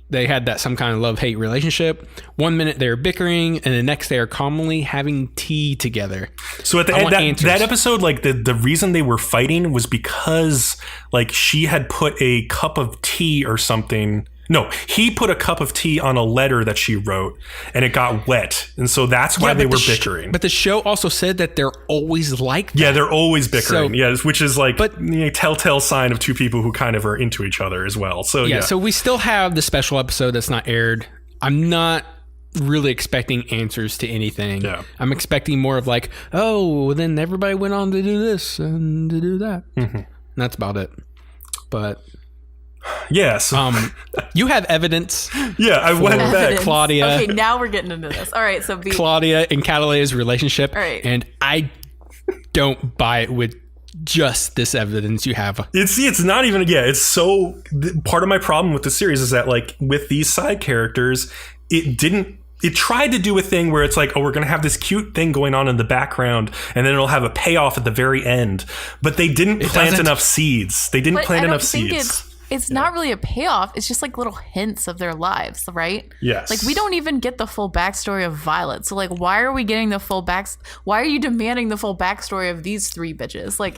They had that some kind of love-hate relationship. 1 minute they were bickering, and the next they are commonly having tea together. So at the end, that episode, like the reason they were fighting was because like she had put a cup of tea or something. No, he put a cup of tea on a letter that she wrote, and it got wet, and so that's why they were bickering. But the show also said that they're always like that. Yeah, they're always bickering. Which is like a telltale sign of two people who kind of are into each other as well. So so we still have the special episode that's not aired. I'm not really expecting answers to anything. Yeah. I'm expecting more of like, oh, then everybody went on to do this and to do that. Mm-hmm. And that's about it. But yes. You have evidence. Yeah, I went back. Claudia. Okay, now we're getting into this. All right, so Claudia and Catalea's relationship. All right. And I don't buy it with just this evidence you have. It's not even, it's so, part of my problem with the series is that like with these side characters, it tried to do a thing where it's like, oh, we're going to have this cute thing going on in the background, and then it'll have a payoff at the very end. But they didn't plant enough seeds. They didn't plant enough seeds. It's not really a payoff. It's just like little hints of their lives, right? Yes. Like we don't even get the full backstory of Violet. So like, why are we getting the full why are you demanding the full backstory of these three bitches? Like,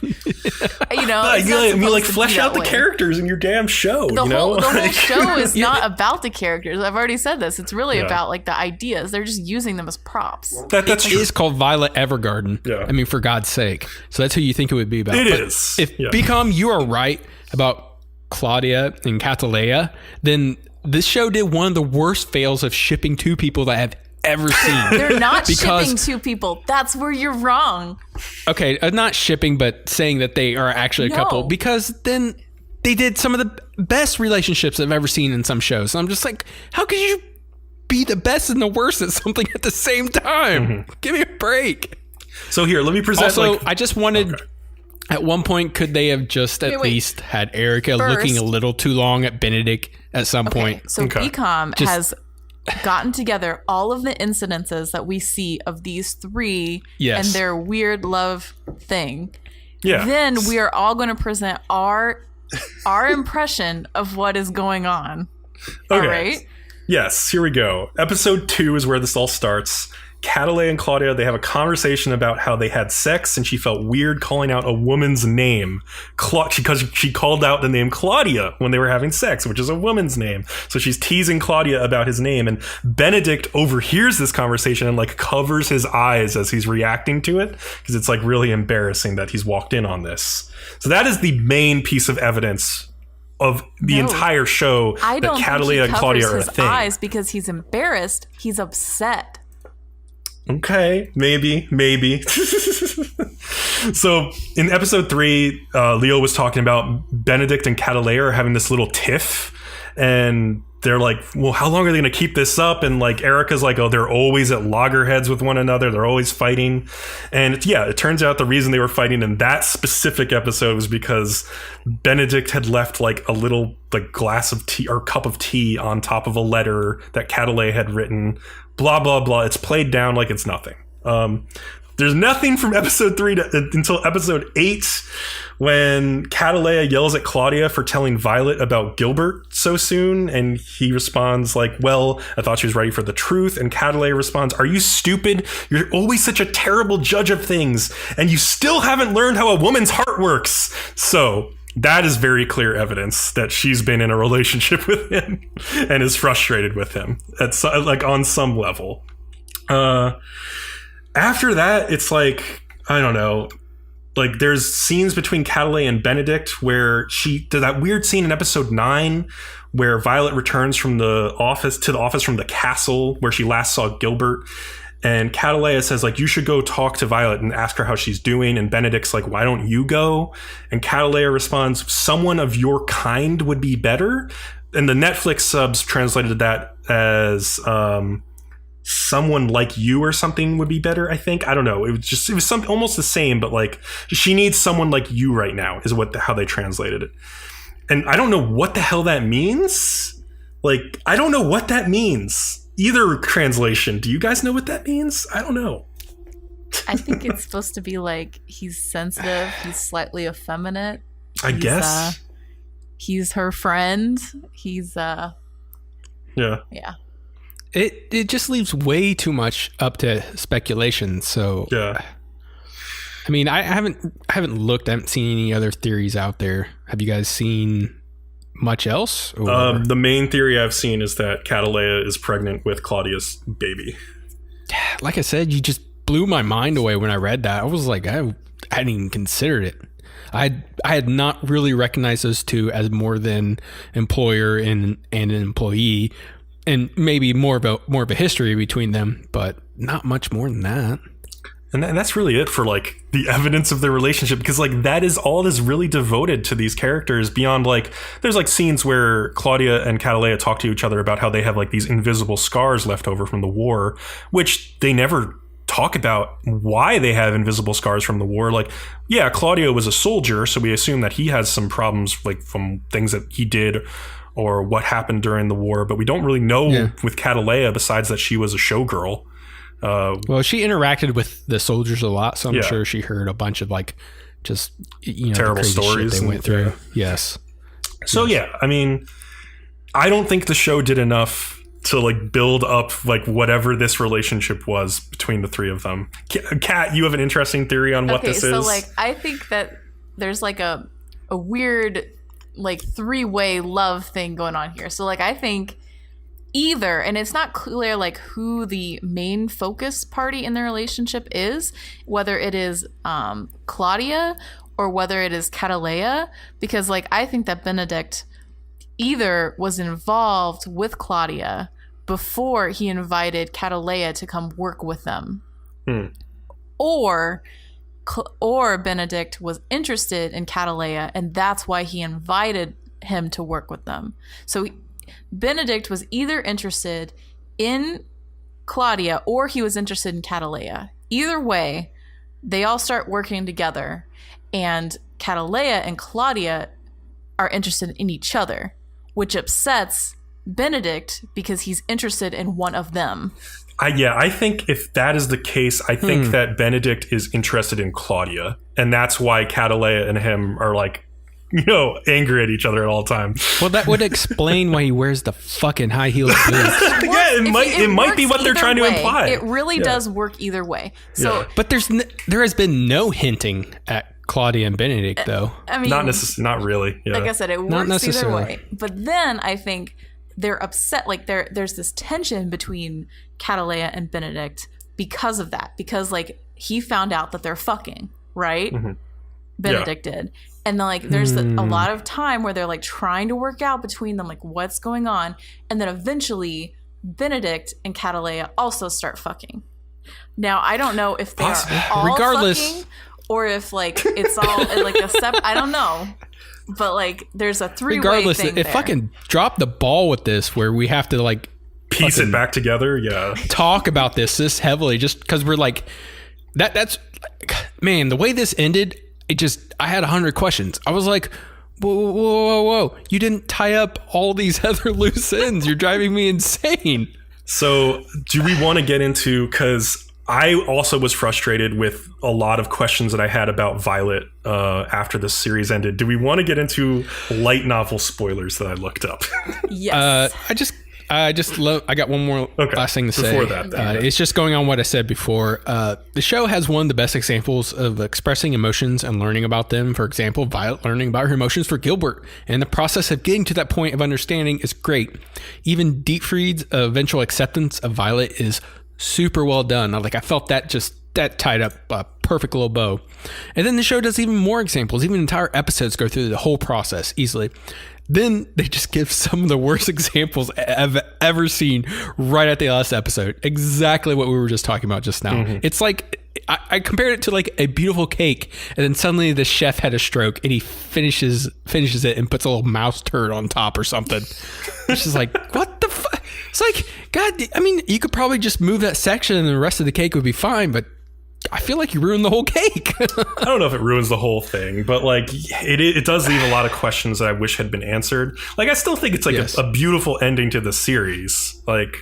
flesh out the characters in your damn show. The whole show is not about the characters. I've already said this. It's really about like the ideas. They're just using them as props. That's true. It is called Violet Evergarden. Yeah. I mean, for God's sake. So that's who you think it would be about. It is. If Bcom, you are right about Claudia and Catalea, then this show did one of the worst fails of shipping two people that I've ever seen. They're not shipping two people. That's where you're wrong. Okay, not shipping, but saying that they are actually a couple, because then they did some of the best relationships I've ever seen in some shows. And I'm just like, how could you be the best and the worst at something at the same time? Mm-hmm. Give me a break. So here, let me present. Also, I just wanted... Okay. At one point, could they have just at least had Erica looking a little too long at Benedict at some point? So Bcom has gotten together all of the incidences that we see of these three and their weird love thing. Yeah. Then we are all going to present our impression of what is going on. Okay. All right? Yes, here we go. Episode 2 is where this all starts. Catalea and Claudia, they have a conversation about how they had sex and she felt weird calling out a woman's name because she called out the name Claudia when they were having sex, which is a woman's name. So she's teasing Claudia about his name, and Benedict overhears this conversation and like covers his eyes as he's reacting to it because it's like really embarrassing that he's walked in on this. So that is the main piece of evidence of the entire show that Catalea and Claudia are a thing. Eyes because he's embarrassed. He's upset. Okay, maybe. So in episode 3, Leo was talking about Benedict and Catalea are having this little tiff, and they're like, well, how long are they going to keep this up? And like Erica's like, oh, they're always at loggerheads with one another. They're always fighting. And it turns out the reason they were fighting in that specific episode was because Benedict had left like a little like glass of tea or cup of tea on top of a letter that Catalea had written. Blah, blah, blah. It's played down like it's nothing. There's nothing from episode 3 until episode 8 when Catalea yells at Claudia for telling Violet about Gilbert so soon. And he responds like, well, I thought she was ready for the truth. And Catalea responds, are you stupid? You're always such a terrible judge of things. And you still haven't learned how a woman's heart works. So that is very clear evidence that she's been in a relationship with him and is frustrated with him like on some level. After that, it's like, I don't know, like there's scenes between Catalea and Benedict where she did that weird scene in episode 9 where Violet returns from the office from the castle where she last saw Gilbert. And Catalea says, like, you should go talk to Violet and ask her how she's doing. And Benedict's like, why don't you go? And Catalea responds, someone of your kind would be better. And the Netflix subs translated that as someone like you or something would be better, I think. I don't know. It was something almost the same, but like she needs someone like you right now is how they translated it. And I don't know what the hell that means. Like, I don't know what that means. Either translation. Do you guys know what that means? I don't know. I think it's supposed to be like he's sensitive, he's slightly effeminate. I guess. He's her friend. He's Yeah. It just leaves way too much up to speculation. So yeah. I mean, I haven't seen any other theories out there. Have you guys seen much else? The main theory I've seen is that Catalea is pregnant with Claudia's baby. Like I said, you just blew my mind away when I read that. I was like, I hadn't even considered it. I had not really recognized those two as more than employer and an employee, and maybe more of a history between them, but not much more than that. And that's really it for like the evidence of their relationship, because like that is all that is really devoted to these characters beyond like there's like scenes where Claudia and Catalea talk to each other about how they have like these invisible scars left over from the war, which they never talk about why they have invisible scars from the war. Like, yeah, Claudio was a soldier, so we assume that he has some problems like from things that he did or what happened during the war, but we don't really know with Catalea besides that she was a showgirl. Well, she interacted with the soldiers a lot, so I'm sure she heard a bunch of like just terrible stories shit they went through. Yes. So yeah, I mean, I don't think the show did enough to like build up like whatever this relationship was between the three of them. Kat, you have an interesting theory on what this is? So like I think that there's like a weird like three-way love thing going on here. So like I think either, and it's not clear like who the main focus party in the relationship is, whether it is Claudia or whether it is Catalea, because like I think that Benedict either was involved with Claudia before he invited Catalea to come work with them, or Benedict was interested in Catalea and that's why he invited him to work with them. So Benedict was either interested in Claudia or he was interested in Catalea. Either way, they all start working together and Catalea and Claudia are interested in each other, which upsets Benedict because he's interested in one of them. I think if that is the case, I think that Benedict is interested in Claudia, and that's why Catalea and him are like, angry at each other at all times. Well, that would explain why he wears the fucking high heel boots. It might be what they're trying to imply. It really does work either way. So, but there has been no hinting at Claudia and Benedict, though. I mean, not really. Yeah. Like I said, it works either way. But then I think they're upset. Like there's this tension between Catalea and Benedict because of that. Because like he found out that they're fucking, right? Mm-hmm. Benedict did. And then like there's a lot of time where they're like trying to work out between them, like what's going on. And then eventually Benedict and Catalea also start fucking. Now, I don't know if they're all fucking or if like it's all like a I don't know. But like there's a three-way regardless, thing it fucking dropped the ball with this where we have to like piece it back together. Yeah. Talk about this heavily just because we're like that's man, the way this ended, I had 100 questions. I was like, whoa. You didn't tie up all these other loose ends. You're driving me insane. So do we want to get into, because I also was frustrated with a lot of questions that I had about Violet after the series ended. Do we want to get into light novel spoilers that I looked up? Yes. I got one more last thing to say. Before that, it's just going on what I said before. The show has one of the best examples of expressing emotions and learning about them. For example, Violet learning about her emotions for Gilbert, and the process of getting to that point of understanding is great. Even Dietfried's eventual acceptance of Violet is super well done. I felt that tied up a perfect little bow. And then the show does even more examples. Even entire episodes go through the whole process easily. Then they just give some of the worst examples I've ever seen right at the last episode. Exactly what we were just talking about just now. Mm-hmm. It's like, I compared it to like a beautiful cake, and then suddenly the chef had a stroke and he finishes it and puts a little mouse turd on top or something. It's just like, what the fuck? It's like, God, I mean, you could probably just move that section and the rest of the cake would be fine, but I feel like you ruined the whole cake. I don't know if it ruins the whole thing, but like it does leave a lot of questions that I wish had been answered. Like, I still think it's like a beautiful ending to the series. Like,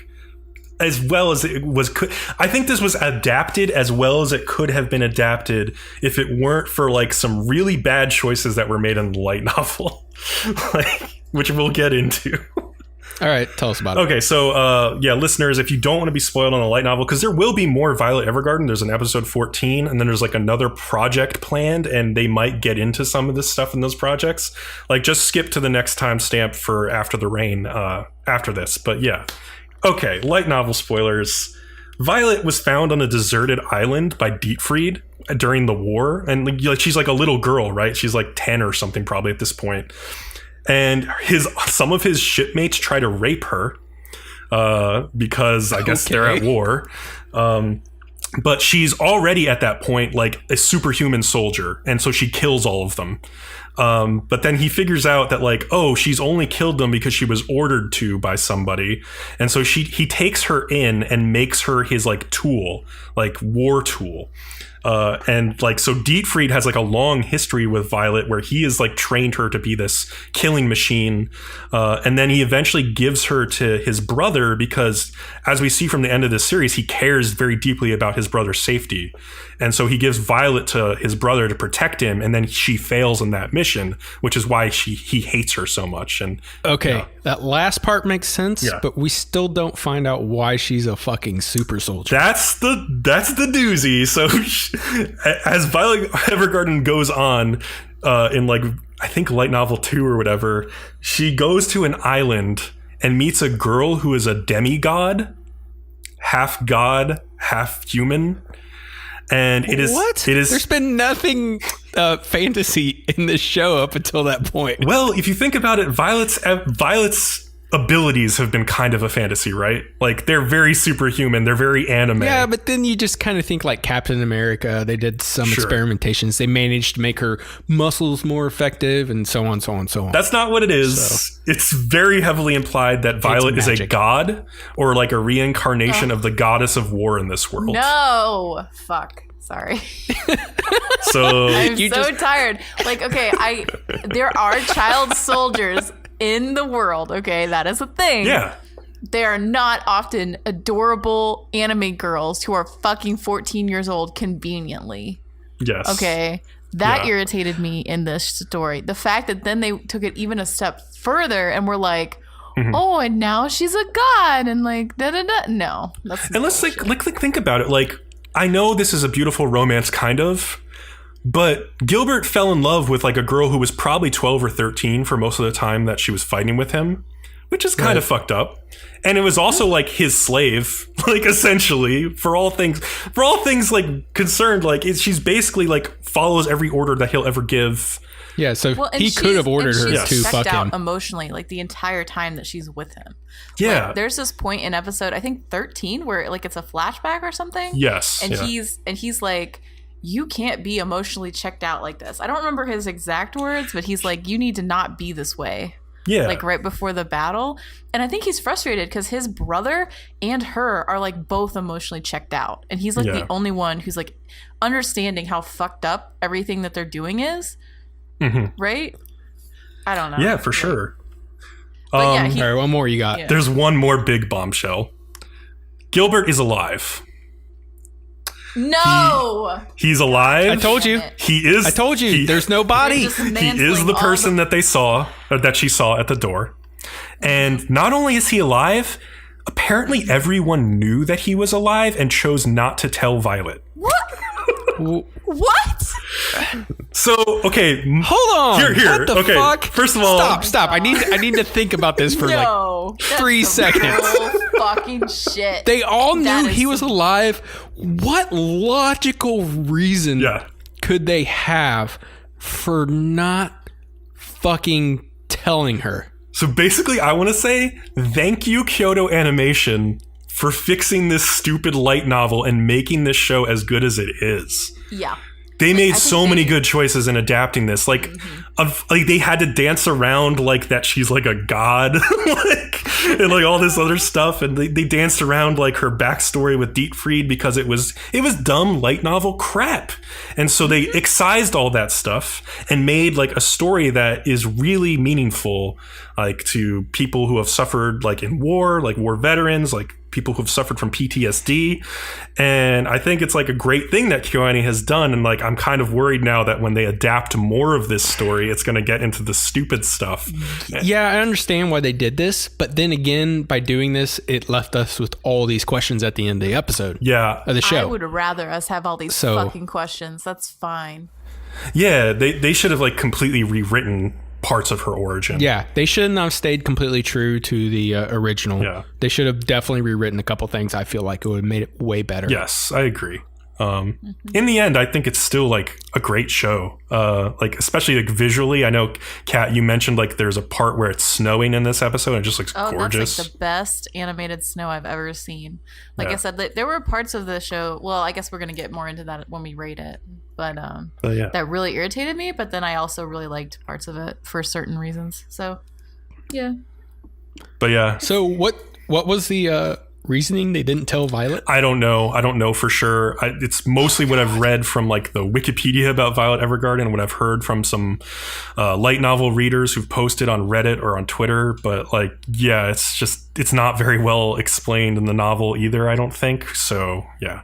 as well as it was, I think this was adapted as well as it could have been adapted if it weren't for like some really bad choices that were made in the light novel, like, which we'll get into. All right, tell us about it. Okay, so listeners, if you don't want to be spoiled on a light novel, because there will be more Violet Evergarden. There's an episode 14, and then there's like another project planned, and they might get into some of this stuff in those projects. Like, just skip to the next timestamp for After the Rain after this. But yeah, okay, light novel spoilers. Violet was found on a deserted island by Dietfried during the war, and like she's like a little girl, right? She's like 10 or something probably at this point. And some of his shipmates try to rape her because I guess they're at war. But she's already at that point like a superhuman soldier. And so she kills all of them. But then he figures out that like, oh, she's only killed them because she was ordered to by somebody. And so he takes her in and makes her his like tool, like war tool. And like, so Dietfried has like a long history with Violet where he has like trained her to be this killing machine. And then he eventually gives her to his brother because, as we see from the end of this series, he cares very deeply about his brother's safety. And so he gives Violet to his brother to protect him. And then she fails in that mission, which is why he hates her so much. And that last part makes sense, but we still don't find out why she's a fucking super soldier. That's the doozy. So as Violet Evergarden goes on in like, I think light novel 2 or whatever, she goes to an island and meets a girl who is a demigod, half god, half human. And it is there's been nothing fantasy in this show up until that point. Well, if you think about it, Violet's abilities have been kind of a fantasy, right? Like, they're very superhuman, they're very anime. Yeah, but then you just kind of think like Captain America. They did some experimentations. They managed to make her muscles more effective, and so on. That's not what it is. So, it's very heavily implied that Violet is a god or like a reincarnation of the goddess of war in this world. No, fuck. Sorry. So I'm so tired. Like, okay, there are child soldiers in the world, okay? That is a thing. Yeah. They are not often adorable anime girls who are fucking 14 years old conveniently. Yes. Okay. That irritated me in this story. The fact that then they took it even a step further and were like, oh, and now she's a god and like da-da-da. No. That's and let's like think about it. Like, I know this is a beautiful romance kind of, but Gilbert fell in love with like a girl who was probably 12 or 13 for most of the time that she was fighting with him, which is kind of fucked up. And it was also like his slave, like essentially for all things like concerned. Like she's basically like follows every order that he'll ever give. Yeah, so he could have ordered her to fuck him emotionally, like the entire time that she's with him. Yeah, like, there's this point in episode, I think 13, where like it's a flashback or something. Yes, and he's like, you can't be emotionally checked out like this. I don't remember his exact words, but he's like, you need to not be this way. Yeah, like right before the battle. And I think he's frustrated because his brother and her are like both emotionally checked out, and he's like the only one who's like understanding how fucked up everything that they're doing is. Mm-hmm. Right? I don't know. Yeah, for sure. All right, one more you got. Yeah. There's one more big bombshell. Gilbert is alive. No! He's alive. I told you. He is. I told you. There's no body. He is the person that they saw, or that she saw at the door. And not only is he alive, apparently everyone knew that he was alive and chose not to tell Violet. What? What? So, okay, hold on. Here. What the fuck? First of all, stop. I need to think about this for like 3 seconds. Fucking shit. They all knew he was alive. What logical reason could they have for not fucking telling her? So basically, I want to say thank you, Kyoto Animation, for fixing this stupid light novel and making this show as good as it is. Yeah. They made so many good choices in adapting this. Like, like they had to dance around like that she's like a god, and like all this other stuff. And they danced around like her backstory with Dietfried because it was dumb light novel crap. And so they excised all that stuff and made like a story that is really meaningful, like to people who have suffered like in war, like war veterans, like people who have suffered from PTSD. And I think it's like a great thing that KyoAni has done. And like, I'm kind of worried now that when they adapt more of this story, it's going to get into the stupid stuff. Yeah, I understand why they did this. But then again, by doing this, it left us with all these questions at the end of the episode. Yeah. Of the show. I would rather us have all these fucking questions. That's fine. Yeah, they should have like completely rewritten parts of her origin. Yeah, they shouldn't have stayed completely true to the original. Yeah. They should have definitely rewritten a couple things. I feel like it would have made it way better. Yes, I agree. In the end, I think it's still like a great show. Like especially like visually. I know, Kat, you mentioned like there's a part where it's snowing in this episode and it just looks gorgeous. That's like the best animated snow I've ever seen. Like I said, there were parts of the show. Well, I guess we're gonna get more into that when we rate it. But that really irritated me. But then I also really liked parts of it for certain reasons. So yeah. But yeah. So what was the reasoning they didn't tell Violet? I don't know for sure. It's mostly what I've read from like the Wikipedia about Violet Evergarden and what I've heard from some light novel readers who've posted on Reddit or on Twitter. But like, yeah, it's not very well explained in the novel either, I don't think. So yeah.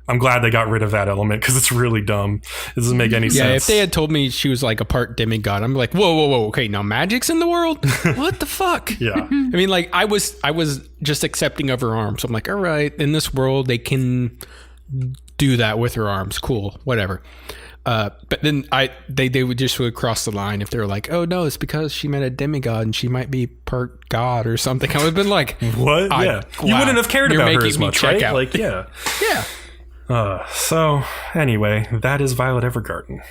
I'm glad they got rid of that element because it's really dumb. It doesn't make any sense. Yeah, if they had told me she was like a part demigod, I'm like, whoa, okay, now magic's in the world? What the fuck? Yeah. I mean, like, I was just accepting of her arms. So I'm like, all right, in this world, they can do that with her arms. Cool, whatever. But then they would just cross the line if they were like, oh no, it's because she met a demigod and she might be part god or something. I would have been like, what? Yeah. Wow, you wouldn't have cared about her as much, right? Out. Like, yeah. Yeah. So anyway, that is Violet Evergarden.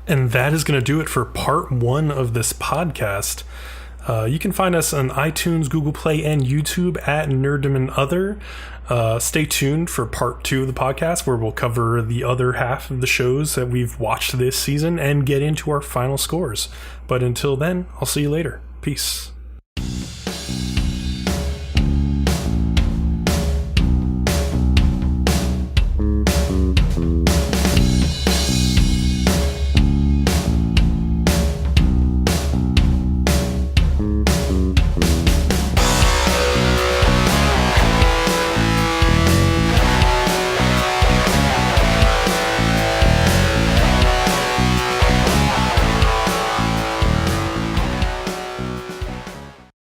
And that is going to do it for part 1 of this podcast. You can find us on iTunes, Google Play, and YouTube at Nerdom and Other. Stay tuned for part 2 of the podcast, where we'll cover the other half of the shows that we've watched this season and get into our final scores. But until then, I'll see you later. Peace.